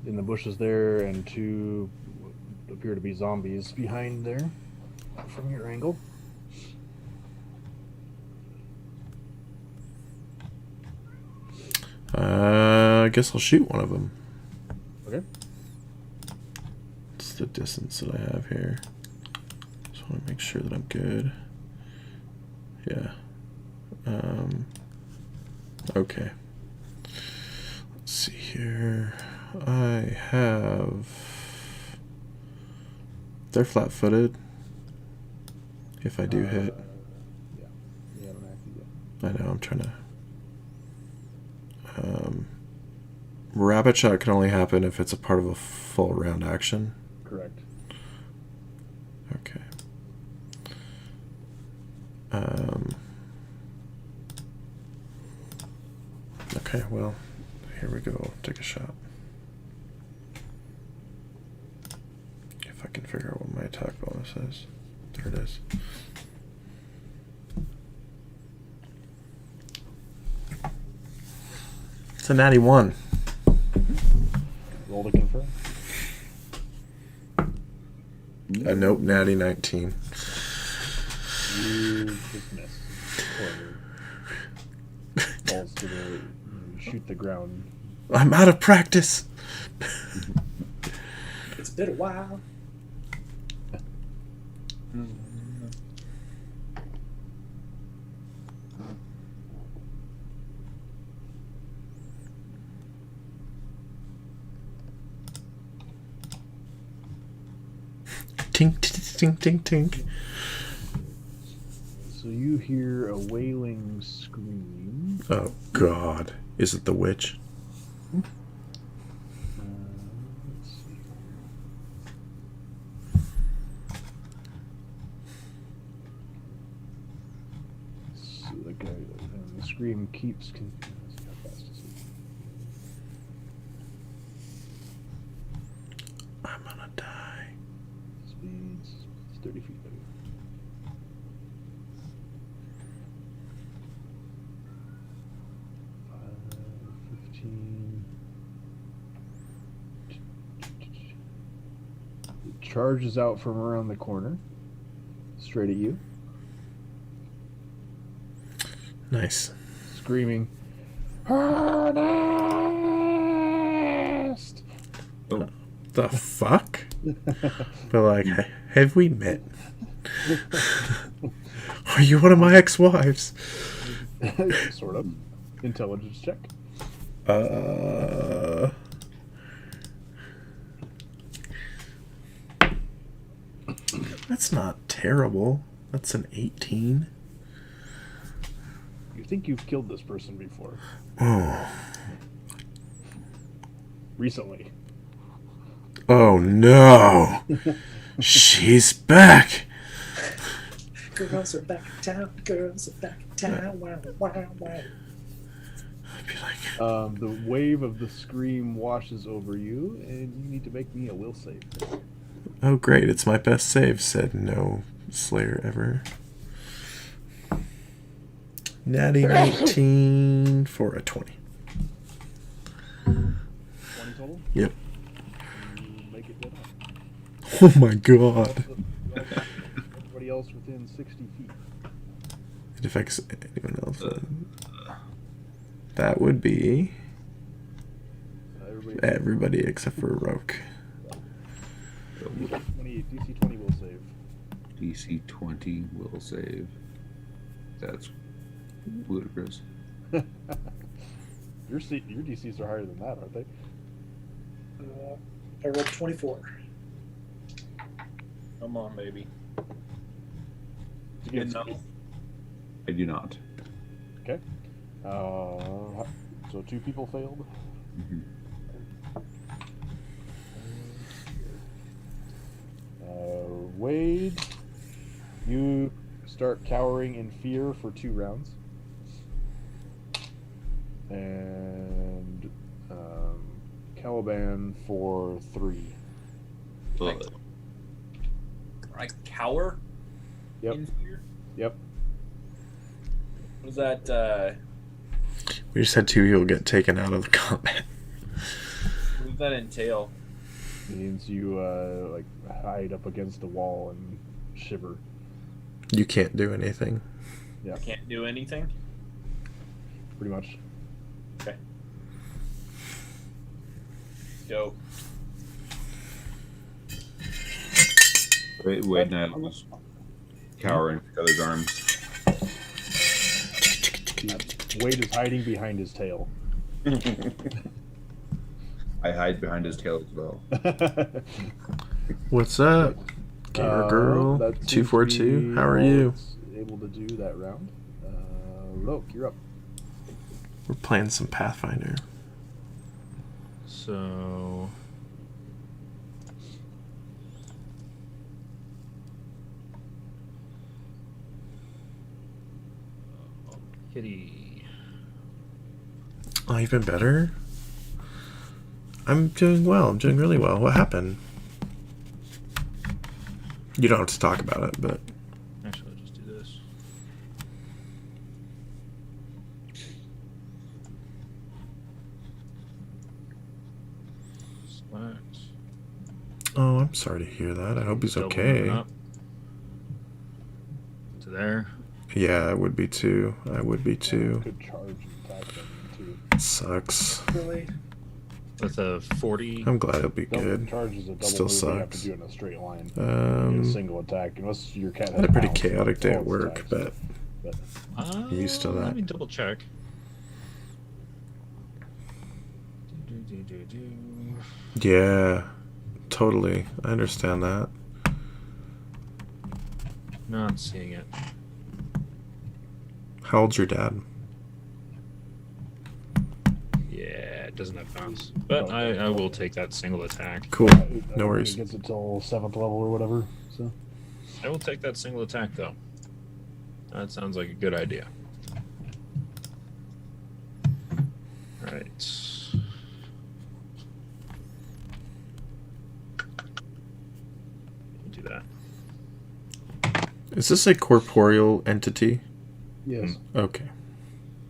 in the bushes there, and two what appear to be zombies behind there from your angle. I guess I'll shoot one of them. Okay. What's the distance that I have here? Just want to make sure that I'm good. Yeah. Okay. Let's see here. I have... They're flat-footed. If I do hit. Yeah. Yeah, I don't actually yet. I know, I'm trying to... Rapid shot can only happen if it's a part of a full round action. Correct. Okay. Okay, well, here we go. Take a shot. If I can figure out what my attack bonus is. There it is. It's a natty 1. Roll to confirm. Nope, natty 19. You just miss. Falls to the... You shoot the ground. I'm out of practice. It's been a while. Tink, tink, tink, tink. So you hear a wailing scream. Oh, God. Is it the witch? Let's see. So the guy, and the scream keeps. Let's see how fast is it? I'm gonna die. Speeds 30 feet. 15. It charges out from around the corner, straight at you, Nice. screaming, "Ernest!" Oh, The fuck? But like, have we met? Are you one of my ex-wives? Sort of. Intelligence check. That's not terrible. That's an 18. You think you've killed this person before? Oh. Recently. Oh no. She's back. Girls are back in town. Girls are back in town. Wow, wow, wow. I'd be like, The wave of the scream washes over you, and you need to make me a will save. oh great, it's my best save, said no Slayer ever. Natty 19 for a 20. 20 total? Yep. You make it dead on. Oh my god. Everybody else within 60 feet. It affects anyone else. That would be everybody except for Roke. 20, DC 20 will save. DC 20 will save. That's ludicrous. Your DCs are higher than that, aren't they? I rolled 24. Come on, baby. Against No. I do not. Okay. So 2 people failed. Mhm. Wade, you start cowering in fear for 2 rounds. And Caliban for 3. Ugh. I cower. Yep. In fear? Yep. Was that? We just had 2 people get taken out of the combat. What does that entail? Means you like hide up against the wall and shiver. You can't do anything. I can't do anything. Pretty much. Okay. Go. Wade and I was cowering with other's arms. Wade is hiding behind his tail. I hide behind his tail as well. What's up? Gamer girl. That seems 242. to be How are all you? it's able to do that round. Roke, you're up. We're playing some Pathfinder. So. Kitty. Oh, you've been better? I'm doing well. I'm doing really well. What happened? You don't have to talk about it, but Actually, I'll just do this. Slacks. oh, I'm sorry to hear that. I hope he's Double okay. moving up to there. Yeah, I would be too. I would be too. Could charge and attack them too. Sucks. Really? with a 40. I'm glad it'll be Double good. charge is a double Still move. You have to sucks. do it in a straight line. You get a single attack, unless your cat I has had a pretty pounce, chaotic day all at its work, attacks. but I'm used to that. Let me double check. Yeah, totally. I understand that. Not seeing it. How old's your dad? Yeah, it doesn't have bounce. But I will take that single attack. Cool. I don't No think worries. It gets it till 7th level or whatever. So I will take that single attack, though. That sounds like a good idea. Alright. Do that. Is this a corporeal entity? yes, Okay.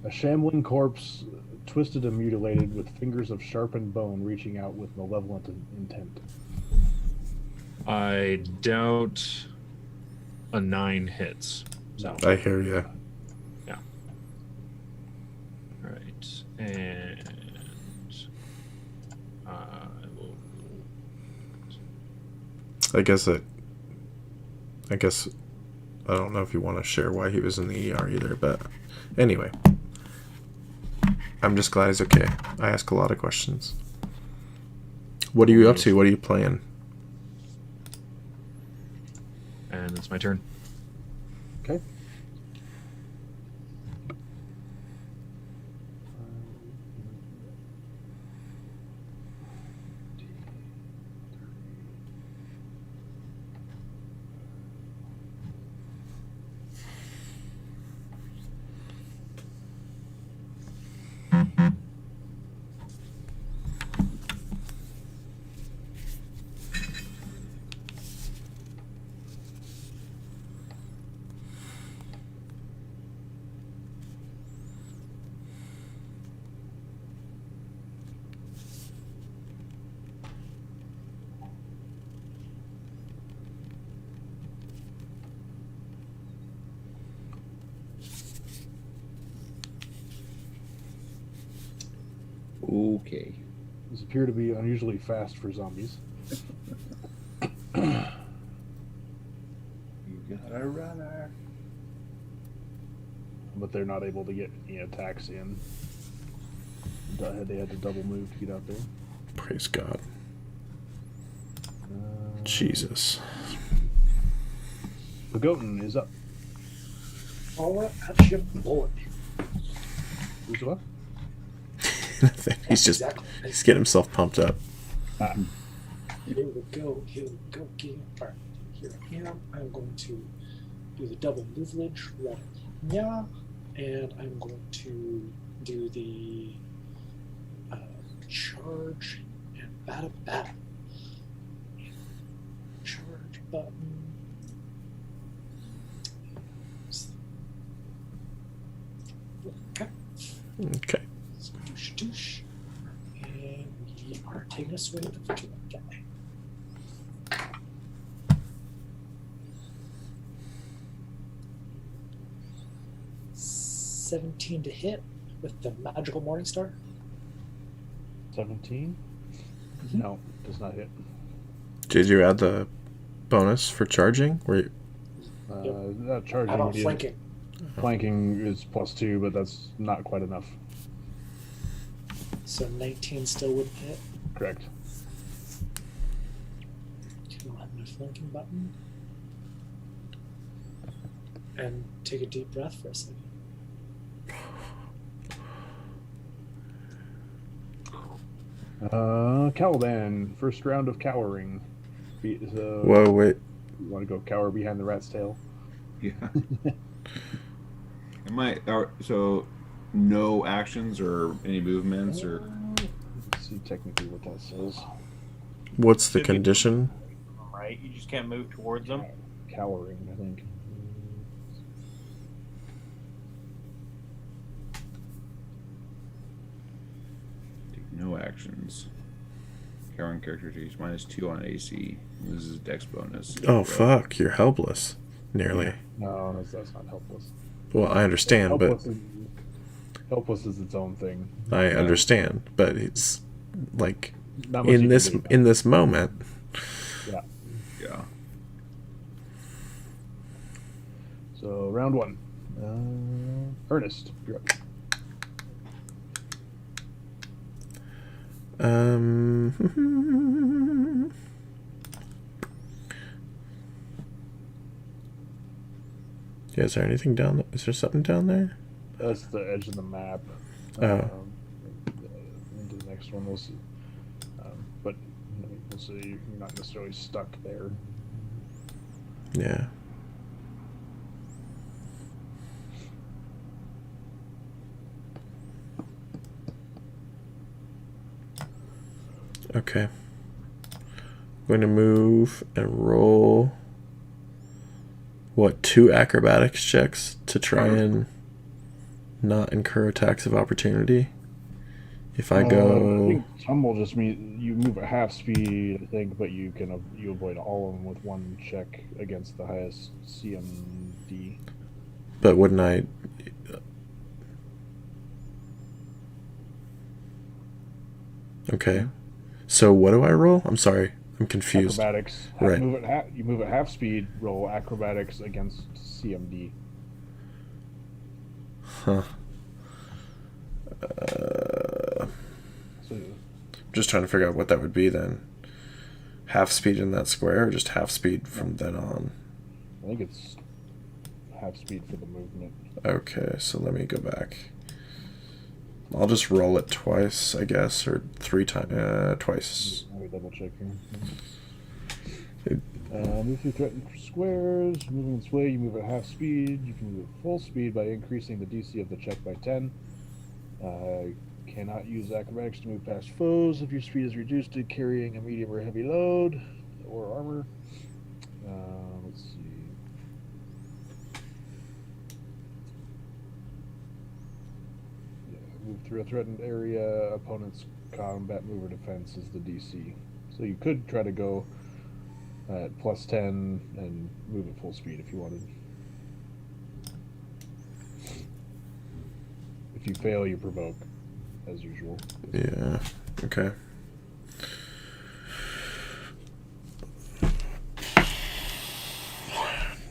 a shambling corpse, twisted and mutilated, with fingers of sharpened bone reaching out with malevolent intent. I doubt a 9 hits. No. I hear you. Alright. And I will. I guess I don't know if you want to share why he was in the ER either, but anyway. I'm just glad he's okay. I ask a lot of questions. What are you up to? What are you playing? And it's my turn. Okay. Okay. These appear to be unusually fast for zombies. You got a runner. But they're not able to get any attacks in. They had to double move to get out there. Praise God. Jesus. Pagotin is up. All at your boy. Who's what? He's Exactly. getting himself pumped up. Here we go. Here we go. Game. All right. Here I am. I'm going to do the double movement. Right. Yeah. And I'm going to do the charge and bada bada. Charge button. Okay. Okay. Douche, douche. And we are taking a swing at the first guy. $17 to hit with the magical morning star. 17? Mhm. No, does not hit. Did you add the bonus for charging? Not charging. How about yeah. flanking? Flanking is +2, but that's not quite enough. So 19 still wouldn't hit. Correct. I'll hit my flanking button. And take a deep breath for a second. Caliban, first round of cowering. Whoa, wait. You want to go cower behind the rat's tail? Yeah. So no actions or any movements or Let's see technically what that says. What's the Should be- condition? Right? You just can't move towards them. Cowering, I think. take no actions. Cowering character takes -2 on AC. This is Dex bonus. Oh, fuck. You're helpless. Nearly. No, that's not helpless. Well, I understand, but Helpless is its own thing. I understand, but like Not much you in can this do. in this moment. Yeah. Yeah. So round one. Ernest, you're up. Yeah, is there anything down there? Is there something down there? That's the edge of the map. Oh. Into the next one, we'll see. But we'll see. You're not necessarily stuck there. Yeah. Okay. I'm going to move and roll. What, 2 acrobatics checks to try and not incur attacks of opportunity? If I I go, think tumble just means you move at half speed, I think, but you can you avoid all of them with 1 check against the highest CMD. but wouldn't I? Okay. So what do I roll? I'm sorry, I'm confused. Acrobatics. Right. You move at half speed. Roll acrobatics against CMD. Huh. So Just trying to figure out what that would be then. Half speed in that square, or just half speed from then on? I think it's half speed for the movement. Okay, so let me go back. I'll just roll it twice, I guess, or 3 times. Twice. Let me double check here. Move through threatened squares. Moving this way, you move at half speed. You can move at full speed by increasing the DC of the check by 10. Cannot use acrobatics to move past foes if your speed is reduced to carrying a medium or heavy load or armor. Let's see. Yeah, move through a threatened area. Opponent's combat move or defense is the DC. So you could try to go at plus 10 and move at full speed if you wanted. If you fail, you provoke, as usual. Yeah, okay.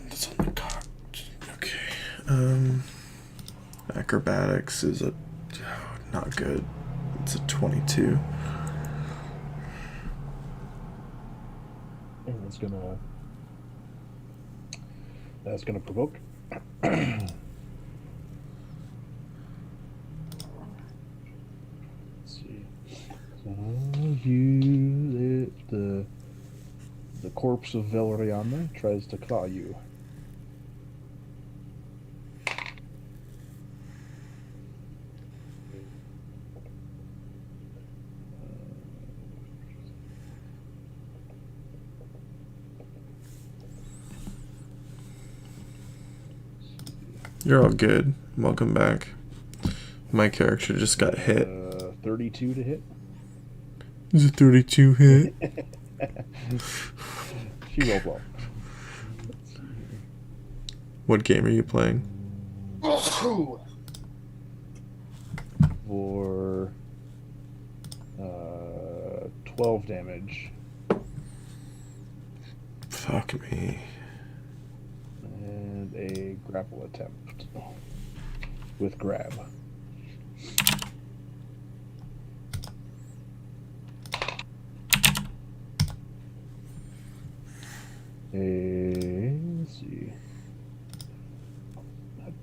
That's on the card. Okay. Acrobatics is not good. It's a 22. And that's gonna provoke. Let's see. So the corpse of Valeriana tries to claw you. You're all good. Welcome back. My character just got hit. 32 to hit. Is it 32 hit? She rolled well. What game are you playing? For 12 damage. Fuck me. And a grapple attempt with grab. Let's see.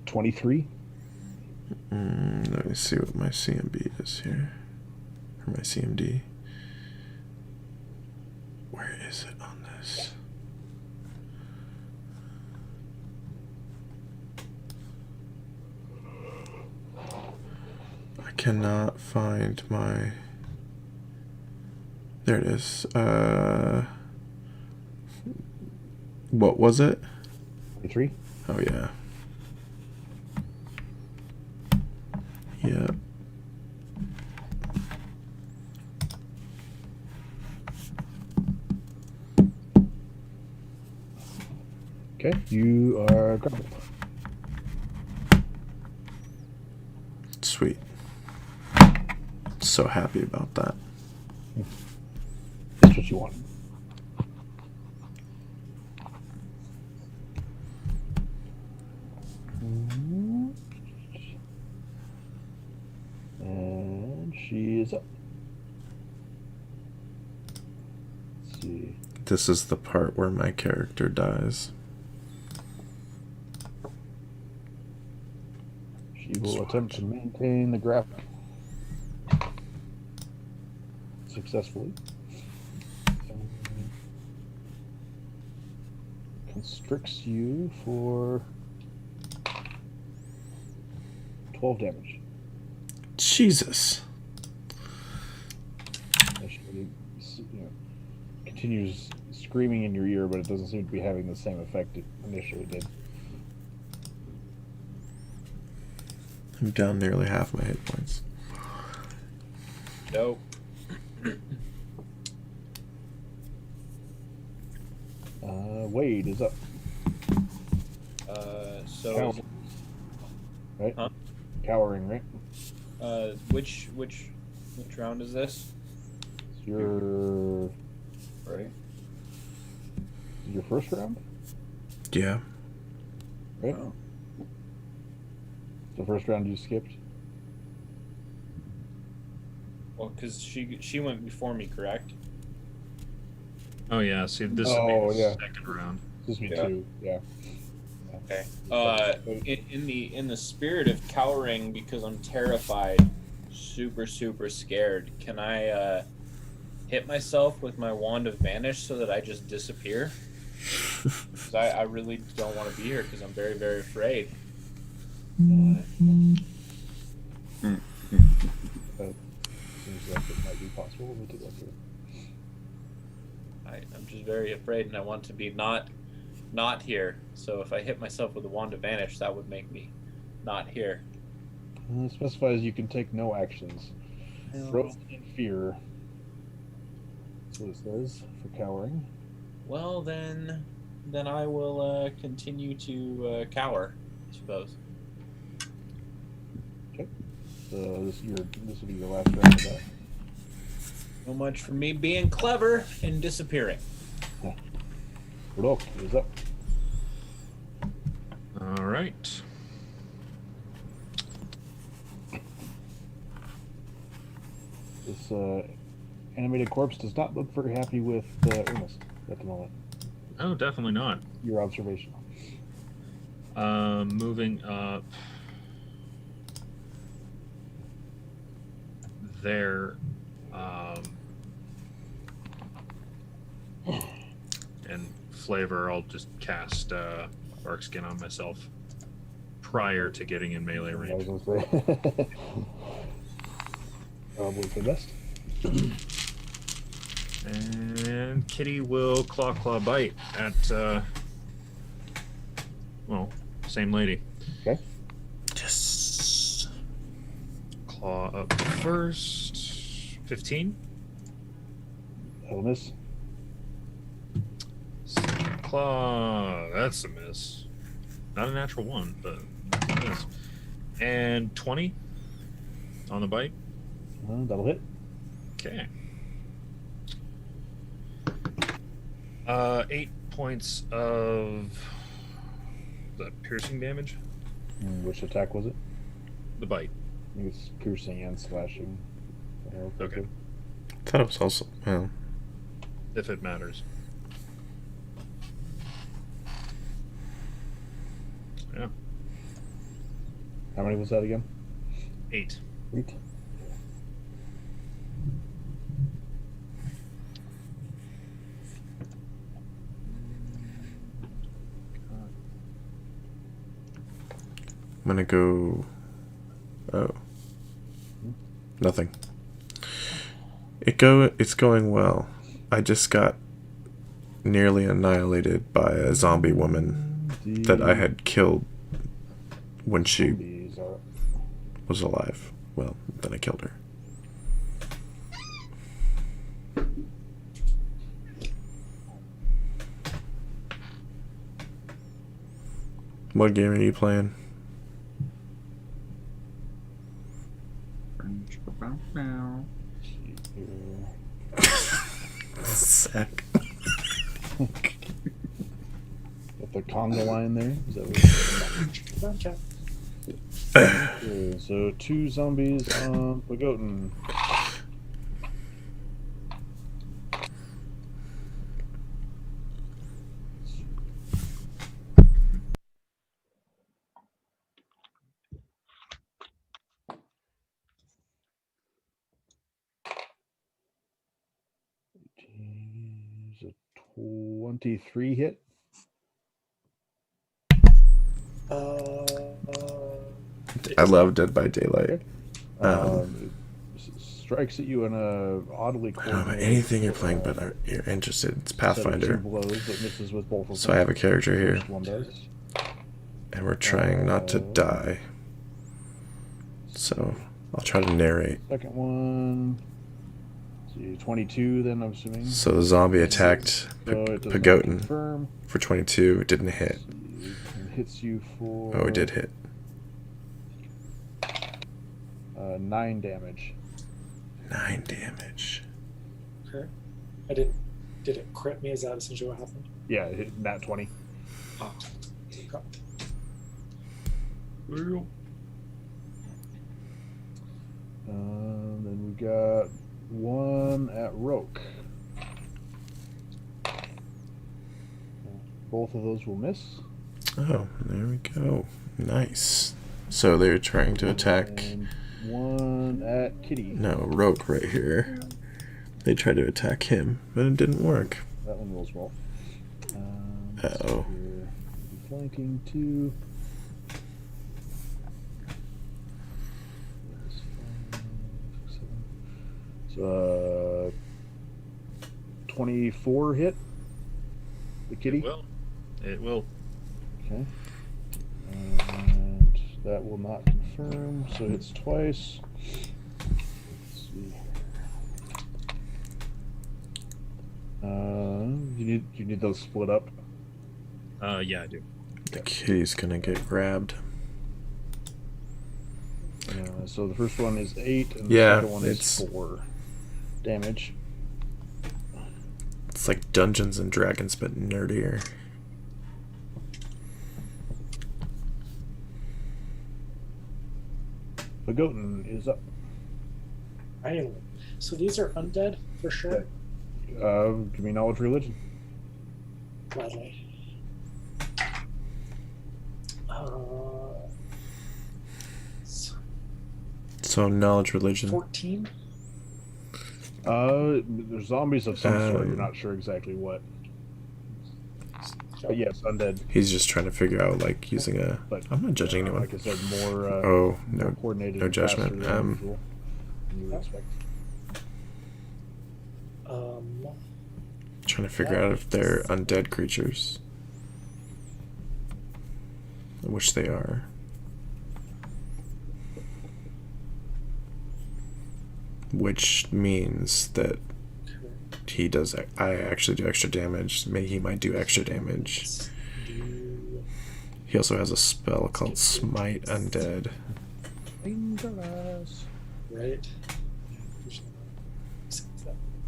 23. Let me see what my CMB is here. Or my CMD. Where is it on this? I cannot find my... There it is. What was it? 23. Oh, yeah. Yeah. Okay, you are grappled. Sweet. So happy about that. That's what you want. And she is up. Let's see. This is the part where my character dies. She will attempt to maintain the grapple successfully. Constricts you for 12 damage. Jesus. Actually, continues screaming in your ear, but it doesn't seem to be having the same effect it initially did. I'm down nearly half my hit points. Nope. Wade is up. So Cowering, right? Huh? Cowering, right? which round is this? It's your Right. first round, Yeah. right? Oh. The first round you skipped. Well, because she went before me, correct? Oh yeah, see this Oh, would be yeah. the second round. This is me Yeah. too. Yeah. Okay. So- In the spirit of cowering, because I'm terrified, super scared, can I hit myself with my wand of vanish so that I just disappear? 'Cause I really don't want to be here because I'm very afraid. Seems like it might be possible. Let me take a look here. I'm just very afraid, and I want to be not here. So if I hit myself with a wand of vanish, that would make me not here. It specifies you can take no actions. Frozen in fear. That's what it says for cowering. Well, then I will continue to cower, I suppose. So this will be your last round of that. So much for me being clever and disappearing. Rodolph is up. All right. This animated corpse does not look very happy with Ernest at the moment. Oh, definitely not. Your observation. Moving up there, and flavor. I'll just cast Bark Skin on myself prior to getting in melee I range. was gonna say. Probably for the best. And Kitty will claw bite at same lady. Okay. Yes. Claw up first. 15. That'll miss. Second claw. That's a miss. Not a natural one, but that's a miss. And 20 on the bite. That'll hit. Okay. 8 points of the piercing damage. Which attack was it? The bite. I think it's piercing and slashing. Okay. I thought it was also, well, If it matters. Yeah. How many was that again? 8. 8. I'm gonna go. Oh, nothing. It's going well. I just got nearly annihilated by a zombie woman that I had killed when she These are was alive. Well, then I killed her. What game are you playing? here. Sack. Got the conga line there. Is that what Run, Cap. okay, so 2 zombies on Pagotin. Is a 23 hit. I love Dead by Daylight. It strikes at you in a oddly coordinated. Anything you're playing, but you're interested. It's set of 2 Pathfinder. blows, but misses with both of them. So I have a character here, First one does. and we're trying not to die. So I'll try to narrate. Second one. See, 22 then, I'm assuming. So the zombie attacked So it does not Pagotin confirm. for 22. It didn't hit. It hits you for. Oh, it did hit. 9 damage. 9 damage. Okay. I didn't. Did it crit me? Is that essentially what happened? Yeah, it hit nat 20. Oh. Okay. Then we got one at Roke. Both of those will miss. Oh, there we go. Nice. So they're trying to attack. And one at Kitty. No, Roke right here. They tried to attack him, but it didn't work. That one rolls well. Uh-oh. Flanking 2. So, 24 hit the kitty. It will. Okay. And that will not confirm, so it's twice. Let's see. You need those split up. Yeah, I do. The kitty's gonna get grabbed. So the first one is 8, and Yeah, the second one it's- is 4 damage. It's like Dungeons and Dragons, but nerdier. Pagotin is up. So these are undead for sure. Give me knowledge religion. Gladly. So knowledge religion. 14. There's zombies of some sort. You're Um, not sure exactly what. But yes, undead. He's just trying to figure out like using a. But I'm not judging anyone. Like I said, more. Oh, more no, coordinated. no and faster judgment. than usual than you would expect. Trying to figure out if they're undead creatures. Which they are. Which means that he does. I actually do extra damage. Maybe he might do extra damage. He also has a spell called Smite Undead. Dangerous. Right.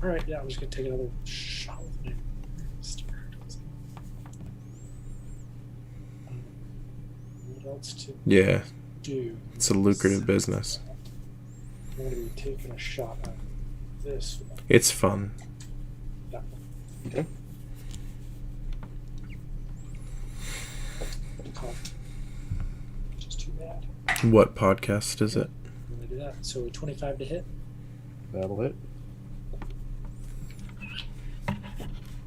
All right. Yeah, I'm just gonna take another shot with my what else to Yeah, do? it's a lucrative business. I'm gonna be taking a shot at this one. It's fun. Yeah. Okay. Just too bad. What podcast is it? I'm gonna do that. So 25 to hit. That'll hit.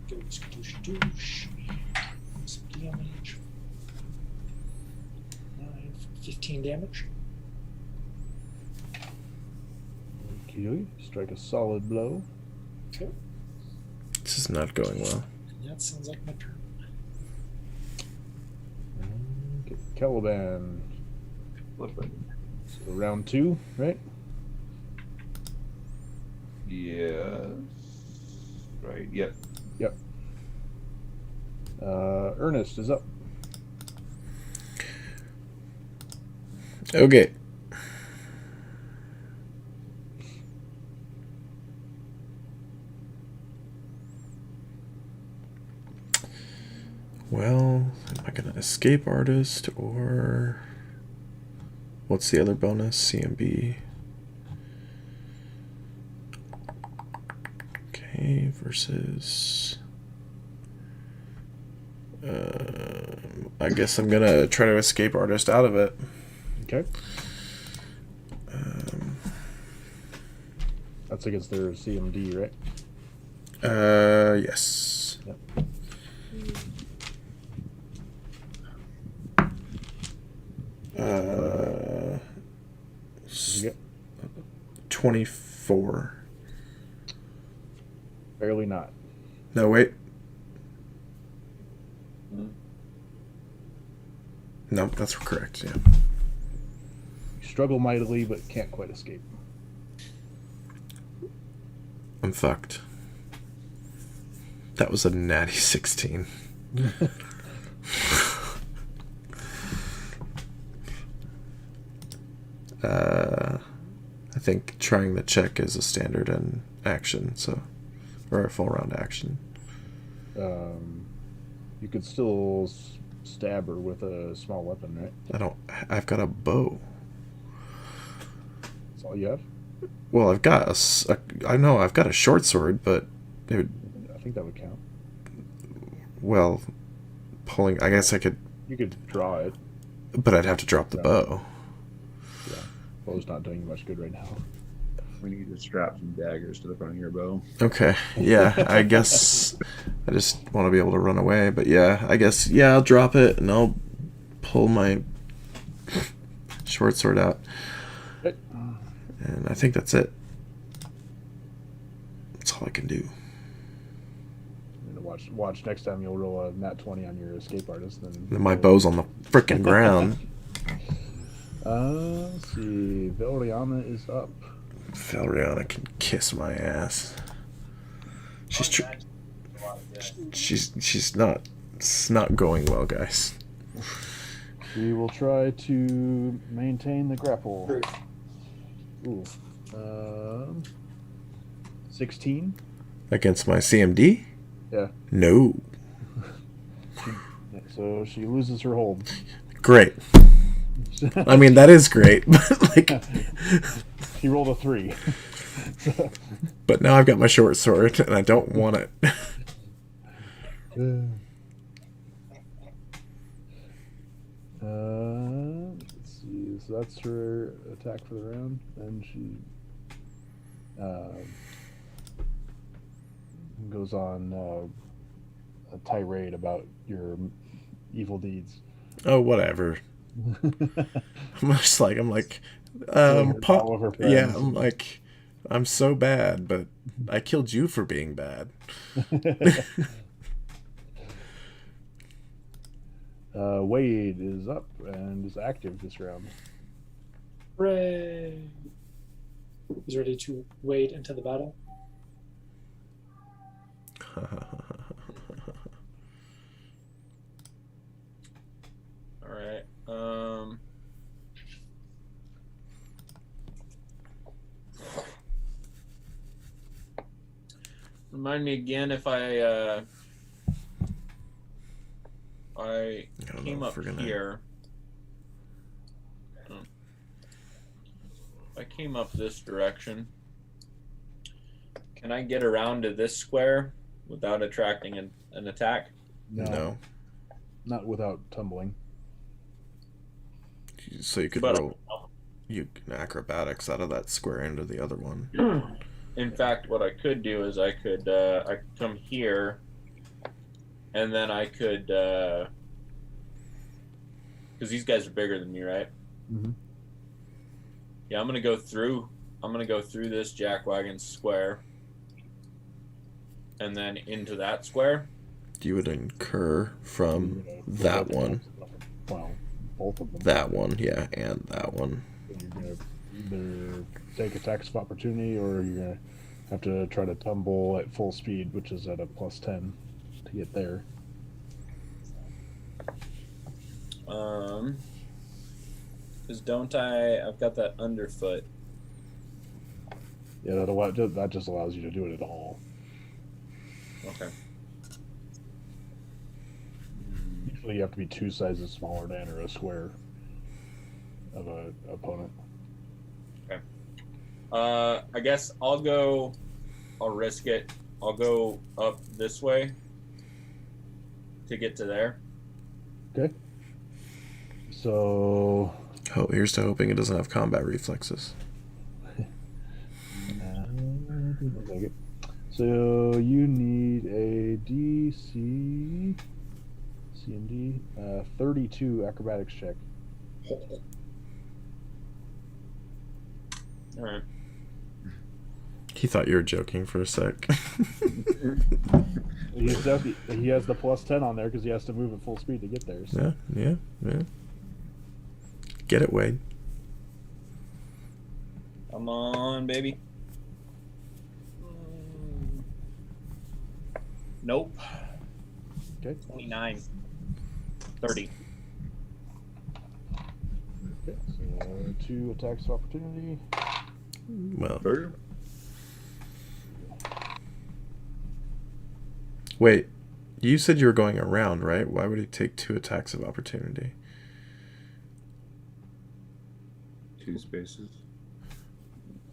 Go skadoosh. Some damage. 9, 15 damage. Okay. Strike a solid blow. Okay. This is not going well. And that sounds like my turn. Okay. Caliban. So round 2, right? Yes. Right. Yep. Yep. Ernest is up. Okay. Well, am I gonna escape artist or what's the other bonus? CMB. Okay, versus. I guess I'm gonna try to escape artist out of it. Okay. That's against their CMD, right? Yes. Yep. You get 24. barely not. No, wait. Hmm. No, that's correct. Yeah. You struggle mightily, but can't quite escape. I'm fucked. That was a natty 16. I think trying the check is a standard and action, so or a full round action. You could still stab her with a small weapon, right? I've got a bow. That's all you have? Well, I've got I know I've got a short sword, but it would, I think that would count. well, pulling. I guess I could, You could draw it. but I'd have to drop the bow. Yeah. Bow's not doing you much good right now. We need to strap some daggers to the front of your bow. Okay, yeah, I guess I just want to be able to run away, but yeah, I guess, yeah, I'll drop it and I'll pull my short sword out. Okay. And I think that's it. That's all I can do. And watch next time you'll roll a nat 20 on your escape artist. Then My bow's on the frickin' ground. Let's see. Veliana is up. Valriana can kiss my ass. She's not. It's not going well, guys. We will try to maintain the grapple. Ooh. 16? Against my CMD? Yeah. No. So she loses her hold. Great. I mean, that is great, but like, He rolled a 3. but now I've got my short sword and I don't want it. Let's see. So that's her attack for the round. Then she goes on a tirade about your evil deeds. Oh, whatever. I'm like, all of her yeah, friends. I'm like, I'm so bad, but I killed you for being bad. Wade is up and is active this round. Hooray! He's ready to wade into the battle. All right. Remind me again if I don't came know up if we're gonna- here. If I came up this direction, can I get around to this square without attracting an attack? No. Not without tumbling. So you could But- roll. You can acrobatics out of that square into the other one. In fact, what I could do is I could come here, and then I could, because these guys are bigger than me, right? Mm-hmm. Yeah, I'm gonna go through. I'm gonna go through this jackwagon square, and then into that square. You would incur from that one, Well, both of them. that one, yeah, and that one. You're gonna either take attacks of opportunity, or you're gonna have to try to tumble at full speed, which is at a +10 to get there. Because don't I've got that underfoot. Yeah, that just allows you to do it at all. Okay. So you have to be 2 sizes smaller to enter a square of a opponent. I guess I'll risk it. I'll go up this way to get to there. Okay. So. Oh, here's to hoping it doesn't have combat reflexes. So you need a DC CMD 32 acrobatics check. All right. He thought you were joking for a sec. He has the plus 10 on there because he has to move at full speed to get there. So. Yeah. Get it, Wade. Come on, baby. Nope. Okay. 29. 30. Okay. So 2 attacks of opportunity. Well, Burger? wait. You said you were going around, right? Why would he take 2 attacks of opportunity? 2 spaces.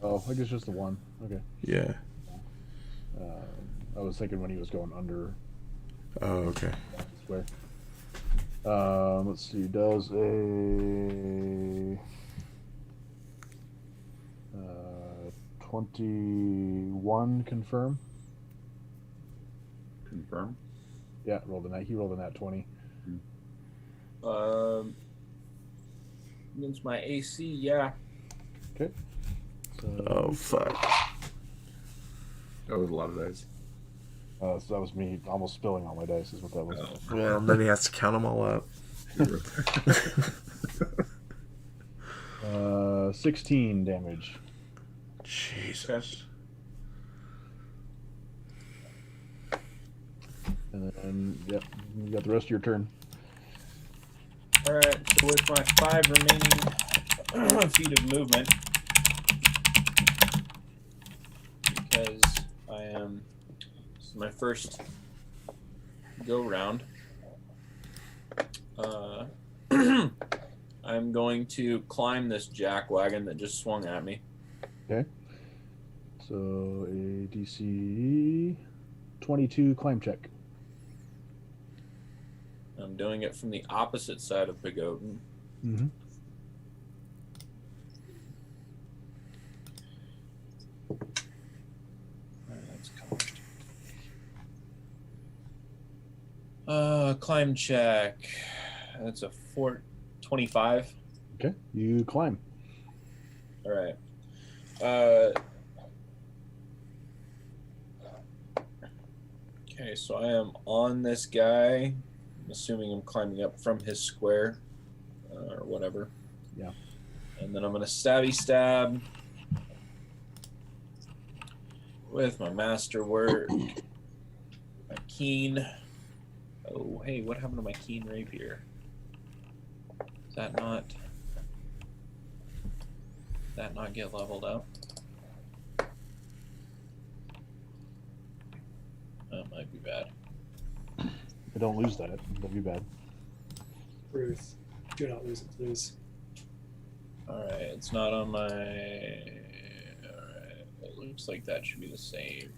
Oh, I guess just the 1. Okay. Yeah. I was thinking when he was going under. Oh, okay. Square. Let's see. Does a 21 confirm? Confirm. Yeah, rolled a nat. He rolled a nat 20. Against my AC, yeah. Okay. So, Oh, fuck. That was a lot of dice. so that was me almost spilling all my dice. Is what that was. Well, then he has to count them all up. 16 damage. Jesus. And then, yep, you got the rest of your turn. All right. So with my 5 remaining feet of movement, because this is my first go round. I'm going to climb this jackwagon that just swung at me. Okay. So a DC 22 climb check. I'm doing it from the opposite side of Pagoden. Mm-hmm. That's covered. Climb check. That's a 25. Okay, you climb. All right. Okay, so I am on this guy. I'm assuming I'm climbing up from his square or whatever. Yeah. And then I'm going to stabby stab with my masterwork, my keen. Oh, hey, what happened to my keen rapier? Does that not get leveled up? That might be bad. I don't lose that. That'd be bad. Ruth, do not lose it, please. Alright, it's not on my... Alright, it looks like that should be the same.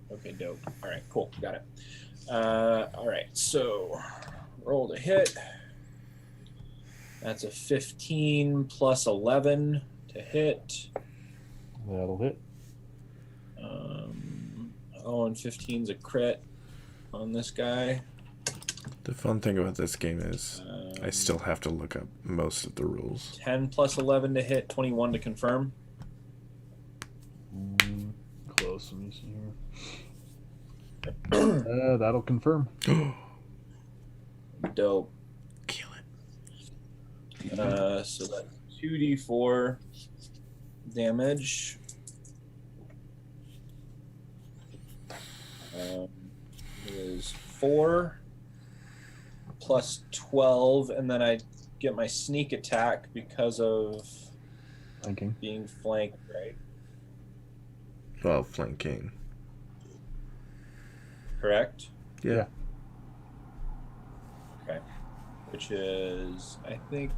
Okay, dope. Alright, cool, got it. Alright, so roll to hit. That's a 15 plus 11 to hit. That'll hit. And 15's a crit on this guy. The fun thing about this game is I still have to look up most of the rules. 10 plus 11 to hit, 21 to confirm. Close. Let me see here. That'll confirm. Dope. Kill it. So that's 2d4 damage. Is 4 plus 12, and then I get my sneak attack because of Flanking. being flanked, right? Well, flanking. Correct? Yeah. which is, I think,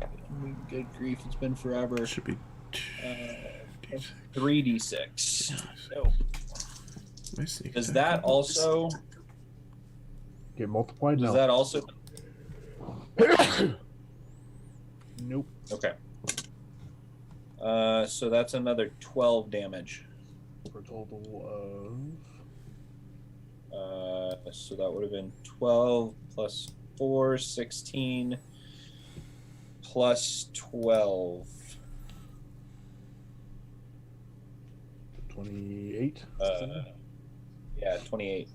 good grief, it's been forever. Should be Uh, 3d6. No. my sneak Does attack that up. also? Get multiplied? Does No. that also? Nope. Okay. So that's another 12 damage. For a total So that would have been 12 plus 4, 16 plus 12. 28. Yeah, 28.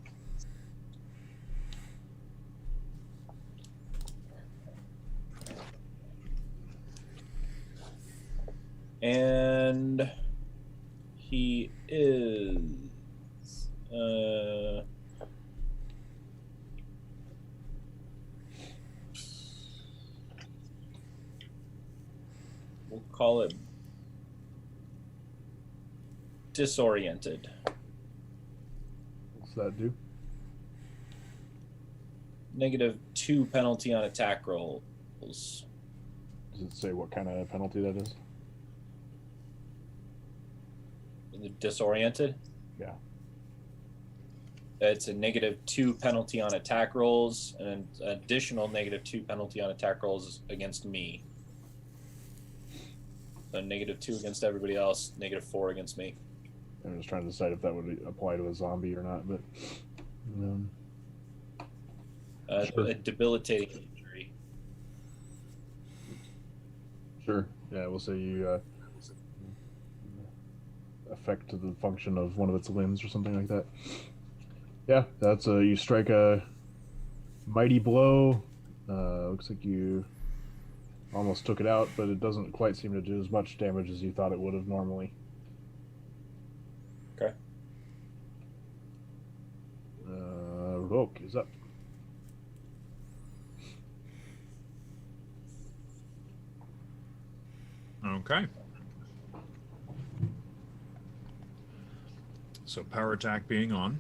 And he is we'll call it disoriented. What's that do? -2 penalty on attack rolls. Does it say what kind of penalty that is? Disoriented? Yeah. It's a -2 penalty on attack rolls and an additional -2 penalty on attack rolls against me. So -2 against everybody else, -4 against me. I'm just trying to decide if that would apply to a zombie or not, but Sure. A debilitating injury. sure. Yeah, we'll say you affect the function of one of its limbs or something like that. Yeah, that's you strike a mighty blow. Looks like you almost took it out, but it doesn't quite seem to do as much damage as you thought it would have normally. Okay. Roke is up. Okay. So power attack being on.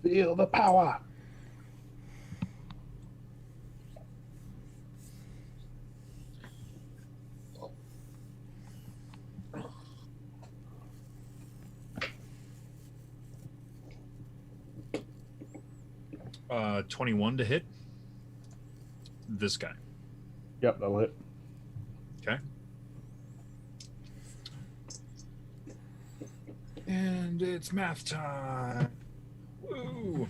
Feel the power. Uh, 21 to hit. This guy. Yep, that'll hit. Okay. And it's math time. Woo!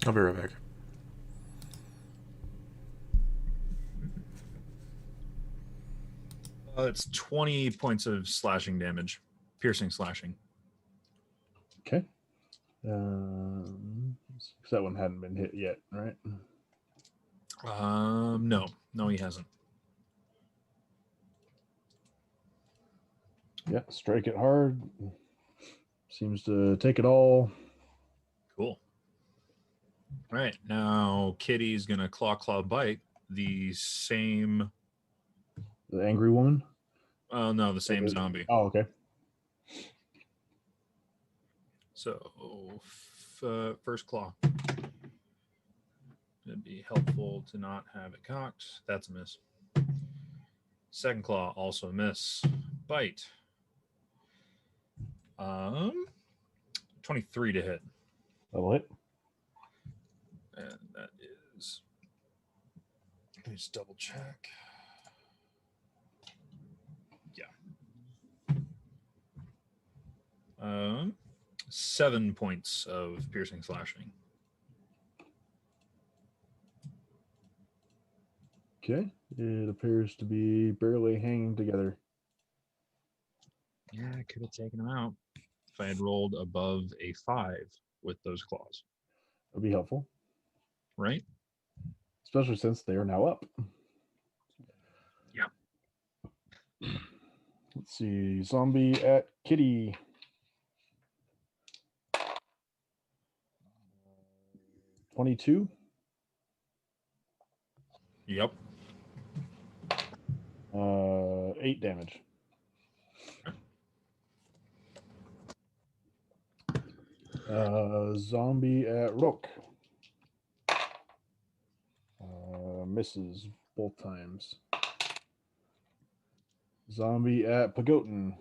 I'll be right back. It's 20 points of slashing damage. Piercing slashing. Okay. 'Cause that one hadn't been hit yet, right? No. No, he hasn't. Yeah, strike it hard. Seems to take it all. Cool. All right. Now Kitty's going to claw bite the same. The angry woman. Oh, no, the same Okay. zombie. Oh, okay. So, first claw. It'd be helpful to not have it cocked. That's a miss. Second claw, also a miss. Bite. 23 to hit. That'll hit. And that is. Let me just double check. Yeah. 7 points of piercing slashing. Okay. It appears to be barely hanging together. Yeah, I could have taken him out if I had rolled above a 5 with those claws. That'd be helpful. Right? Especially since they are now up. Yeah. Let's see. Zombie at Kitty. 22. Yep. 8 damage. Zombie at Rook. Misses both times. Zombie at Pagotin.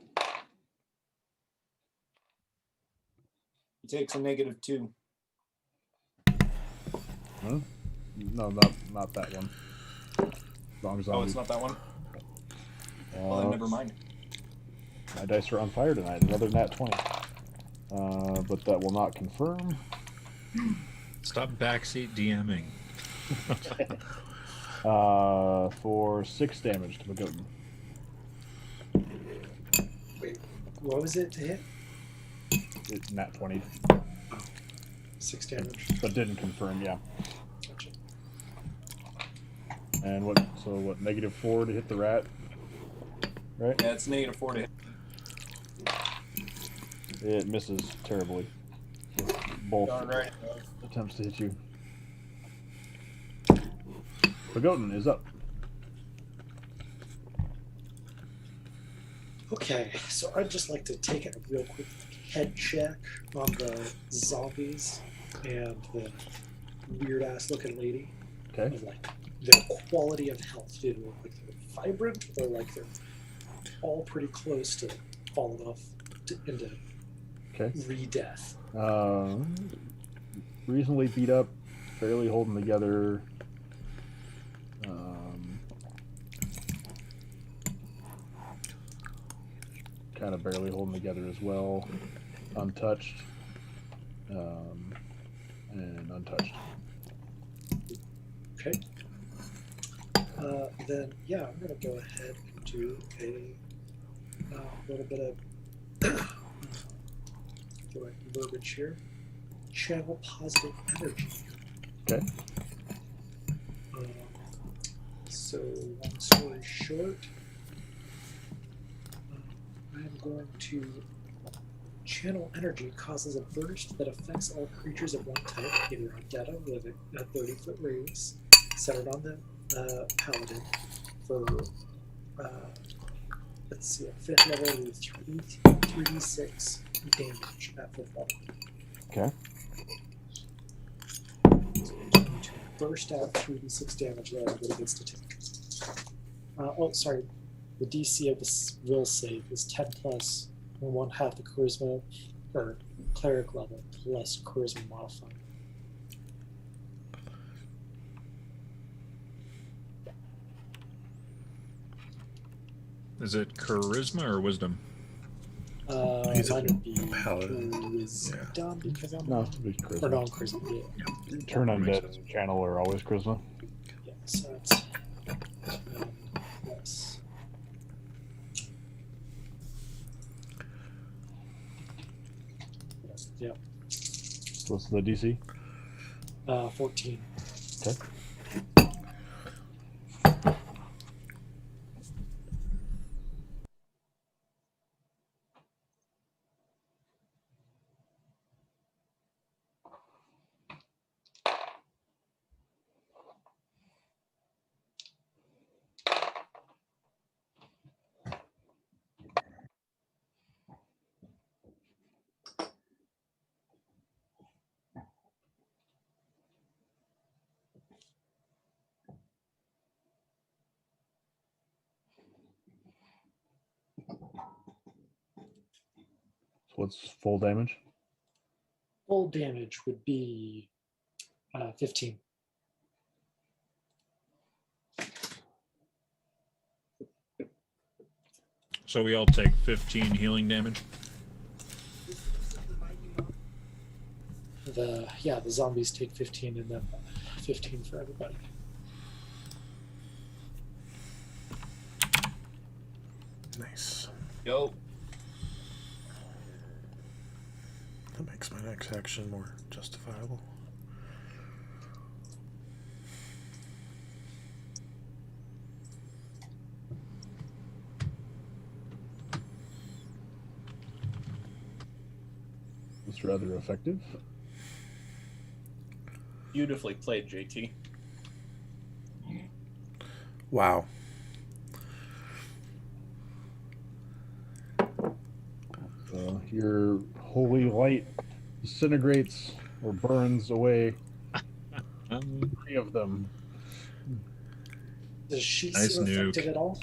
He takes a -2. Huh? No, not that one. Wrong zombie. Oh, it's not that one? Well, then never mind. My dice are on fire tonight. Another nat 20. But that will not confirm. Stop backseat DMing. For 6 damage to Pagotin. Wait, what was it to hit? Nat 20. 6 damage. But didn't confirm, yeah. Gotcha. And what, -4 to hit the rat? Right? Yeah, it's -4 to hit. It misses terribly. Both Darn right. attempts to hit you. Pagotin is up. Okay, so I'd just like to take a real quick head check on the zombies and the weird ass looking lady. Okay. Of like their quality of health. Do they look like they're vibrant or like they're all pretty close to falling off into Okay. re-death? Reasonably beat up, barely holding together. Kind of barely holding together as well. Untouched. And untouched. Okay. Then yeah, I'm gonna go ahead and do a little bit of the right verbiage here. Channel positive energy. Okay. So long story short, I'm going to channel energy causes a burst that affects all creatures of one type, either undead or living, at a 30-foot radius, centered on the paladin for let's see, at 5th level with 3d6 damage at 5th level. Okay. So it's going to burst out 3d6 damage that everybody gets to take. Oh, sorry. The DC of this will save is 10 plus 1/2 the charisma or cleric level plus charisma modifier. Is it charisma or wisdom? He's a Mine would be paladin. wisdom because I'm No, it'd be or charisma. no, charisma. Yeah. Turn undead and channel are always charisma. Yeah, so it's plus. Yeah, What's the DC? 14. Okay. So what's full damage? Full damage would be 15. So we all take 15 healing damage. The zombies take 15 and then 15 for everybody. Nice. Yo. That makes my next action more justifiable. It's rather effective. Beautifully played, JT. Wow. Your holy light disintegrates or burns away Um, 3 of them. Does she Nice seem affected nuke. at all?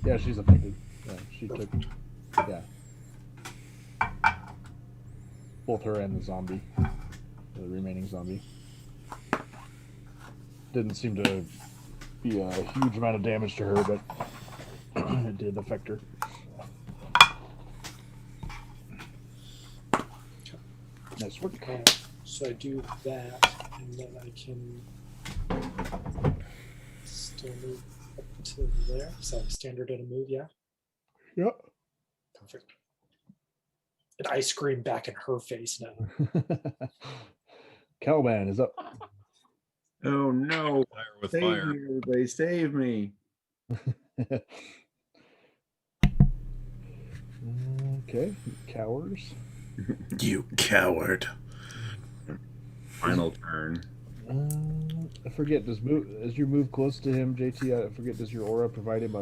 Yeah, she's affected. Yeah, she took. Yeah. Both her and the zombie. The remaining zombie. Didn't seem to be a huge amount of damage to her, but it did affect her. Nice work. So I do that, and then I can still move up to there. So standard and a move, yeah. Yep. Perfect. And I scream back in her face now. Caliban is up. Oh no! fire with Save fire. me, everybody! Save me! Okay, cowers. You coward. Final turn. I forget. Does move as you move close to him, JT? I forget. Does your aura provide him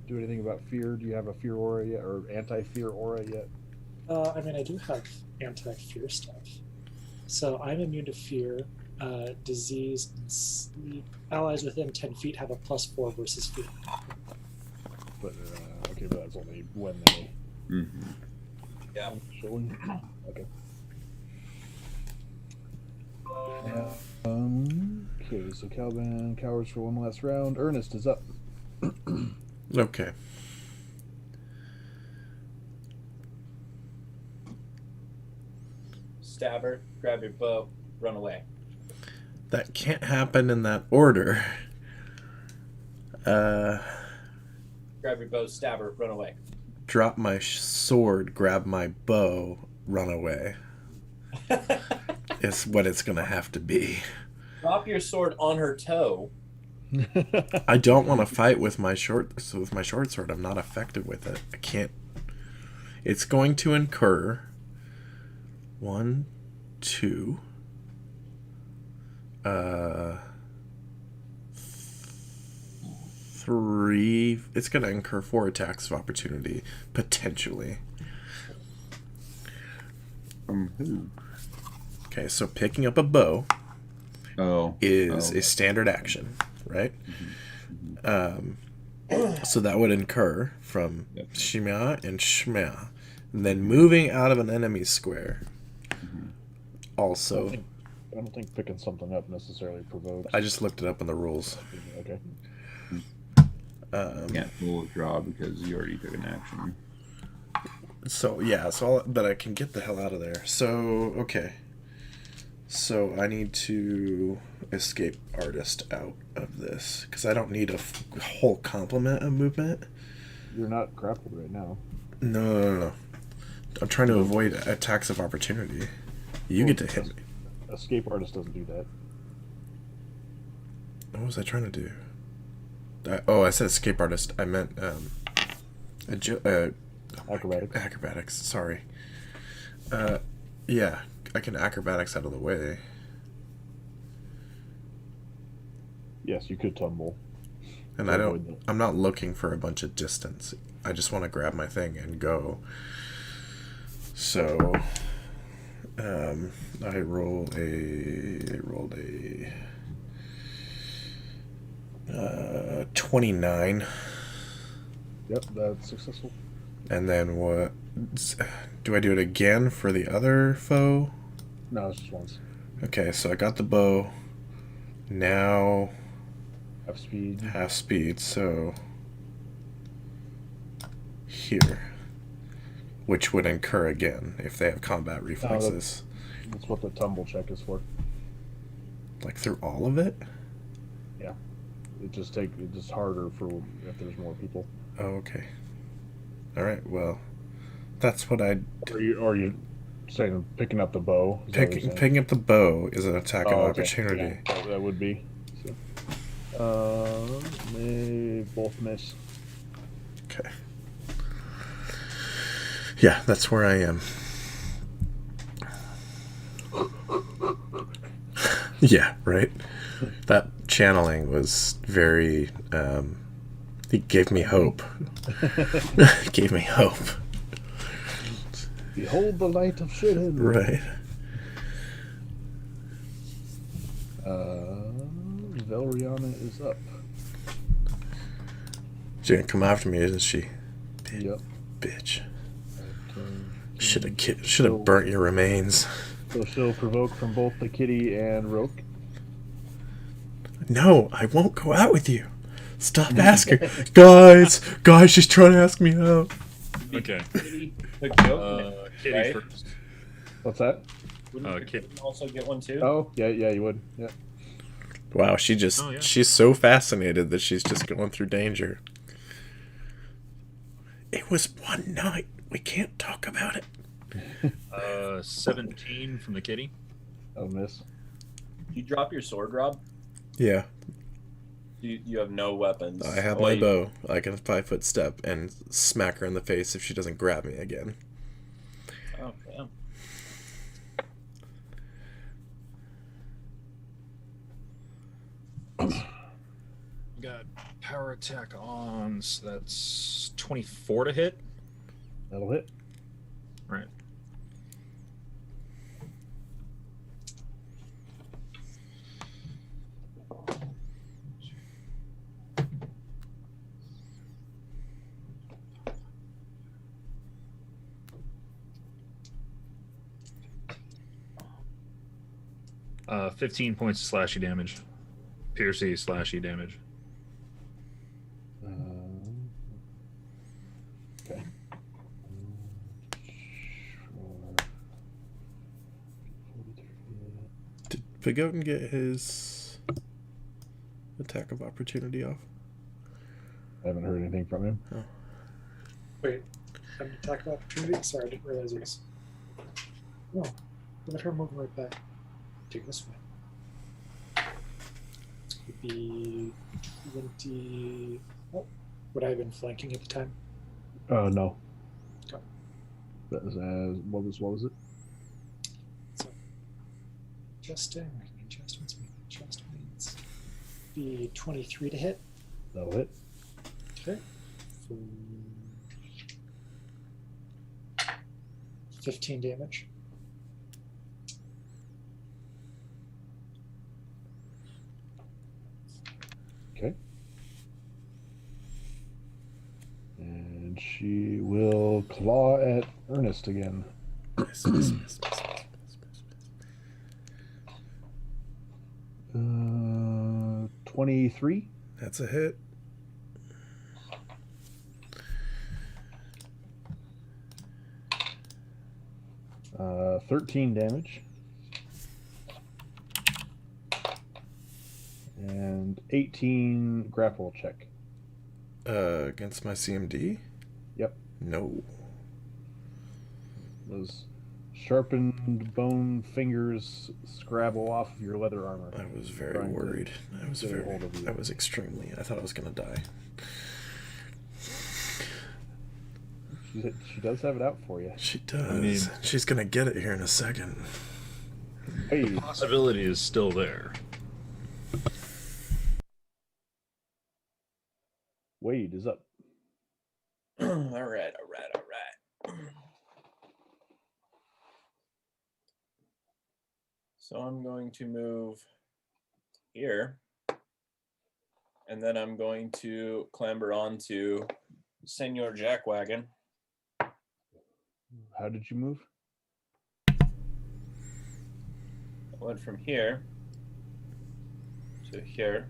do anything about fear? Do you have a fear aura yet, or anti-fear aura yet? I mean, I do have anti-fear stuff. So I'm immune to fear, disease, and sleep. Allies within 10 feet have a +4 versus fear. But okay, but that's only when they Mm-hmm. Yeah. actually. Okay. Okay, so Caliban cowers for one last round. Ernest is up. Okay. Stab her, grab your bow, run away. That can't happen in that order. Grab your bow, stab her, run away. Drop my sword, grab my bow, run away. Is what it's gonna have to be. Drop your sword on her toe. I don't want to fight with my short sword. I'm not effective with it. I can't. It's going to incur 1, 2, 3. It's going to incur 4 attacks of opportunity potentially. Who? Okay, so picking up a bow Oh. is a standard action, right? So that would incur from Shimia and Shmia. And then moving out of an enemy square. Also, I don't think picking something up necessarily provokes. I just looked it up in the rules. Okay. Can't full withdraw because you already took an action. So yeah, but I can get the hell out of there. So okay. So I need to escape artist out of this because I don't need a whole complement of movement. You're not grappled right now. No. I'm trying to avoid attacks of opportunity. You get to hit me. Escape artist doesn't do that. What was I trying to do? I said escape artist. I meant Acrobatics. Acrobatics. Sorry. Yeah, I can acrobatics out of the way. Yes, you could tumble. And I'm not looking for a bunch of distance. I just want to grab my thing and go. So, I rolled a 29. Yep, that's successful. And then what? Do I do it again for the other foe? No, it's just once. Okay, so I got the bow. Now Half speed. So here, which would incur again if they have combat reflexes. That's what the tumble check is for. Like through all of it? Yeah. It's just harder for if there's more people. Oh, okay. All right. Well, that's what I. Or you saying picking up the bow? Picking up the bow is an attack of okay. opportunity. Yeah, that would be. So. They both miss. Okay. Yeah, that's where I am. Yeah, right. That channeling was very. It gave me hope. It gave me hope. Behold the light of Shaylen. Right. Valeriana is up. She's gonna come after me, isn't she? Yep. Bitch. Should Should have burnt your remains. So she'll provoke from both the kitty and Roke. No, I won't go out with you. Stop asking. Guys, she's trying to ask me out. Okay. Kitty, Kitty right? first. What's that? Wouldn't Kitty. you also get one too? Oh, yeah, you would. Yeah. Wow, Oh, yeah. she's so fascinated that she's just going through danger. It was one night. We can't talk about it. 17 from the kitty. Oh, miss. You drop your sword, Rob? Yeah, You have no weapons. I have Well, my bow. I can 5-foot step and smack her in the face if she doesn't grab me again. Oh, damn. Got power attack on, so that's 24 to hit. That'll hit. Right. Uh, 15 points of slashy damage. Piercy slashy damage. Okay. Did Pagotin get his attack of opportunity off? I haven't heard anything from him. Wait, I'm to talk about opportunity? Sorry, I didn't realize it was. No, let her move right back. Take this way. Would be 20. Oh, would I have been flanking at the time? No. Okay. That was what was it? So, making adjustments. Be 23 to hit. That'll hit. Okay. For 15 damage. Okay. And she will claw at Ernest again. Miss, miss, miss, miss, miss, miss. 23. That's a hit. Uh, 13 damage. And 18 grapple check. Against my CMD? Yep. No. Those sharpened bone fingers scrabble off of your leather armor. I was very Trying to worried. I was get a hold of you. I was extremely. I thought I was gonna die. She does have it out for you. She does. I mean- She's gonna get it here in a second. Hey, The possibility is still there. Wade is up. all right. So I'm going to move here, and then I'm going to clamber onto Senor Jackwagon. How did you move? I went from here to here.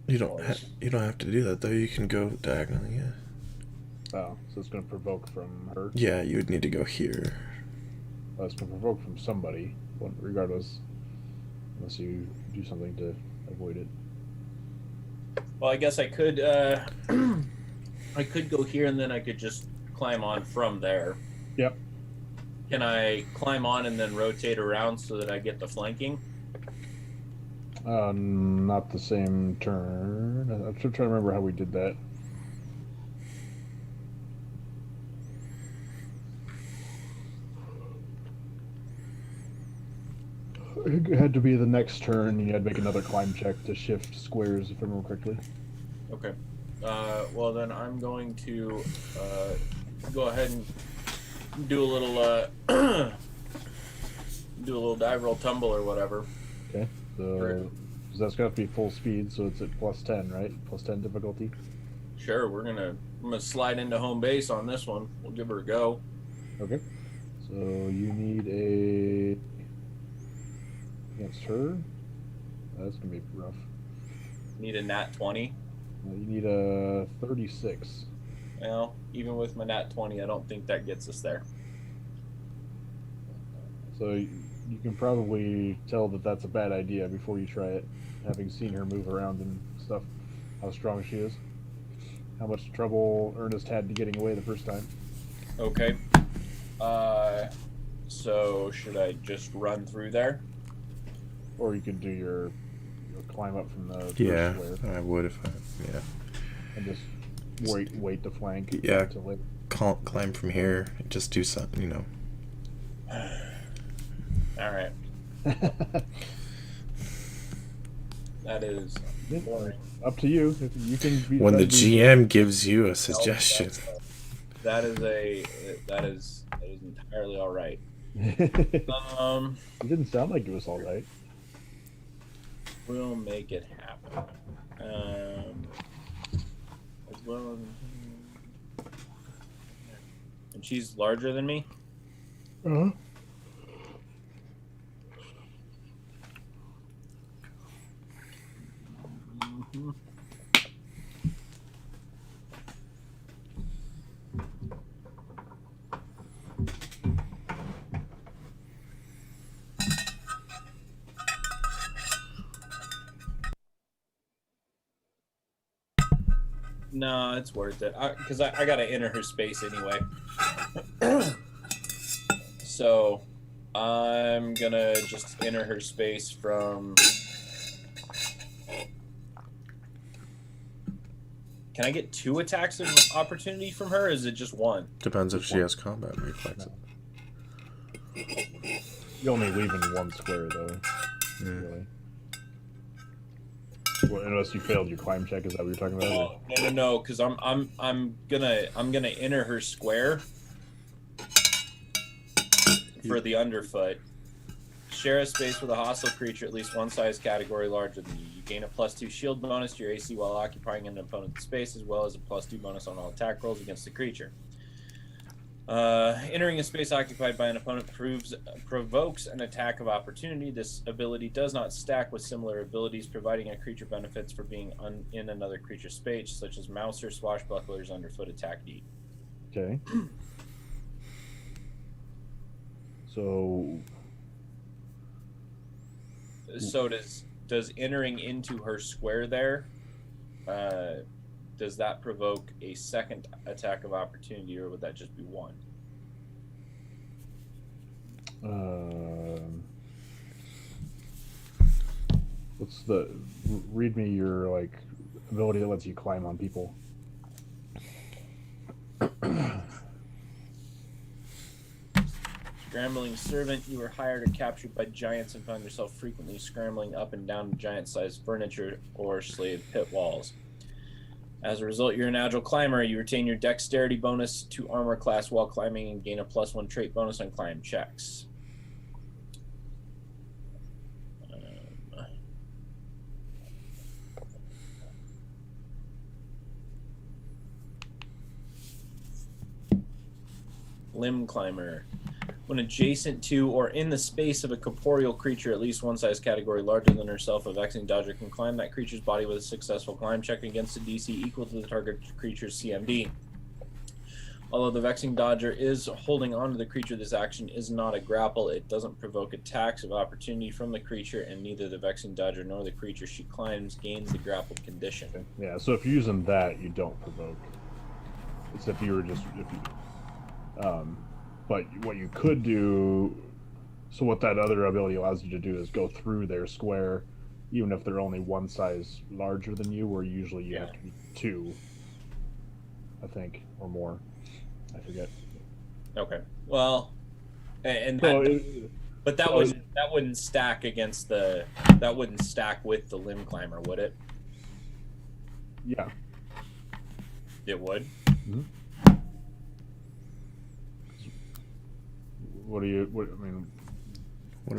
You don't have to do that though. You can go diagonally. Yeah. Oh, so it's going to provoke from her. Yeah, you would need to go here. It's going to provoke from somebody, regardless, unless you do something to avoid it. Well, I guess I could. I could go here, and then I could just climb on from there. Yep. Can I climb on and then rotate around so that I get the flanking? Not the same turn. I'm still trying to remember how we did that. It had to be the next turn, and you had to make another climb check to shift squares, if I remember correctly. Okay. Well, then I'm going to go ahead and do a little do a little dive roll tumble or whatever. Okay. So that's got to be full speed, so it's at +10, right? +10 difficulty. Sure, I'm gonna slide into home base on this one. We'll give her a go. Okay. So you need a against her. That's gonna be rough. Need a nat 20. You need a 36. Well, even with my nat 20, I don't think that gets us there. So you can probably tell that that's a bad idea before you try it, having seen her move around and stuff, how strong she is, how much trouble Ernest had to getting away the first time. Okay. So should I just run through there? Or you can do your climb up from the first Yeah, square I would if I. Yeah. and just wait to flank. Yeah. Until later. Climb from here. Just do something. You know. All right. That is boring. Up to you. If you can be When the that'd be- GM gives you a suggestion. That is entirely all right. It didn't sound like it was all right. We'll make it happen. As well. And she's larger than me. Uh-huh. Mm-hmm. No, it's worth it. Because I got to enter her space anyway. So I'm going to just enter her space from... Can I get 2 attacks of opportunity from her, or is it just 1? Depends if she has combat reflexes. You only leave in one square though. Yeah. Really. Well, unless you failed your climb check, is that what you're talking about? Oh, no, because I'm gonna enter her square for the underfoot. Share a space with a hostile creature at least one size category larger than you. You gain a +2 shield bonus to your AC while occupying an opponent's space, as well as a +2 bonus on all attack rolls against the creature. Entering a space occupied by an opponent provokes an attack of opportunity. This ability does not stack with similar abilities, providing a creature benefits for being in another creature's space, such as Mouser, Swashbuckler's underfoot attack need. Okay. So does entering into her square there, does that provoke a second attack of opportunity, or would that just be 1? What's the? Read me your ability that lets you climb on people. Scrambling servant, you were hired or captured by giants and found yourself frequently scrambling up and down giant-sized furniture or slave pit walls. As a result, you're an agile climber. You retain your dexterity bonus to armor class while climbing and gain a +1 trait bonus on climb checks. Limb climber. When adjacent to or in the space of a corporeal creature at least one size category larger than herself, a vexing dodger can climb that creature's body with a successful climb check against a DC equal to the target creature's CMD. Although the vexing dodger is holding onto the creature, this action is not a grapple. It doesn't provoke attacks of opportunity from the creature, and neither the vexing dodger nor the creature she climbs gains the grappled condition. Yeah. So if you're using that, you don't provoke. It's if you were just but what you could do, so what that other ability allows you to do is go through their square, even if they're only one size larger than you, where usually you have to be 2, I think, or more. I forget. Okay. Well, and So but that wouldn't stack against that wouldn't stack with the limb climber, would it? yeah. It would. Mm-hmm. What do you? What I mean?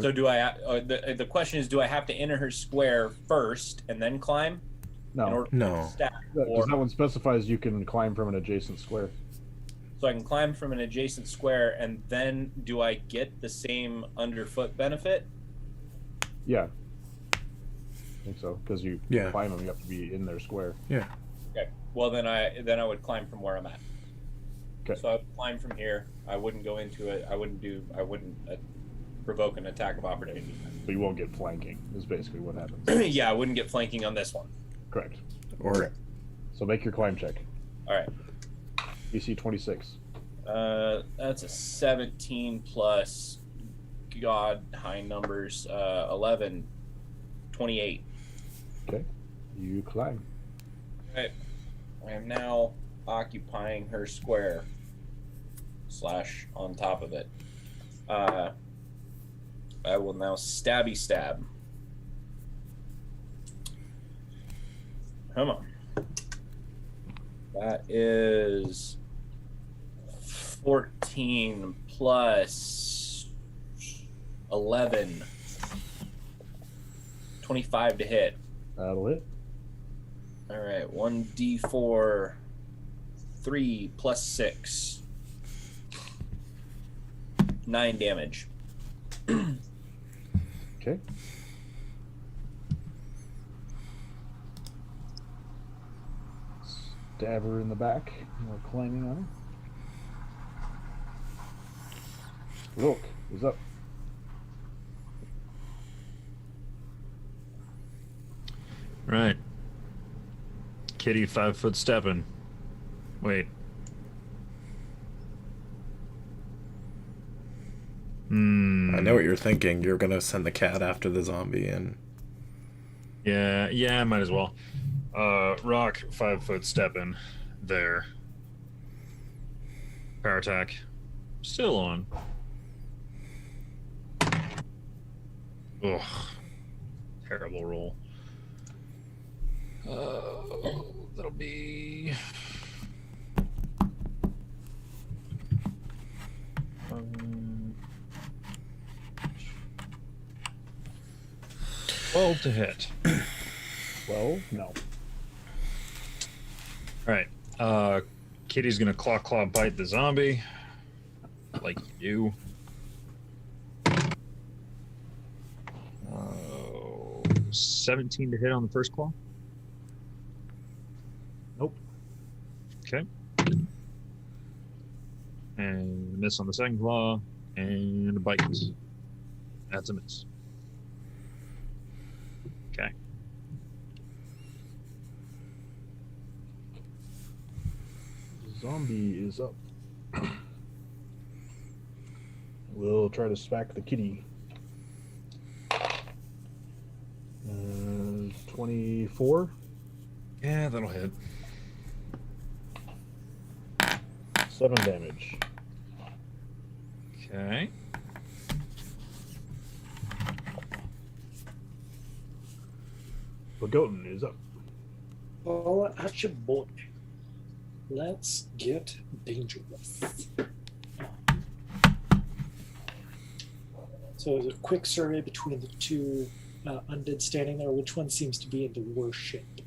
So do I? The question is, do I have to enter her square first and then climb? In No. order to No. stack, Because or, that one specifies you can climb from an adjacent square. so I can climb from an adjacent square, and then do I get the same underfoot benefit? Yeah. I think so. Because you Yeah. climb them, you have to be in their square. Yeah. Okay. Well, then I would climb from where I'm at. Okay. So I would climb from here. I wouldn't go into it. I wouldn't provoke an attack of opportunity. So you won't get flanking. Is basically what happens. Yeah, I wouldn't get flanking on this one. Correct. Or So make your climb check. All right. DC 26. That's a 17 plus, God, high numbers. 11, 28. Okay. You climb. Right. I am now occupying her square / on top of it. I will now stabby stab. Come on. That is 14 plus 11. 25 to hit. That'll hit. All right, 1d4, 3 plus 6. 9 damage. Okay. Stab her in the back. More climbing on her. Look, is up. Right. Kitty 5-foot stepping. Wait. I know what you're thinking. You're gonna send the cat after the zombie, and Yeah, might as well. Rock 5-foot stepping there. Power attack. Still on. Ugh. Terrible roll. That'll be. Um, 12 to hit. 12? No. All right. Kitty's gonna claw bite the zombie, like you do. 17 to hit on the first claw. Nope. Okay. And a miss on the second claw, and a bite. That's a miss. Okay. Zombie is up. We'll try to smack the kitty. 24. Yeah, that'll hit. 7 damage. Okay. Pagotin is up. All at your boy. Let's get dangerous. So, as a quick survey between the two undead standing there, which one seems to be in the worst shape?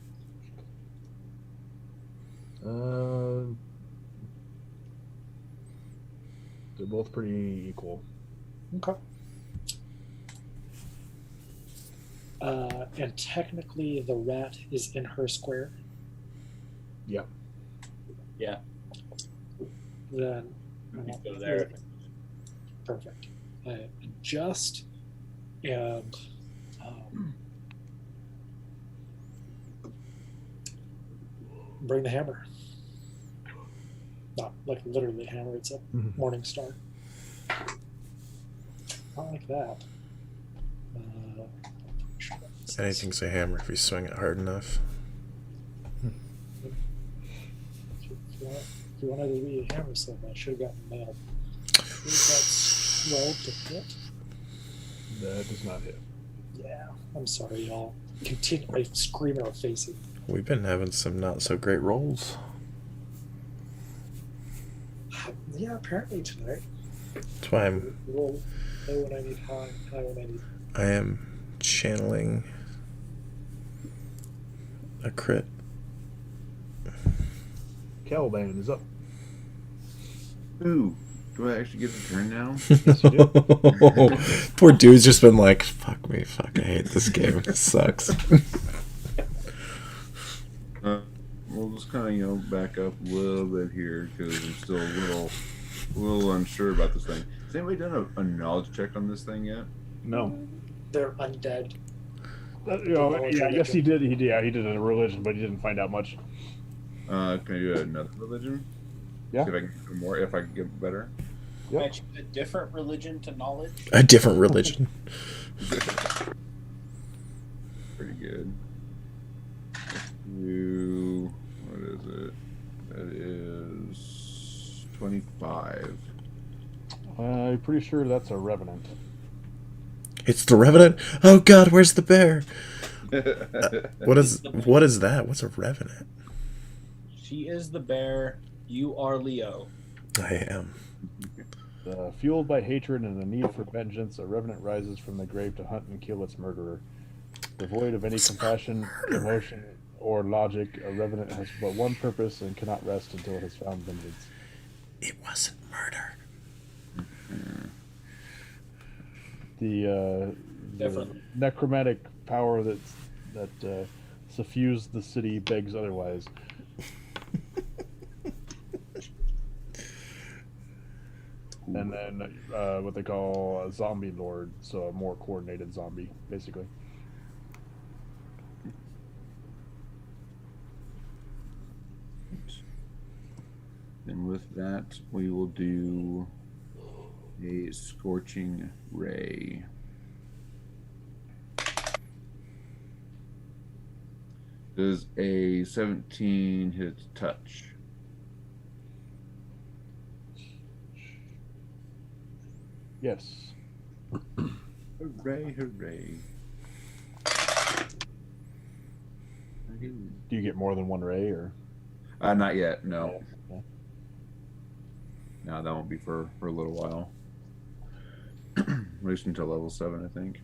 They're both pretty equal. Okay. And technically, the rat is in her square. Yep. Yeah. Then Go there. perfect. Adjust and bring the hammer. Not like literally hammer, it's a morning star. Not like that. anything's a hammer if you swing it hard enough. If you wanted to be a hammer slip, I should have gotten mailed. That's 12 to hit. That does not hit. Yeah, I'm sorry, y'all. Continue. I scream in our faces. We've been having some not so great rolls. Yeah, apparently tonight. That's why Roll low when I need high, high when I need. I am channeling a crit. Caliban is up. Ooh, do I actually get a turn now? Yes, you do. Poor dude's just been like, fuck me, fuck, I hate this game. It sucks. We'll just kind of back up a little bit here because I'm still a little unsure about this thing. Has anybody done a knowledge check on this thing yet? No. They're undead. Yeah, I guess he did. He did a religion, but he didn't find out much. Can I do another religion? Yeah. See if I can get more. If I can get better. Yep. Match a different religion to knowledge. A different religion. Pretty good. You. What is it? That is 25. I'm pretty sure that's a revenant. It's the Revenant? Oh god, where's the bear? What is that? What's a Revenant? She is the bear. You are Leo. I am. Fueled by hatred and a need for vengeance, a revenant rises from the grave to hunt and kill its murderer. Devoid of any compassion, emotion, or logic, a revenant has but one purpose and cannot rest until it has found vengeance. It wasn't murder. The Definitely. necromantic power that suffused the city begs otherwise. And then what they call a zombie lord, so a more coordinated zombie, basically. And with that, we will do a scorching ray. Does a 17 hit touch? Yes. Hooray, hooray. Do you get more than one ray, or? Not yet, no. Yeah. No, that won't be for a little while. At least until level 7, I think.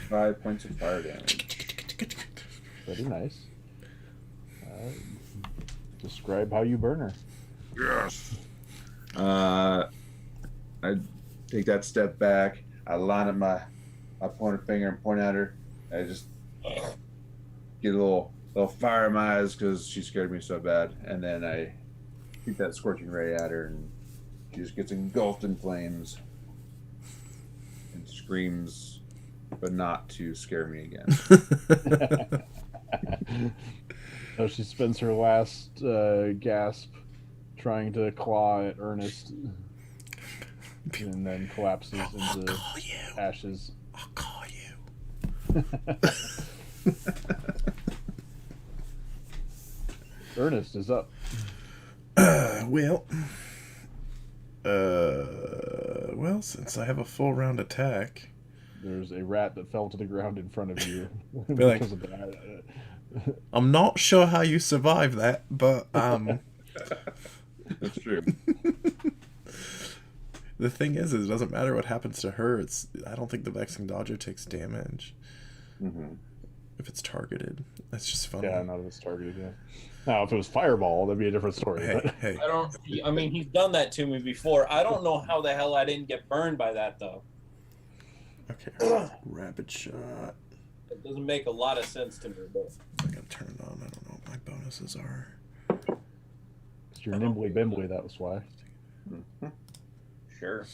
Five points of fire damage. Pretty nice. Describe how you burn her. Yes. I take that step back. I line up my pointer finger and point at her. I just get a little fire in my eyes because she scared me so bad. And then I shoot that scorching ray at her, and she just gets engulfed in flames and screams, but not to scare me again. So she spends her last gasp trying to claw at Ernest, and then collapses into ashes. I'll call you. Ernest is up. Well, since I have a full round attack, There's a rat that fell to the ground in front of you. Be like- because of that. I'm not sure how you survived that, but That's true. the thing is, it doesn't matter what happens to her. I don't think the Vexing Dodger takes damage if it's targeted. That's just funny. Yeah, not if it's targeted. Yeah. Now, if it was Fireball, that'd be a different story. Hey, but- hey. I mean, he's done that to me before. I don't know how the hell I didn't get burned by that, though. Okay. Rapid shot. It doesn't make a lot of sense to me, but I gotta turn it on. I don't know what my bonuses are. It's your nimbly bimbly, that was why. sure.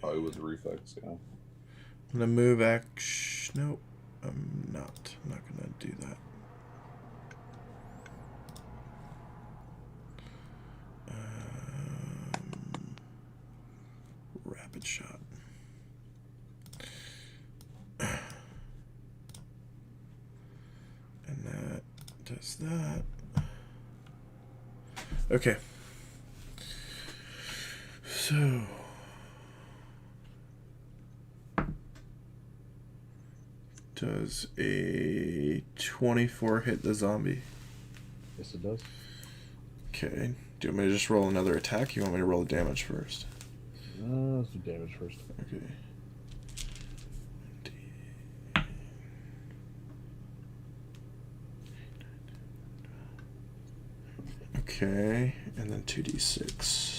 Probably was a reflex, yeah. I'm gonna move action. Nope. I'm not. I'm not gonna do that. Rapid shot. And that does that. Okay. So Does a 24 hit the zombie? Yes, it does. Okay. Do you want me to just roll another attack? You want me to roll damage first? Let's do damage first. Okay. Okay, and then 2d6.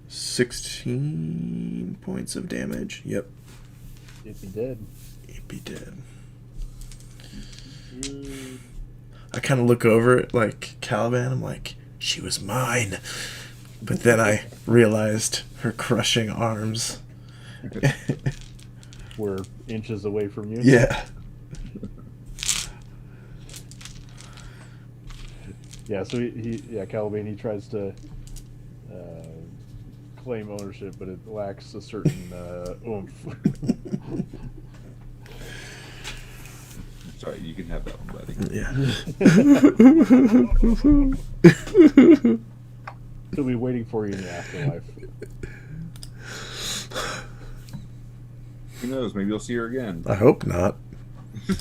16 points of damage. Yep. It'd be dead. It'd be dead. I kind of look over at like Caliban. I'm like, she was mine. But then I realized her crushing arms. We're inches away from you. Yeah. Yeah, so Caliban, he tries to claim ownership, but it lacks a certain oomph. Sorry, you can have that one, buddy. Yeah. He'll be waiting for you in the afterlife. Who knows? Maybe you'll see her again. I hope not. I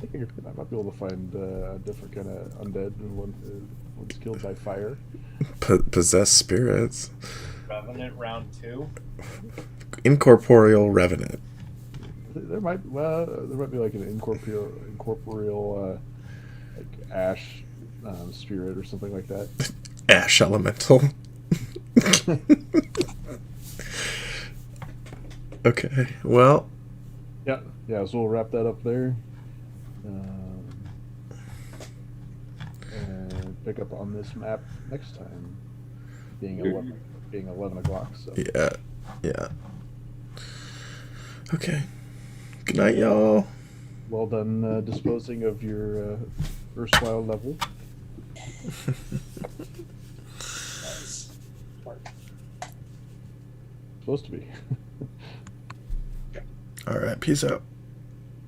think I might be able to find a different kind of undead one's killed by fire. Possessed spirits. Revenant round 2. Incorporeal revenant. There might be like an incorporeal like ash spirit or something like that. Ash elemental. Okay, well. Yeah, so we'll wrap that up there. And pick up on this map next time, being 11 o'clock. So Yeah. Okay. Good night, y'all. well done disposing of your erstwhile level. Nice. Mark. Supposed to be. All right, peace out.